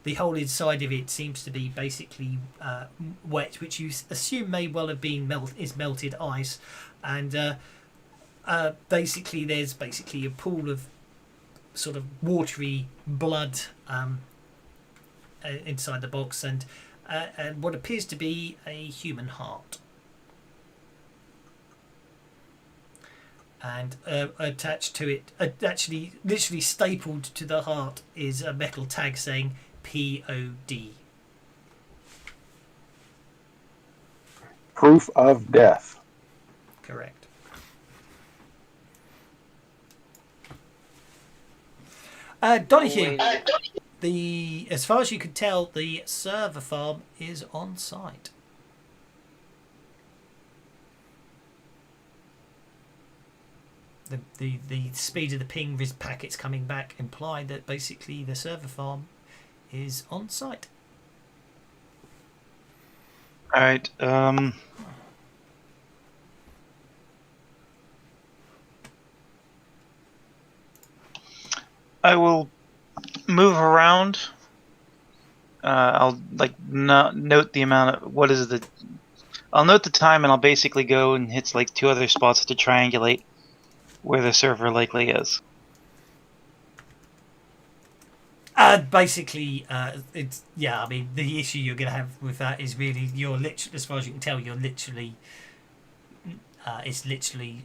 The whole inside of it seems to be basically wet, which you assume may well have been melted ice, and basically there's basically a pool of sort of watery blood inside the box, and what appears to be a human heart. And attached to it, actually literally stapled to the heart, is a metal tag saying POD. Proof of death. Correct. Donahue, as far as you can tell, the server farm is on site. The speed of the ping packets coming back imply that basically the server farm is on site. All right. I will move around. I'll note the amount of what is the. I'll note the time, and I'll basically go and hit like 2 other spots to triangulate where the server likely is. Basically, it's I mean, the issue you're going to have with that is really you're literally, as far as you can tell, you're literally it's literally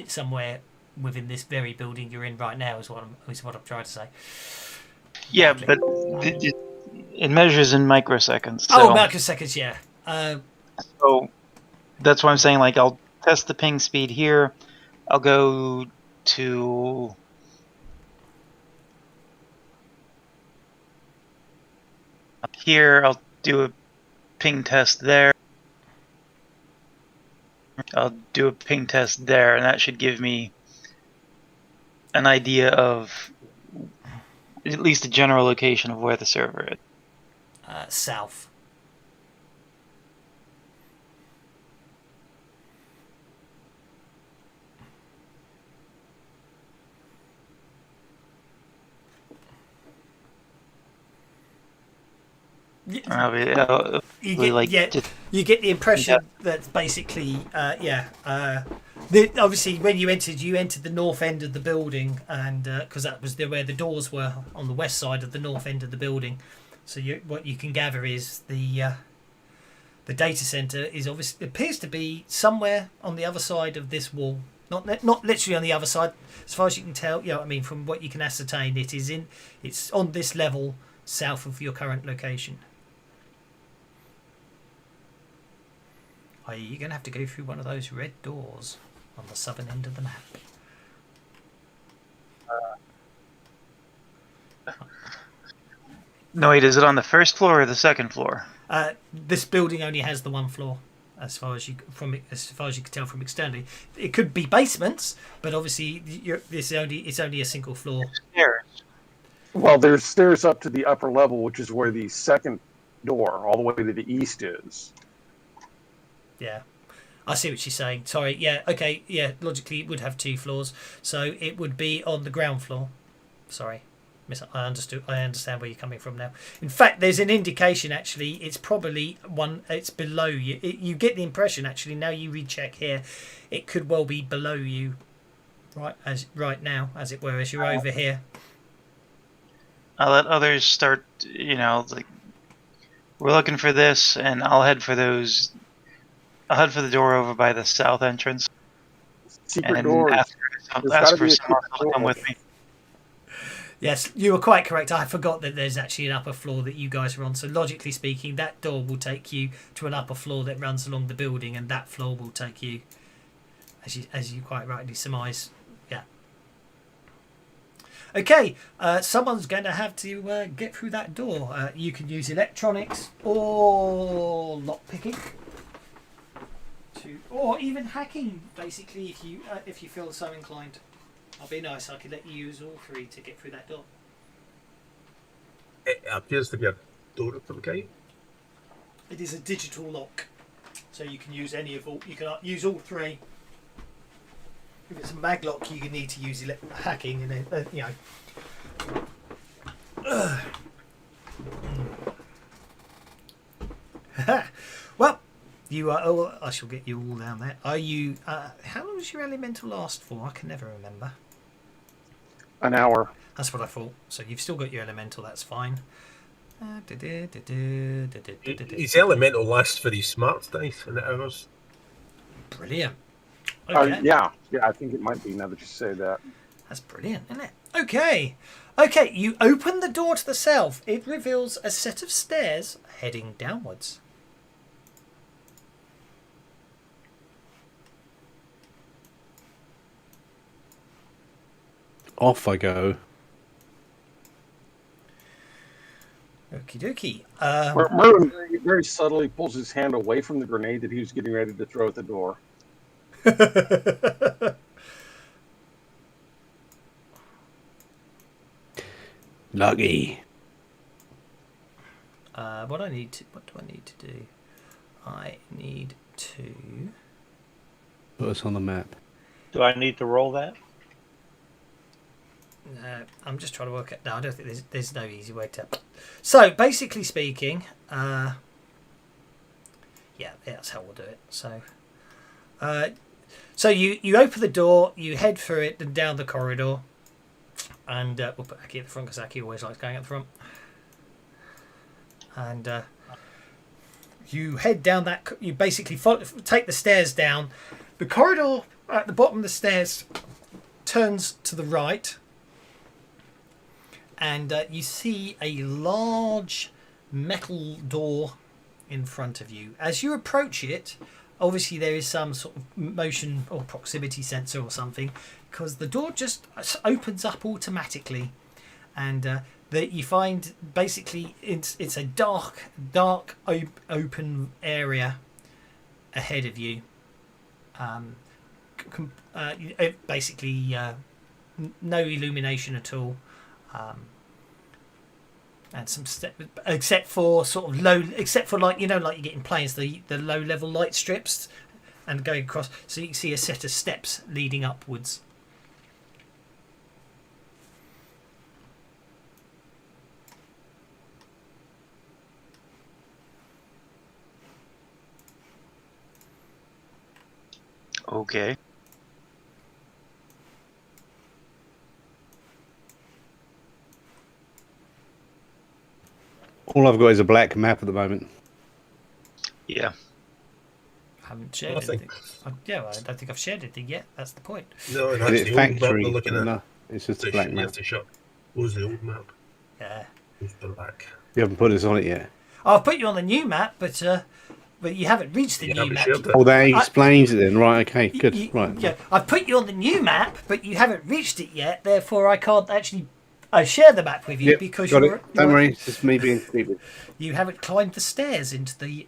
somewhere within this very building you're in right now. Is what I'm trying to say. Yeah, but it measures in microseconds. So, oh, microseconds, yeah. So that's why I'm saying, like, I'll test the ping speed here. I'll go to up here. I'll do a ping test there. I'll do a ping test there, and that should give me an idea of at least a general location of where the server is. South. You get the impression that basically, obviously when you entered the north end of the building, and because that was where the doors were on the west side of the north end of the building. So what you can gather is the data center is obviously appears to be somewhere on the other side of this wall. Not literally on the other side, as far as you can tell. I mean, from what you can ascertain, it's on this level south of your current location. You're going to have to go through one of those red doors on the southern end of the map. No, wait, is it on the first floor or the second floor? This building only has the one floor, as far as you can tell from externally. It could be basements, but obviously it's only a single floor. Stairs. Well, there's stairs up to the upper level, which is where the second door, all the way to the east, is. Yeah, I see what she's saying. Sorry. Yeah. Okay. Yeah. Logically, it would have 2 floors, so it would be on the ground floor. Sorry, I understood. I understand where you're coming from now. In fact, there's an indication. Actually, it's probably one. It's below you. You get the impression. Actually, now you recheck here, it could well be below you. Right now, as it were, as you're over here. I'll let others start. Like we're looking for this, and I'll head for those. I'll head for the door over by the south entrance. Secret doors. Ask for someone to come with me. Yes, you were quite correct. I forgot that there's actually an upper floor that you guys are on. So logically speaking, that door will take you to an upper floor that runs along the building, and that floor will take you, as you quite rightly surmise. Yeah. Okay, someone's going to have to get through that door. You can use electronics or lockpicking, or even hacking. Basically, if you feel so inclined. I'll be nice. I could let you use all three to get through that door. It appears to be a door of some kind. It is a digital lock, so you can use any of all. You can use all three. If it's a mag lock, you need to use hacking, and then Well, you are. Oh, I shall get you all down there. Are you? How long does your elemental last for? I can never remember. An hour. That's what I thought. So you've still got your elemental. That's fine. His elemental lasts for his smart dice in the hours. Brilliant. Okay. Yeah, I think it might be now that you say that. That's brilliant, isn't it? Okay. Okay, you open the door to the south. It reveals a set of stairs heading downwards. Off I go. Okie dokie. Merlin very subtly pulls his hand away from the grenade that he was getting ready to throw at the door. Lucky. What do I need to do? I need to Put us on the map. Do I need to roll that? I'm just trying to work it. No, I don't think there's no easy way to. So basically speaking, yeah, that's how we'll do it. So, so you open the door, you head through it and down the corridor, and we'll put Aki at the front because Aki always likes going at the front. And you head down that. You basically take the stairs down. The corridor at the bottom of the stairs turns to the right. And you see a large metal door in front of you. As you approach it, obviously there is some sort of motion or proximity sensor or something, because the door just opens up automatically. And that you find basically it's a dark open area ahead of you. Basically no illumination at all. And some except for like you get in planes, the low level light strips and going across, so you can see a set of steps leading upwards. Okay. All I've got is a black map at the moment. Yeah. I haven't shared anything. I don't think I've shared anything yet. That's the point. No, Is that's it the old map factory? we're looking at. No, it's just a You black have map. to shut. Close the old map. Yeah. Close the black. You haven't put us on it yet. I'll put you on the new map, but you haven't reached the You new haven't map. shared it. Oh, that explains it then. Right, okay, good. Right. Yeah, I've put you on the new map, but you haven't reached it yet. Therefore, I can't actually share the map with you Yep, because got it. Don't worry, it's just me being stupid. you haven't climbed the stairs into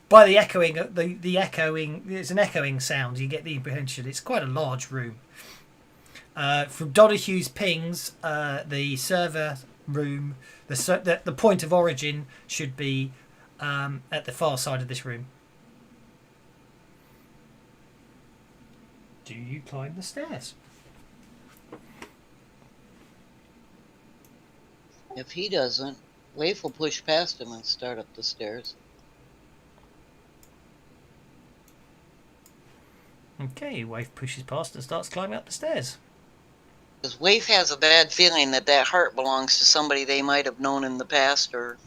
by the echoing. The echoing. There's an echoing sound. You get the impression it's quite a large room. From Donahue's pings, the server room, the point of origin should be at the far side of this room. Do you climb the stairs? If he doesn't, Waif will push past him and start up the stairs. Okay, Waif pushes past and starts climbing up the stairs. Because Waif has a bad feeling that heart belongs to somebody they might have known in the past, or...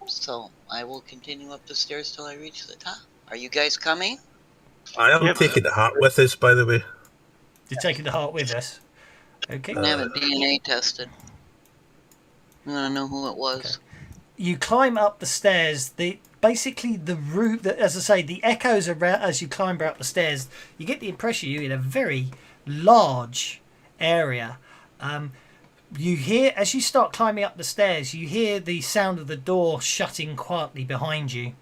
So, I will continue up the stairs till I reach the top. Are you guys coming? I am Yep. taking the heart with us, by the way. You're taking the heart with us. Okay. I'm gonna have it DNA tested. I'm gonna know who it was. You climb up the stairs. Basically the route that, as I say, the echoes around as you climb up the stairs. You get the impression you're in a very large area. You hear, as you start climbing up the stairs, you hear the sound of the door shutting quietly behind you.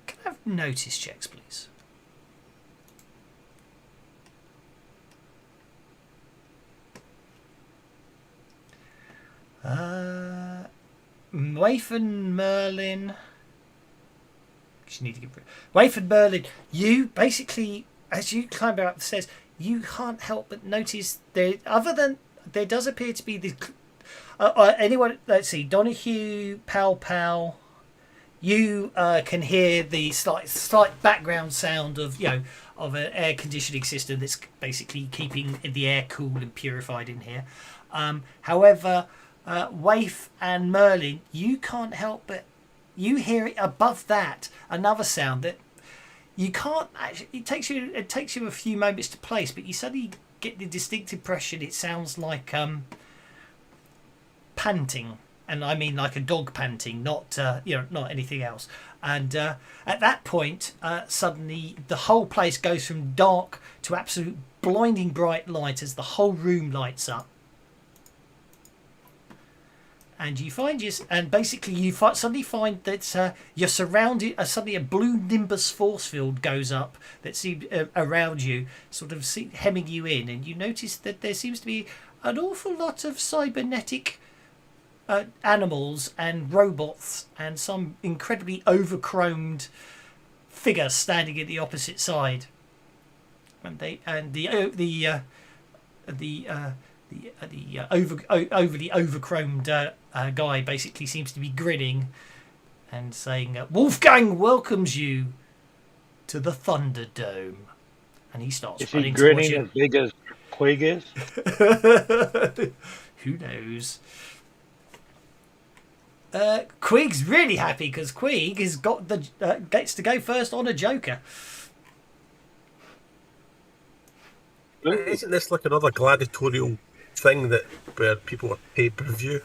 Can I have notice checks, please? Waif and Merlin. You need to give Waif and Merlin. You basically, as you climb up the stairs, you can't help but notice there. Other than there does appear to be the anyone. Let's see, Donahue, Pow. You can hear the slight background sound of of an air conditioning system that's basically keeping the air cool and purified in here. However, Waif and Merlin, you can't help but you hear it above that another sound that you can't actually. It takes you a few moments to place, but you suddenly get the distinct impression it sounds like panting, and I mean like a dog panting, not not anything else. And at that point, suddenly the whole place goes from dark to absolute blinding bright light as the whole room lights up. And you find basically you suddenly find that you're surrounded. Suddenly, a blue nimbus force field goes up that seems around you, sort of hemming you in. And you notice that there seems to be an awful lot of cybernetic animals and robots, and some incredibly overchromed figure standing at the opposite side. And the overly overchromed guy basically seems to be grinning and saying, "Wolfgang welcomes you to the Thunderdome," and he starts Is he running towards grinning you. as big as Quig is? Who knows? Quig's really happy because Quig has got gets to go first on a Joker. Isn't this like another gladiatorial thing where people are pay-per-view?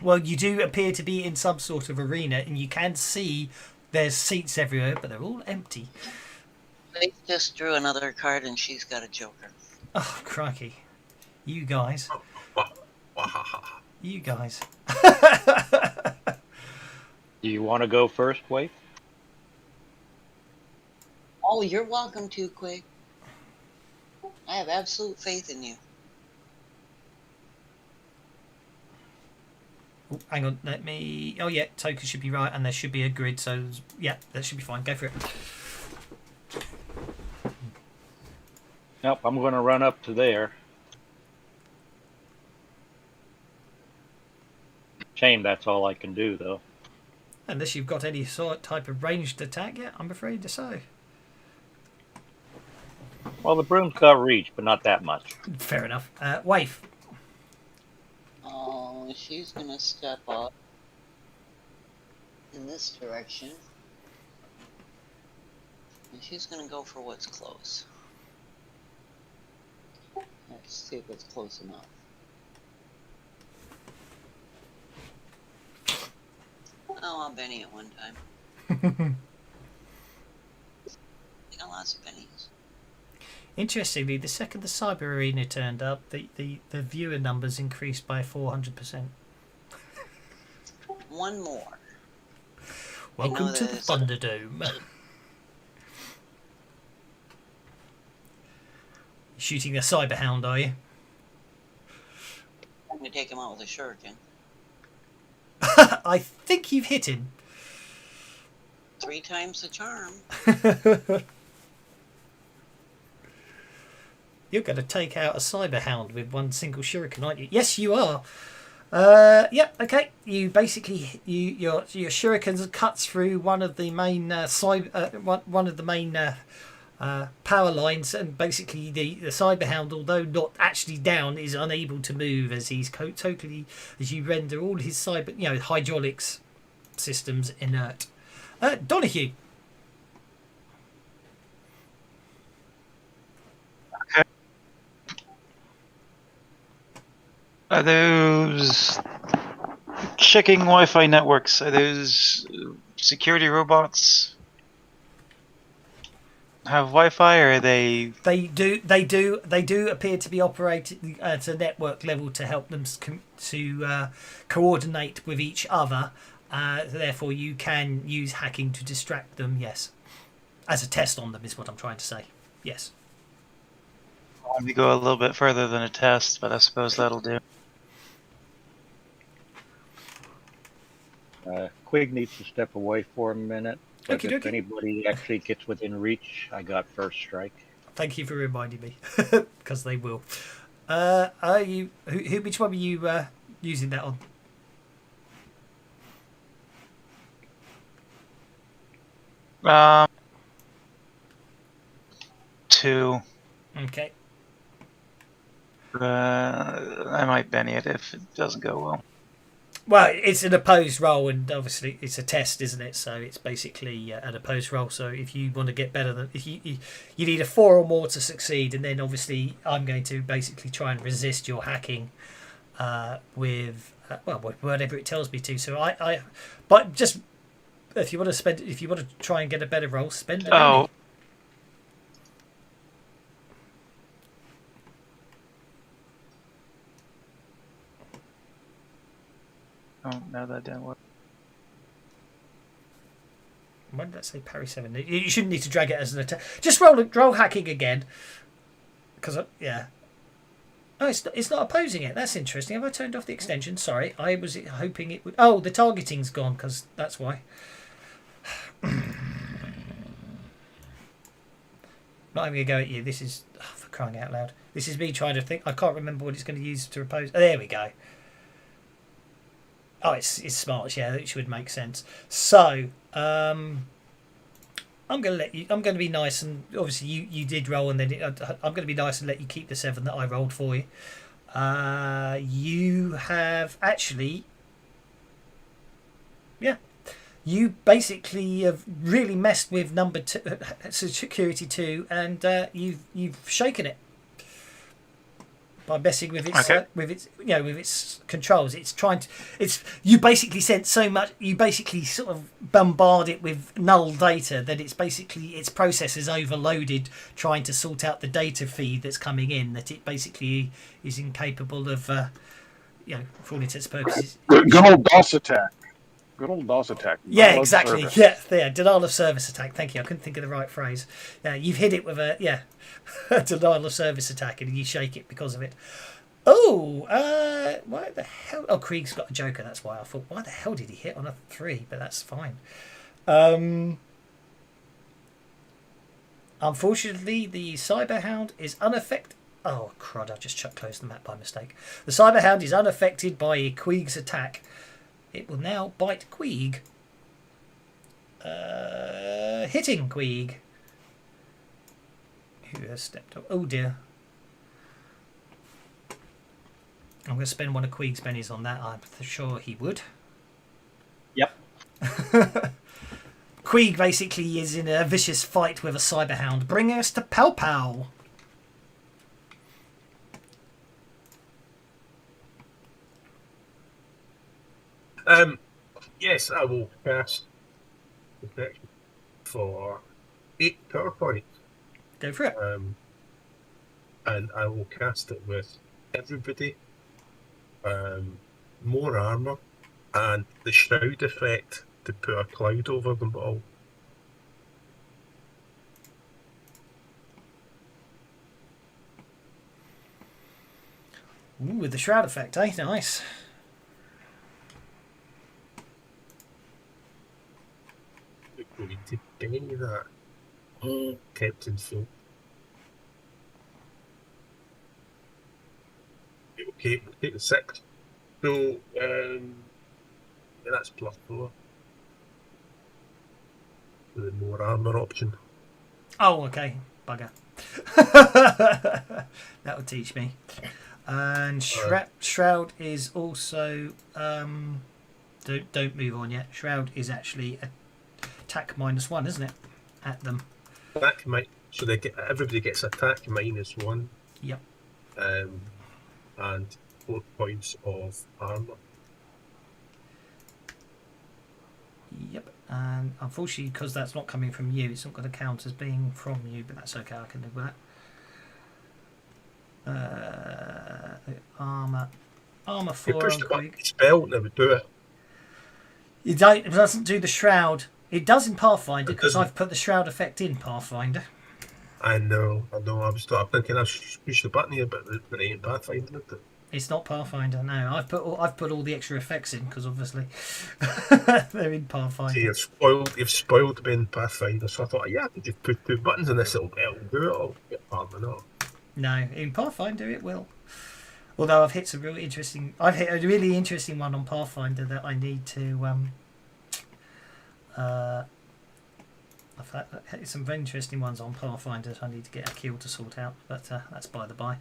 Well, you do appear to be in some sort of arena, and you can see there's seats everywhere, but they're all empty. They just drew another card, and she's got a Joker. Oh, crikey. You guys. You guys. Do you want to go first, Wade? Oh, you're welcome to, Quig. I have absolute faith in you. Oh, hang on, oh yeah, tokens should be right, and there should be a grid, so yeah, that should be fine. Go for it. Nope, I'm going to run up to there. Shame that's all I can do, though. Unless you've got any sort type of ranged attack yet, I'm afraid to say. Well, the broom's got reach, but not that much. Fair enough. Waif. Oh, she's gonna step up in this direction. And she's gonna go for what's close. Let's see if it's close enough. Oh, I'll Benny at one time. I got lots of pennies. Interestingly, the second the Cyber Arena turned up, the viewer numbers increased by 400%. One more. Welcome to the Thunderdome. Shooting the Cyber Hound, are you? I'm gonna take him out with a shuriken. I think you've hit him. 3 times the charm. You're going to take out a Cyber Hound with one single shuriken, aren't you? Yes, you are. Yeah, okay. You basically your shuriken cuts through one of the main one of the main power lines, and basically the Cyber Hound, although not actually down, is unable to move as he's totally, as you render all his cyber hydraulics systems inert. Donahue. Are those checking Wi-Fi networks? Are those security robots have Wi-Fi, or are they? They do appear to be operated at a network level to help them coordinate with each other. Therefore, you can use hacking to distract them. Yes, as a test on them is what I'm trying to say. Yes. Let me go a little bit further than a test, but I suppose that'll do. Quig needs to step away for a minute. But Okey if dokey. anybody actually gets within reach, I got first strike. Thank you for reminding me, because they will. Are you? Which one were you using that on? 2. Okay. I might Benny it if it doesn't go well. Well, it's an opposed roll, and obviously it's a test, isn't it? So it's basically an opposed roll. So if you want to get better than, if you need a 4 or more to succeed, and then obviously I'm going to basically try and resist your hacking with whatever it tells me to. So but just if you want to try and get a better roll, spend it. Oh. Oh, no, that didn't work. Why did that say parry 7? You shouldn't need to drag it as an attack. Just roll hacking again. Because, yeah. Oh, it's not opposing it. That's interesting. Have I turned off the extension? Sorry. I was hoping it would... Oh, the targeting's gone, because that's why. Not even going to go at you. This is... Oh, for crying out loud. This is me trying to think. I can't remember what it's going to use to oppose... Oh, there we go. Oh, it's smart. Yeah, it should make sense. So, I'm going to let you. I'm going to be nice, and obviously you did roll, and then I'm going to be nice and let you keep the 7 that I rolled for you. You have actually, yeah, you basically have really messed with number 2, security 2, and you've shaken it. By messing with its with its controls. You basically sent so much, you basically sort of bombard it with null data that it's basically its processors overloaded trying to sort out the data feed that's coming in, that it basically is incapable of for all intents and purposes. Good old DOS attack. Good old DOS attack. Yeah, exactly. Service. Yeah, denial of service attack. Thank you. I couldn't think of the right phrase. Yeah, you've hit it with a denial of service attack, and you shake it because of it. Oh, why the hell? Oh, Krieg's got a joker. That's why I thought, why the hell did he hit on a 3? But that's fine. Unfortunately, the Cyberhound is unaffected. Oh, crud, I just closed the map by mistake. The Cyberhound is unaffected by Queeg's attack. It will now bite Queeg. Hitting Queeg. Who has stepped up? Oh dear. I'm going to spend one of Queeg's pennies on that. I'm sure he would. Yep. Queeg basically is in a vicious fight with a Cyberhound. Bring us to Pow Pow. Yes, I will cast protection for 8 power points. Go for it. And I will cast it with everybody, more armor, and the shroud effect to put a cloud over them all. Ooh, with the shroud effect, eh? Nice. We need to pay that. Captain Phil. Okay, we'll take the 6. So, yeah, that's +4. The more armor option. Oh, okay. Bugger. That would teach me. And Shroud is also Don't move on yet. Shroud is actually attack -1, isn't it? At them. Attack so everybody gets attack -1. Yep. And 4 points of armor. Yep. And unfortunately, because that's not coming from you, it's not going to count as being from you. But that's okay. I can live with that. Armor 4 on Quig. Spell and it would do it. It doesn't do the shroud. It does in Pathfinder because I've put the shroud effect in Pathfinder. I know. I was thinking I pushed the button here, but it ain't Pathfinder. It's not Pathfinder. No, I've put all the extra effects in because obviously they're in Pathfinder. See, you've spoiled being Pathfinder, so I thought, yeah, I could just put 2 buttons in this. It'll do it. I'll get armor now. No, in Pathfinder it will. Although I've hit a really interesting one on Pathfinder that I need to I've had some very interesting ones on Pathfinder that I need to get a kill to sort out, but that's by the by.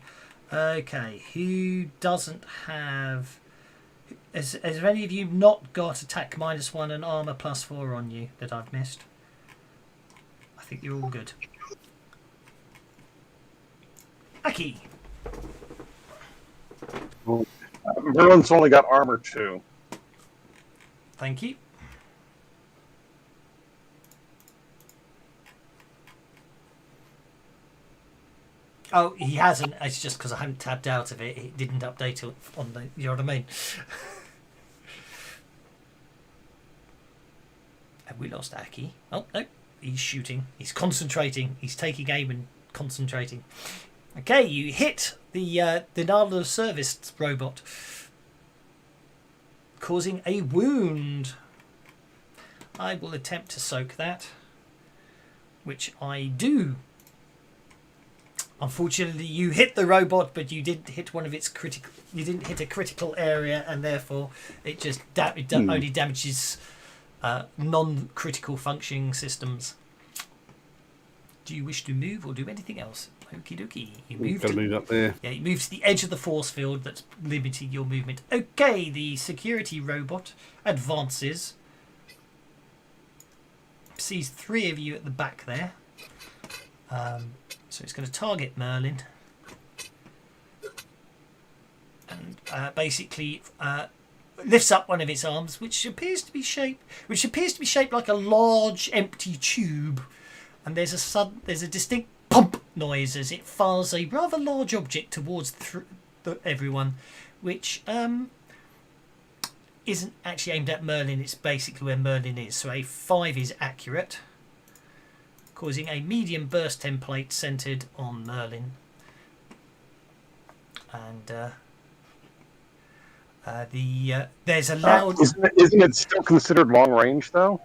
Okay, who doesn't have... Has any of you not got attack -1 and armor +4 on you that I've missed? I think you're all good. Aki! Merlin's only got armor 2. Thank you. Oh, he hasn't. It's just because I hadn't tabbed out of it. It didn't update it on the... You know what I mean? Have we lost Aki? Oh, no. He's shooting. He's concentrating. He's taking aim and concentrating. Okay, you hit the Nala service robot, causing a wound. I will attempt to soak that, which I do. Unfortunately, you hit the robot, but you didn't hit one of its critical. You didn't hit a critical area, and therefore it just only damages non-critical functioning systems. Do you wish to move or do anything else? Okie dokie. You move. Got to move up there. Yeah, you move to the edge of the force field that's limiting your movement. Okay, the security robot advances. Sees 3 of you at the back there. So it's going to target Merlin. And basically lifts up one of its arms, which appears to be shaped like a large empty tube. And there's a distinct pump noise as it fires a rather large object towards everyone, which isn't actually aimed at Merlin. It's basically where Merlin is. So a 5 is accurate, causing a medium burst template centered on Merlin. And there's a loud... Isn't it still considered long range, though?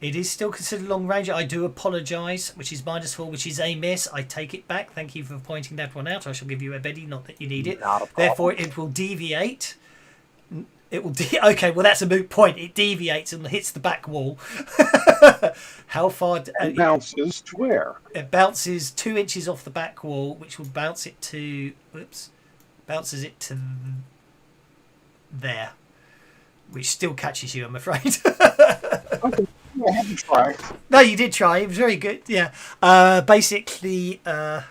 It is still considered long range. I do apologise, which is -4, which is a miss. I take it back. Thank you for pointing that one out. I shall give you a Betty, not that you need it. Therefore, it will deviate. It will okay, well, that's a moot point. It deviates and hits the back wall. How far? It bounces to where? It bounces 2 inches off the back wall, which will bounce it to... Whoops. Bounces it to there. Which still catches you, I'm afraid. Okay. I had to try. No, you did try. It was very good. Yeah. Basically, but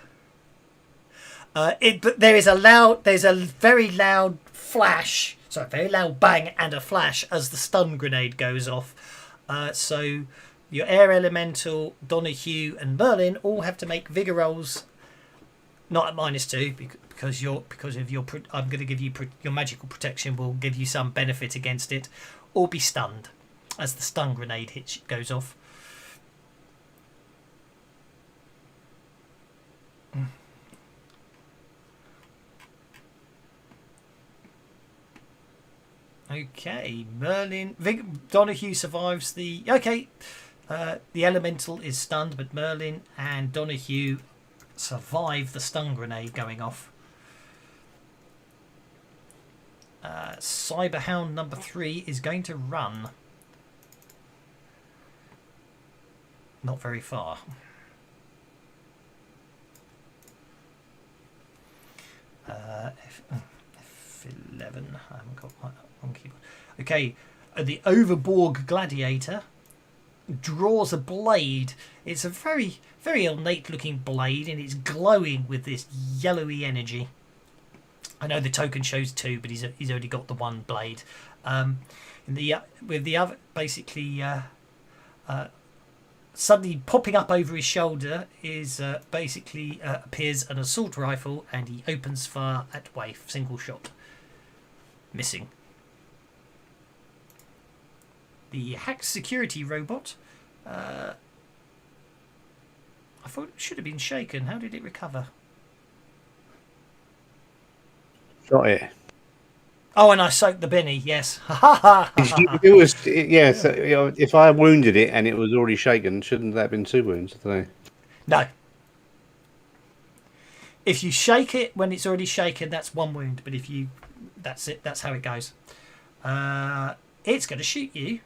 there's a very loud flash. Sorry, very loud bang and a flash as the stun grenade goes off. So your air elemental, Donahue, and Merlin all have to make vigor rolls. Not at -2 because of your. I'm going to give you your magical protection will give you some benefit against it, or be stunned as the stun grenade goes off. Okay, Donahue survives the... Okay, the elemental is stunned, but Merlin and Donahue survive the stun grenade going off. Cyberhound number 3 is going to run. Not very far. F11. I haven't got my on keyboard. Okay, the Overborg Gladiator draws a blade. It's a very, very ornate looking blade, and it's glowing with this yellowy energy. I know the token shows 2, but he's only got the 1 blade. With the other, basically, suddenly popping up over his shoulder is appears an assault rifle, and he opens fire at Waif, single shot, missing. The hacked security robot. I thought it should have been shaken. How did it recover? Got it. Oh, and I soaked the Benny. Yes. Ha ha ha. It was yeah. So, if I wounded it and it was already shaken, shouldn't that have been 2 wounds? I don't know. No. If you shake it when it's already shaken, that's 1 wound. But if you, that's it. That's how it goes. It's going to shoot you.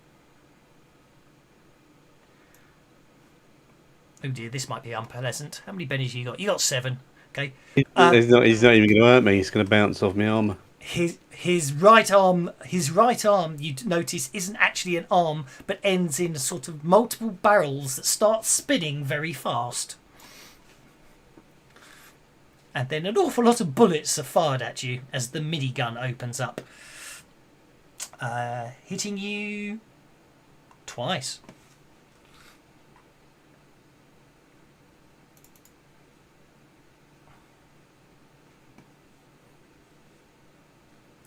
Oh dear, this might be unpleasant. How many bennies you got? You got 7. Okay. He's not even going to hurt me. He's going to bounce off my armor. His right arm, you notice, isn't actually an arm, but ends in sort of multiple barrels that start spinning very fast. And then an awful lot of bullets are fired at you as the minigun opens up, hitting you twice.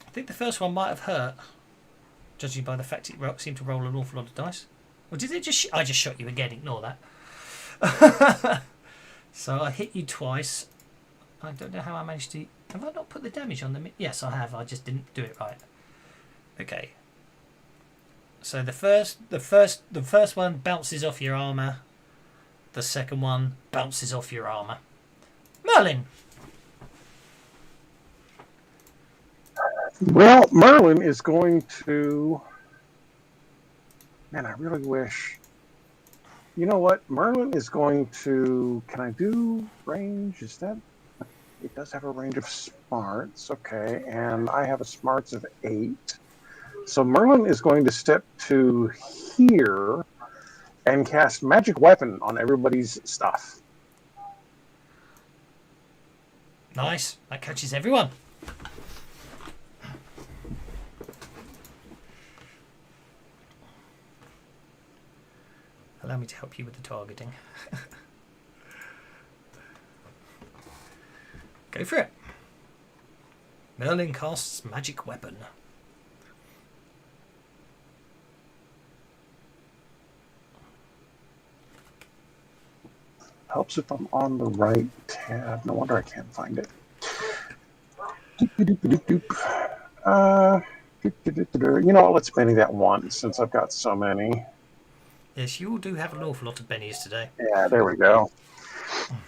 I think the first one might have hurt, judging by the fact it seemed to roll an awful lot of dice. Or did it just... I just shot you again, ignore that. So I hit you twice. I don't know how I managed to... Have I not put the damage on them? Yes, I have. I just didn't do it right. Okay. So the first one bounces off your armour. The second one bounces off your armour. Merlin! Well, Merlin is going to... Man, I really wish... You know what? Merlin is going to... Can I do range? Is that... It does have a range of smarts. Okay, and I have a smarts of 8. So Merlin is going to step to here and cast Magic Weapon on everybody's stuff. Nice. That catches everyone. Allow me to help you with the targeting. Go for it. Merlin casts Magic Weapon. Helps if I'm on the right tab. No wonder I can't find it. You know what? Let's Benny that once since I've got so many. Yes, you all do have an awful lot of bennies today. Yeah, there we go.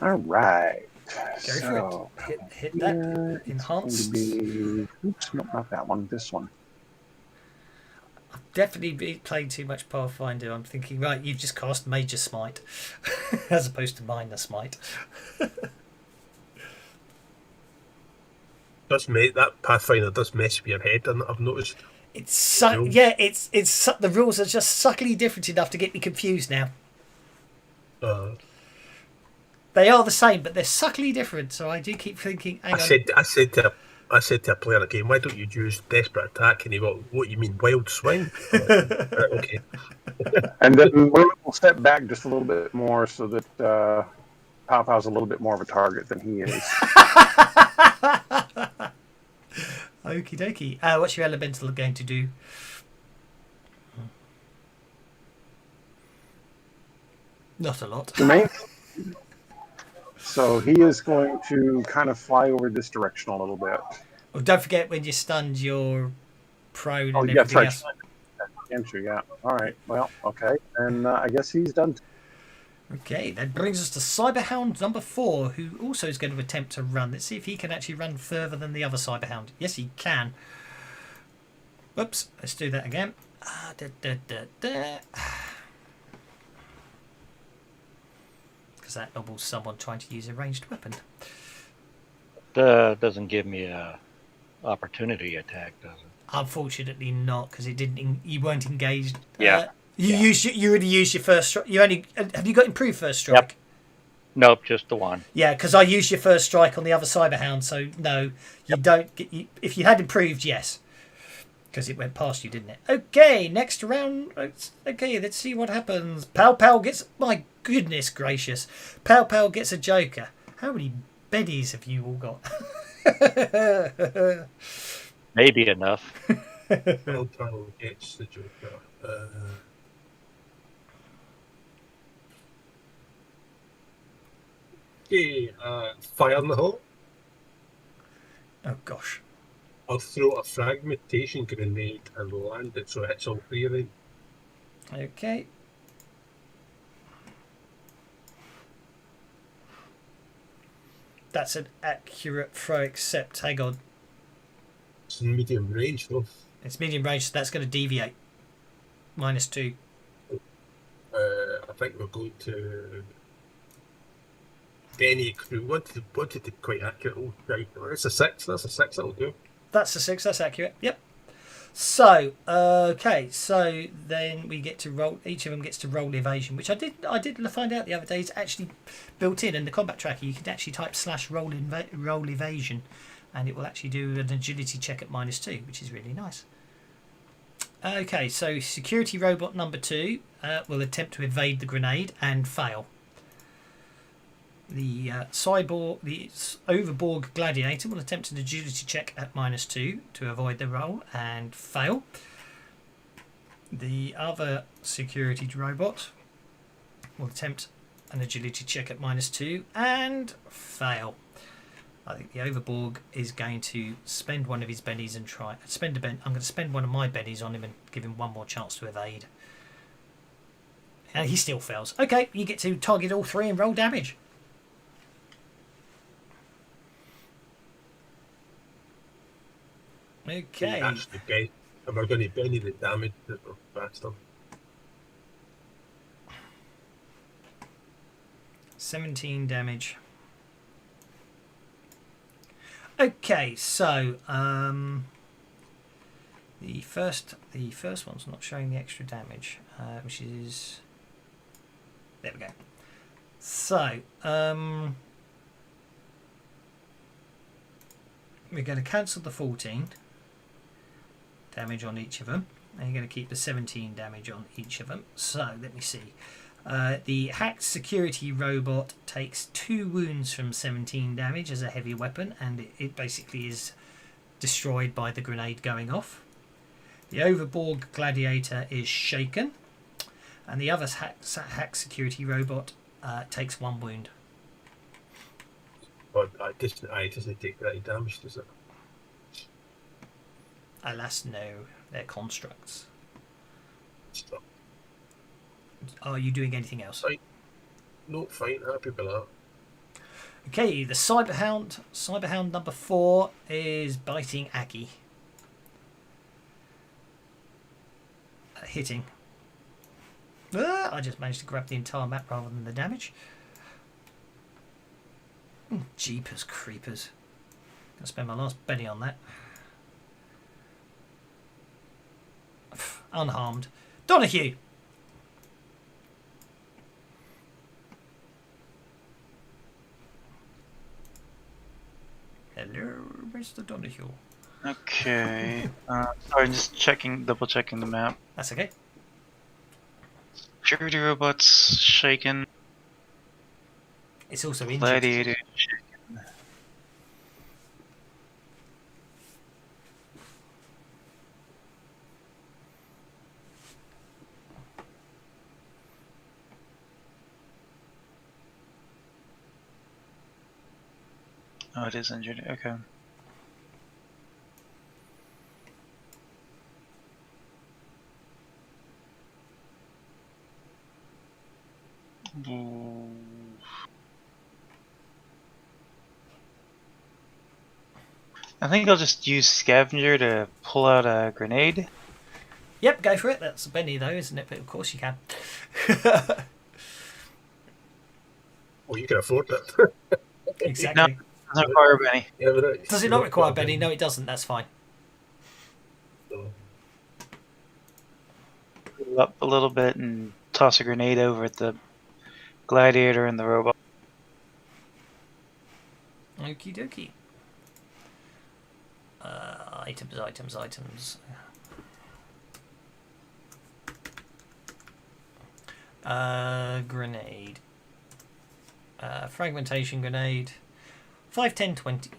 All right. Go for it. Hit that. Enhanced. Oops, no, not that one. This one. I've definitely played too much Pathfinder. I'm thinking, right, you've just cast Major Smite as opposed to Minor Smite. That Pathfinder does mess with your head, and I've noticed. It's the rules are just subtly different enough to get me confused now. They are the same, but they're subtly different. So I do keep thinking. I said to a player in a game, why don't you use Desperate Attack? And he went, what you mean, Wild Swing? Okay. And then we'll step back just a little bit more so that Pow's a little bit more of a target than he is. Okie dokie. What's your elemental going to do? Not a lot. So he is going to kind of fly over this direction a little bit. Well, don't forget when you're stunned, you're prone and yeah, everything else. Yeah. All right. Well, okay. And I guess he's done. Okay, that brings us to Cyberhound number 4, who also is going to attempt to run. Let's see if he can actually run further than the other Cyberhound. Yes, he can. Whoops, let's do that again. Because that nobbles someone trying to use a ranged weapon. Doesn't give me a opportunity attack, does it? Unfortunately, not, because it didn't. You weren't engaged. Yeah. You Yeah. you already used your first strike. You only have you got improved first strike? Yep. Nope, just the one. Yeah, because I used your first strike on the other Cyberhound, so no, you don't get. If you had improved, yes, because it went past you, didn't it? Okay, next round. Okay, let's see what happens. Pow Pow gets. My goodness gracious, Pow Pow gets a Joker. How many beddies have you all got? Maybe enough. Pal gets the Joker. Okay, fire in the hole. Oh gosh. I'll throw a fragmentation grenade and land it so it hits all three of them. Okay. That's an accurate throw, except, hang on, It's in medium range though. it's medium range, so that's going to deviate. -2. I think we're going to Benny Crew. Wanted to quite accurate. Oh, right. That's a 6. That's a 6. That'll do. That's a 6, that's accurate. Yep. So, okay, so then we get to roll, each of them gets to roll evasion, which I did find out the other day is actually built in the combat tracker. You can actually type /roll evasion, and it will actually do an agility check at -2, which is really nice. Okay, so security robot number 2 will attempt to evade the grenade and fail. The Overborg Gladiator will attempt an agility check at -2 to avoid the roll and fail. The other security robot will attempt an agility check at -2 and fail. I think the Overborg is going to spend one of his bennies and try. I'm going to spend one of my bennies on him and give him one more chance to evade. And he still fails. Okay, you get to target all three and roll damage. Okay. Actually, we're going to Benny the damage that we're faster. 17 damage. Okay, so the first one's not showing the extra damage, which is there we go. So we're going to cancel the 14 damage on each of them, and you're going to keep the 17 damage on each of them. So let me see. The hacked security robot takes 2 wounds from 17 damage as a heavy weapon, and it basically is destroyed by the grenade going off. The Overborg Gladiator is shaken, and the other hacked security robot takes 1 wound. But I doesn't take that damage, does it? Alas, no, they're constructs. Stop. Are you doing anything else? Fine. No, fine, happy with that. Okay, the Cyberhound number 4 is biting Aki. Hitting. I just managed to grab the entire map rather than the damage. Jeepers creepers. Gonna spend my last penny on that. Unharmed. Donahue! Hello, Mr. Donahue. Okay. Sorry, just double checking the map. That's okay. Security robots shaken. It's also injured. Gladiator shaken. Oh, it is injured. Okay. I think I'll just use Scavenger to pull out a grenade. Yep, go for it. That's a Benny though, isn't it? But of course you can. Oh, you can afford that. Exactly. Doesn't require Benny. Yeah, but it's Does it not require Benny? No, it doesn't. That's fine. So, Go up a little bit and toss a grenade over at the gladiator and the robot. Okie dokie. Items. Grenade. Fragmentation grenade. 5, 10, 20.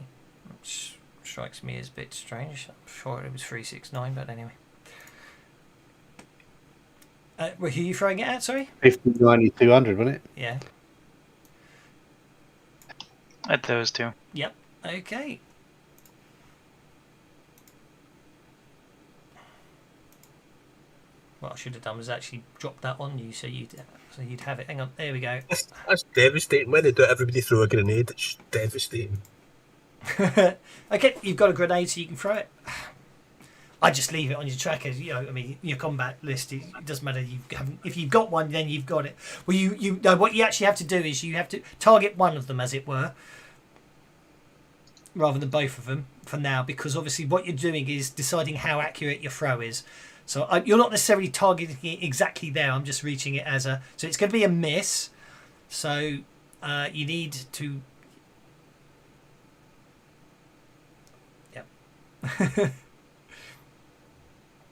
Which strikes me as a bit strange. I'm sure it was 3, 6, 9, but anyway. Who are you throwing it at, sorry? 50, 90, 200, wasn't it? Yeah. At those two. Yep. Okay. What I should have done was actually drop that on you so you'd have it. Hang on. There we go. that's devastating. When they do it, everybody throw a grenade. It's devastating. Okay, you've got a grenade so you can throw it. I just leave it on your tracker. You know, I mean, your combat list. It doesn't matter. If you've got one, then you've got it. Well, you know what you actually have to do is you have to target one of them, as it were, rather than both of them for now, because obviously what you're doing is deciding how accurate your throw is. So you're not necessarily targeting it exactly there. I'm just reaching it as a. So it's going to be a miss. So you need to. Yep.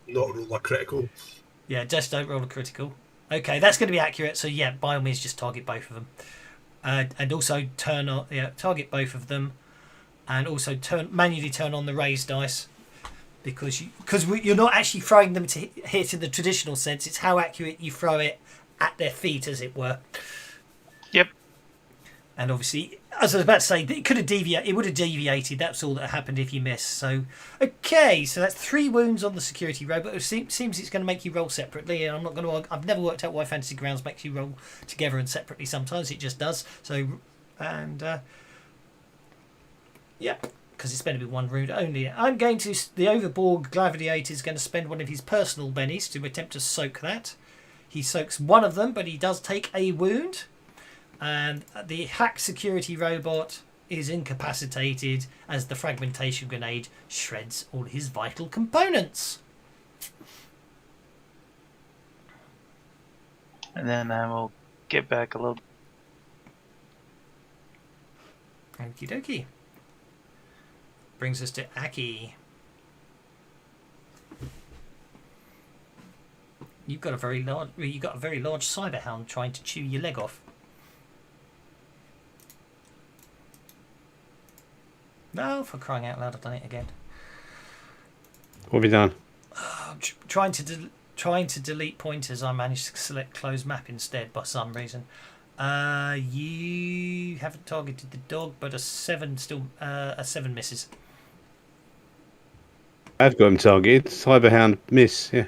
Not roll a critical. Yeah, just don't roll a critical. Okay, that's going to be accurate. So yeah, by all means, just target both of them, and also target both of them, and also manually turn on the raised dice, because you're not actually throwing them to hit in the traditional sense. It's how accurate you throw it at their feet, as it were. Yep. And obviously, as I was about to say, it could have deviated. It would have deviated. That's all that happened if you miss. So, okay, so that's 3 wounds on the security robot. It seems it's going to make you roll separately, and I'm not going to. I've never worked out why Fantasy Grounds makes you roll together and separately. Sometimes it just does. So, and yeah, because it's going to be 1 wound only. I'm going to. The Overborg Gladiator is going to spend one of his personal bennies to attempt to soak that. He soaks one of them, but he does take a wound. And the hack security robot is incapacitated as the fragmentation grenade shreds all his vital components. And then we'll get back a little. Okie dokie. Brings us to Aki. You've got a very large cyberhound trying to chew your leg off. No, for crying out loud, I've done it again. What have you done? Trying to delete pointers, I managed to select close map instead by some reason. You haven't targeted the dog, but a 7 misses. I've got him targeted. Cyberhound miss, yeah.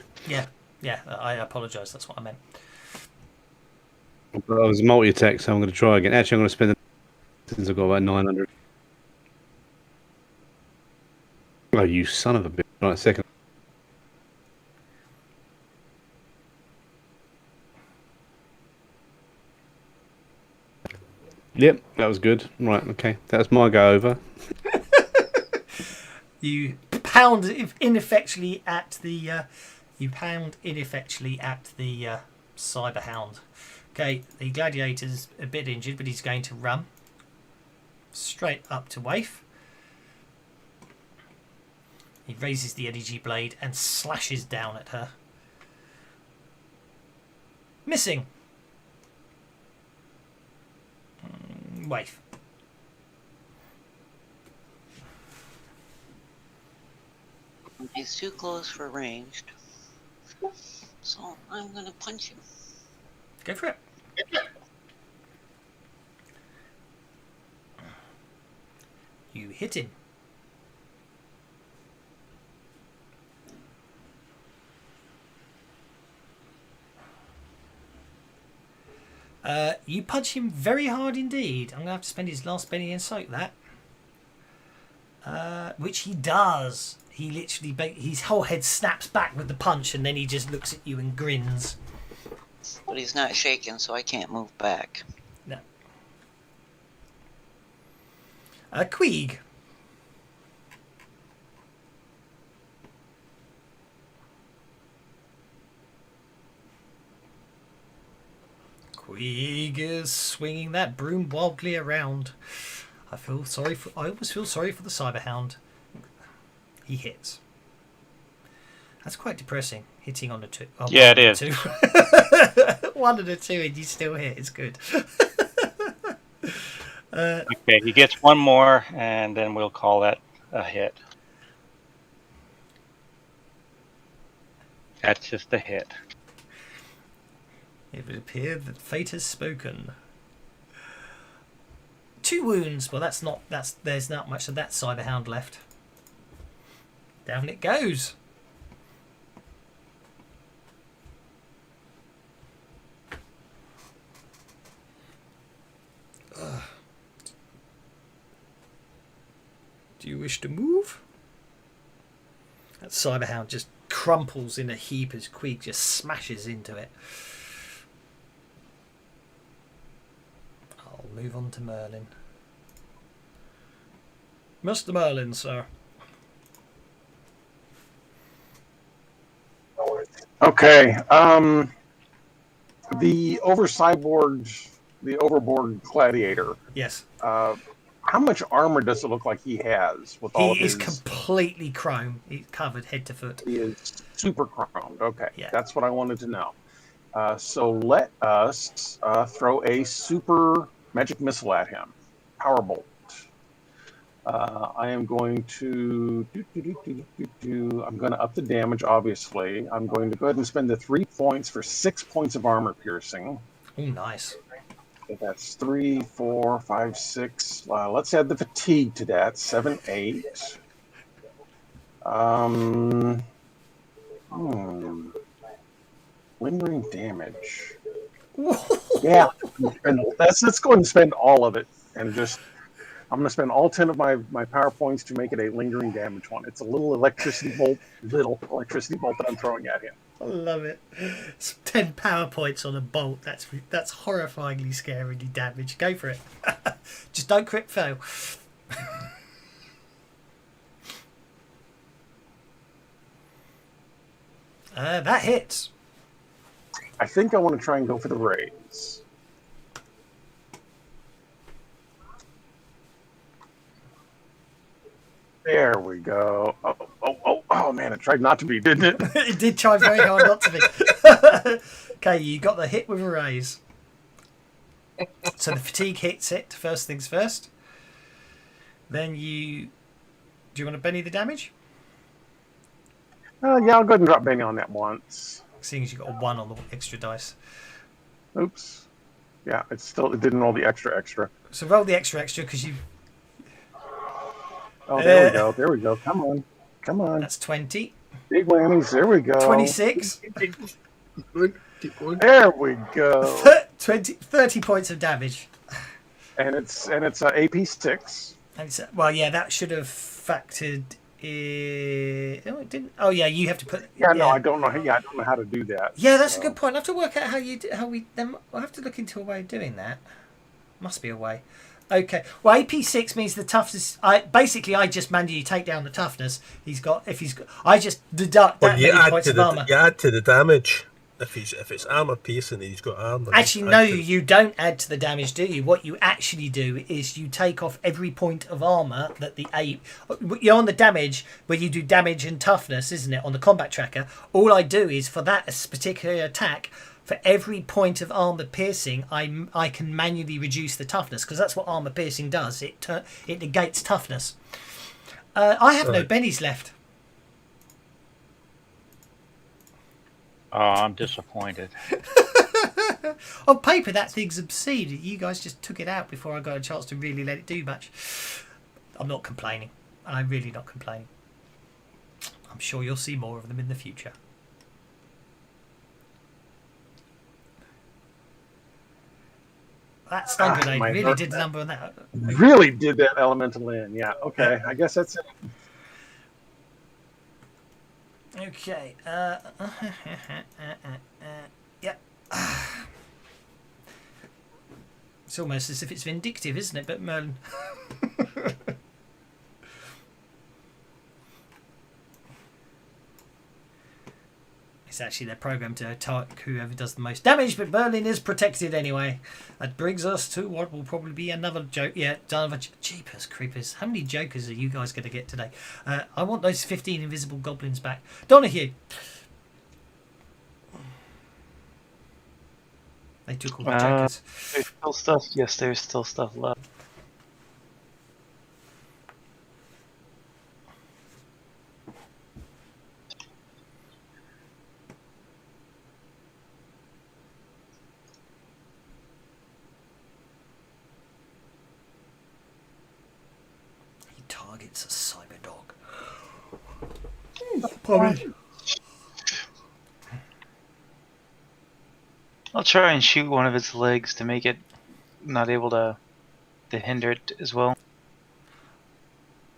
Yeah, I apologise, that's what I meant. But I was multi-attack, so I'm going to try again. Actually, I'm going to spend since I've got about 900. Oh, you son of a bitch. Right, second. Yep, that was good. Right, okay. That's my go over. You pound ineffectually at the cyberhound. Okay, the gladiator's a bit injured, but he's going to run straight up to Waif. He raises the energy blade and slashes down at her. Missing. Waif. He's too close for ranged. So I'm going to punch him. Go for it. You hit him. You punch him very hard indeed. I'm going to have to spend his last penny and soak that. Which he does. He literally, his whole head snaps back with the punch, and then he just looks at you and grins. But he's not shaken, so I can't move back. No. Queeg. Queeg is swinging that broom wildly around. I always feel sorry for the Cyberhound. He hits. That's quite depressing. Hitting on a 2. Oh, Yeah, it is. 2. 1 and a 2, and you still hit. It's good. Okay, he gets one more, and then we'll call that a hit. That's just a hit. It would appear that fate has spoken. 2 wounds. Well, there's not much of that Cyberhound left. Down it goes. Do you wish to move? That Cyberhound just crumples in a heap as Queeg just smashes into it. I'll move on to Merlin. Mr. Merlin, sir. Okay. The overboard gladiator. Yes. How much armor does it look like he has with all He of is his? completely chrome. He's covered head to foot. He is super chromed. Okay, Yeah. that's what I wanted to know. So let us throw a super magic missile at him. Powerbolt. I am going to I'm going to up the damage. Obviously, I'm going to go ahead and spend the 3 points for 6 points of armor piercing. Oh, nice. That's 3, 4, 5, 6. Let's add the fatigue to that. 7, 8. Lingering damage. Yeah, and let's go and spend all of it, and just I'm going to spend all 10 of my power points to make it a lingering damage one. It's a little electricity bolt that I'm throwing at him. I love it. It's 10 power points on a bolt. That's horrifyingly scarily damaged. Go for it. Just don't crit fail. That hits. I think I want to try and go for the raise. There we go. Oh, man, it tried not to be, didn't it? It did try very hard not to be. Okay, you got the hit with a raise. So the fatigue hits it, first things first. Then do you want to Benny the damage? Yeah, I'll go ahead and drop Benny on that once. Seeing as you got a 1 on the extra dice. Oops. Yeah, it didn't roll the extra. So roll the extra because you... Oh, there we go. Come on. That's 20. Big whammies. There we go. 26. Keep going. There we go. 30 points of damage. And it's AP 6. And it's, well, yeah, that should have factored in... Oh, it didn't. Oh, yeah, you have to put... Yeah, no, I don't know. Yeah, I don't know how to do that. Yeah, that's a good point. I have to work out I'll have to look into a way of doing that. Must be a way. Okay. Well, AP6 means the toughness. I just manually take down the toughness. I just deduct that many points of armor. You add to the damage. If it's armor piercing, he's got armor. Actually, no, you don't add to the damage, do you? What you actually do is you take off every point of armor that you're on the damage where you do damage and toughness, isn't it? On the combat tracker, all I do is for that particular attack, for every point of armor piercing, I can manually reduce the toughness because that's what armor piercing does. It negates toughness. I have no bennies left. Oh, I'm disappointed. On paper, that thing's obscene. You guys just took it out before I got a chance to really let it do much. I'm not complaining. I'm really not complaining. I'm sure you'll see more of them in the future. That stun grenade really did the number on that. Really did that elemental in. Yeah, okay. I guess that's it. Okay. Yep. It's almost as if it's vindictive, isn't it? But Merlin. It's actually their program to attack whoever does the most damage, but Berlin is protected anyway. That brings us to what will probably be another joke. Yeah, Jeepers Creepers. How many jokers are you guys going to get today? I want those 15 invisible goblins back. Donahue. They took all the jokers. There's still stuff. Yes, there's still stuff left. He targets a cyber dog. Probably. I'll try and shoot one of its legs to make it not able to hinder it as well.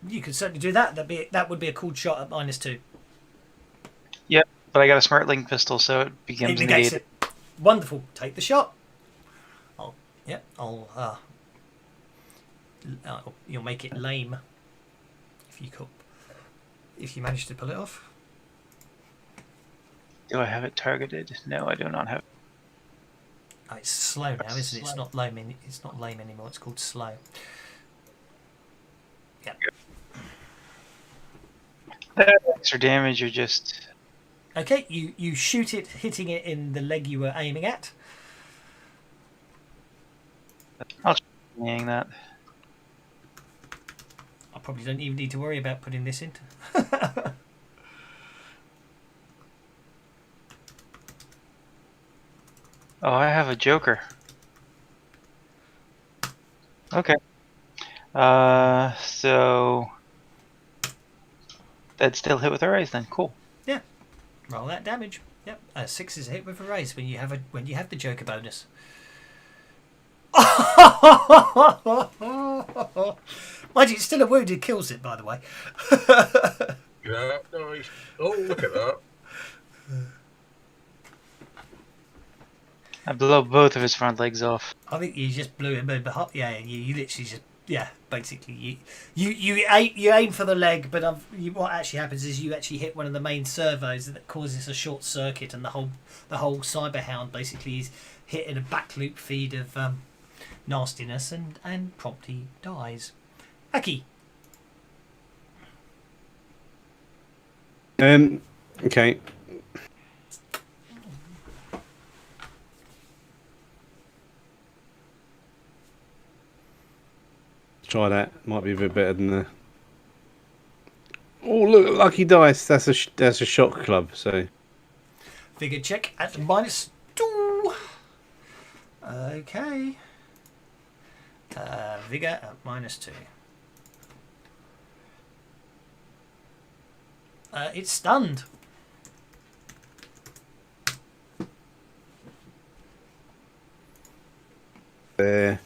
You could certainly do that. That would be a cool shot at -2. Yep, but I got a smart link pistol, so it becomes It negates negated. it. Wonderful. Take the shot. You'll make it lame if you manage to pull it off. Do I have it targeted? No, I do not have. Oh, it's slow now, isn't it? It's not lame. It's not lame anymore. It's called slow. Yeah. That extra damage or just. Okay, you shoot it, hitting it in the leg you were aiming at. I'll try saying that. I probably don't even need to worry about putting this in. Oh, I have a joker. Okay. So that'd still hit with a raise then. Cool. Yeah. Roll that damage. Yep. 6 is a hit with a raise when you have the joker bonus. Mind you, it's still a wounded kills it, by the way. Yeah, nice. Oh, look at that. I blow both of his front legs off. I think you just blew him over. Yeah, you literally just basically you aim for the leg, but what actually happens is you actually hit one of the main servos that causes a short circuit, and the whole cyberhound basically is hit in a back loop feed of nastiness and promptly dies. Aki. Okay. Try that. Might be a bit better than the. Oh look, lucky dice. That's a shock club. So. Figure check at -2. Okay. Vigor at -2. It's stunned. There.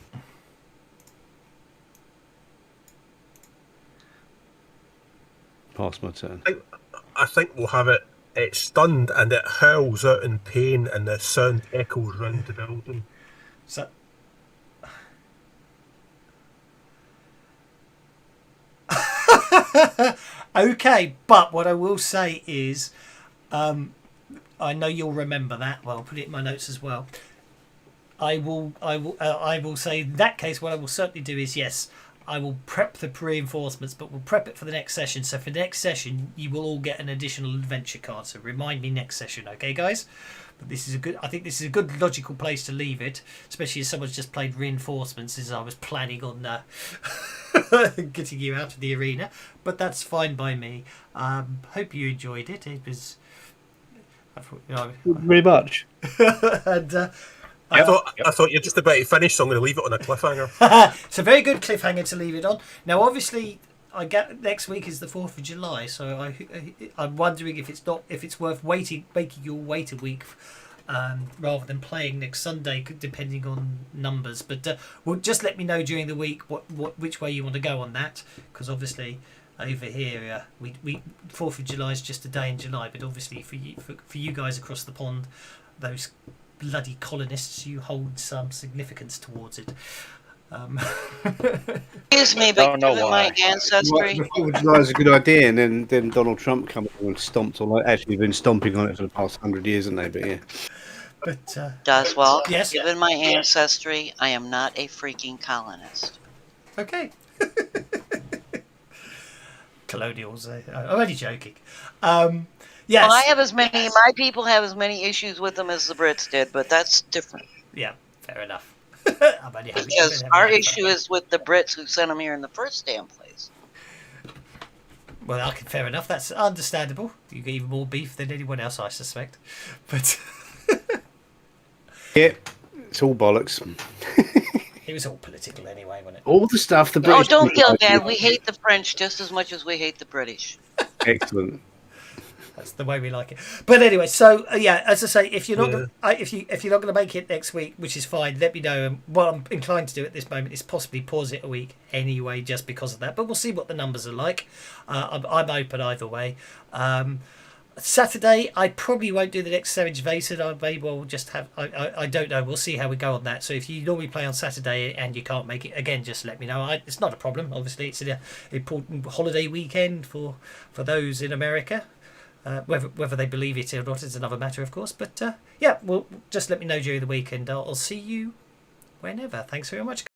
Pass my turn. I think we'll have it. It's stunned and it howls out in pain, and the sound echoes round the building. So. Okay, but what I will say is, I know you'll remember that. Well, I'll put it in my notes as well. I will say in that case, what I will certainly do is, yes, I will prep the reinforcements, but we'll prep it for the next session. So for the next session, you will all get an additional adventure card. So remind me next session, okay, guys? But I think this is a good logical place to leave it, especially as someone's just played reinforcements, as I was planning on getting you out of the arena. But that's fine by me. Hope you enjoyed it. It was, Very much. and. I thought you're just about to finish, so I'm going to leave it on a cliffhanger. It's a very good cliffhanger to leave it on. Now, obviously, I get next week is the 4th of July, so I'm wondering if it's worth making you all wait a week rather than playing next Sunday, depending on numbers. But well, just let me know during the week which way you want to go on that, because obviously over here we 4th of July is just a day in July, but obviously for you guys across the pond, those bloody colonists, you hold some significance towards it. Excuse me, but Don't know given my why. ancestry, The 4th of July is a good idea, and then Donald Trump come along and stomped on it. Actually, been stomping on it for the past 100 years, haven't they? But yeah. But Doswell, yes. given my ancestry, I am not a freaking colonist. Okay. Colonials. I'm only joking. Yes. Well, I have as many. My people have as many issues with them as the Brits did, but that's different. Yeah. Fair enough. I'm only having, Because our issue is with the Brits who sent them here in the first damn place. Well, okay, fair enough. That's understandable. You get even more beef than anyone else, I suspect. But Yeah, it's all bollocks. it was all political anyway, wasn't it? All the stuff the Oh, British. don't people feel do. bad. We hate the French just as much as we hate the British. Excellent. That's the way we like it. But anyway, so yeah, as I say, if you're not Yeah. if you're not going to make it next week, which is fine, let me know. And what I'm inclined to do at this moment is possibly pause it a week anyway, just because of that. But we'll see what the numbers are like. I'm open either way. Saturday, I probably won't do the next Savage Vason. I may well just have. I don't know. We'll see how we go on that. So if you normally play on Saturday and you can't make it again, just let me know. It's not a problem. Obviously, it's an important holiday weekend for those in America. Whether they believe it or not is another matter, of course. But yeah, well, just let me know during the week, and I'll see you whenever. Thanks very much.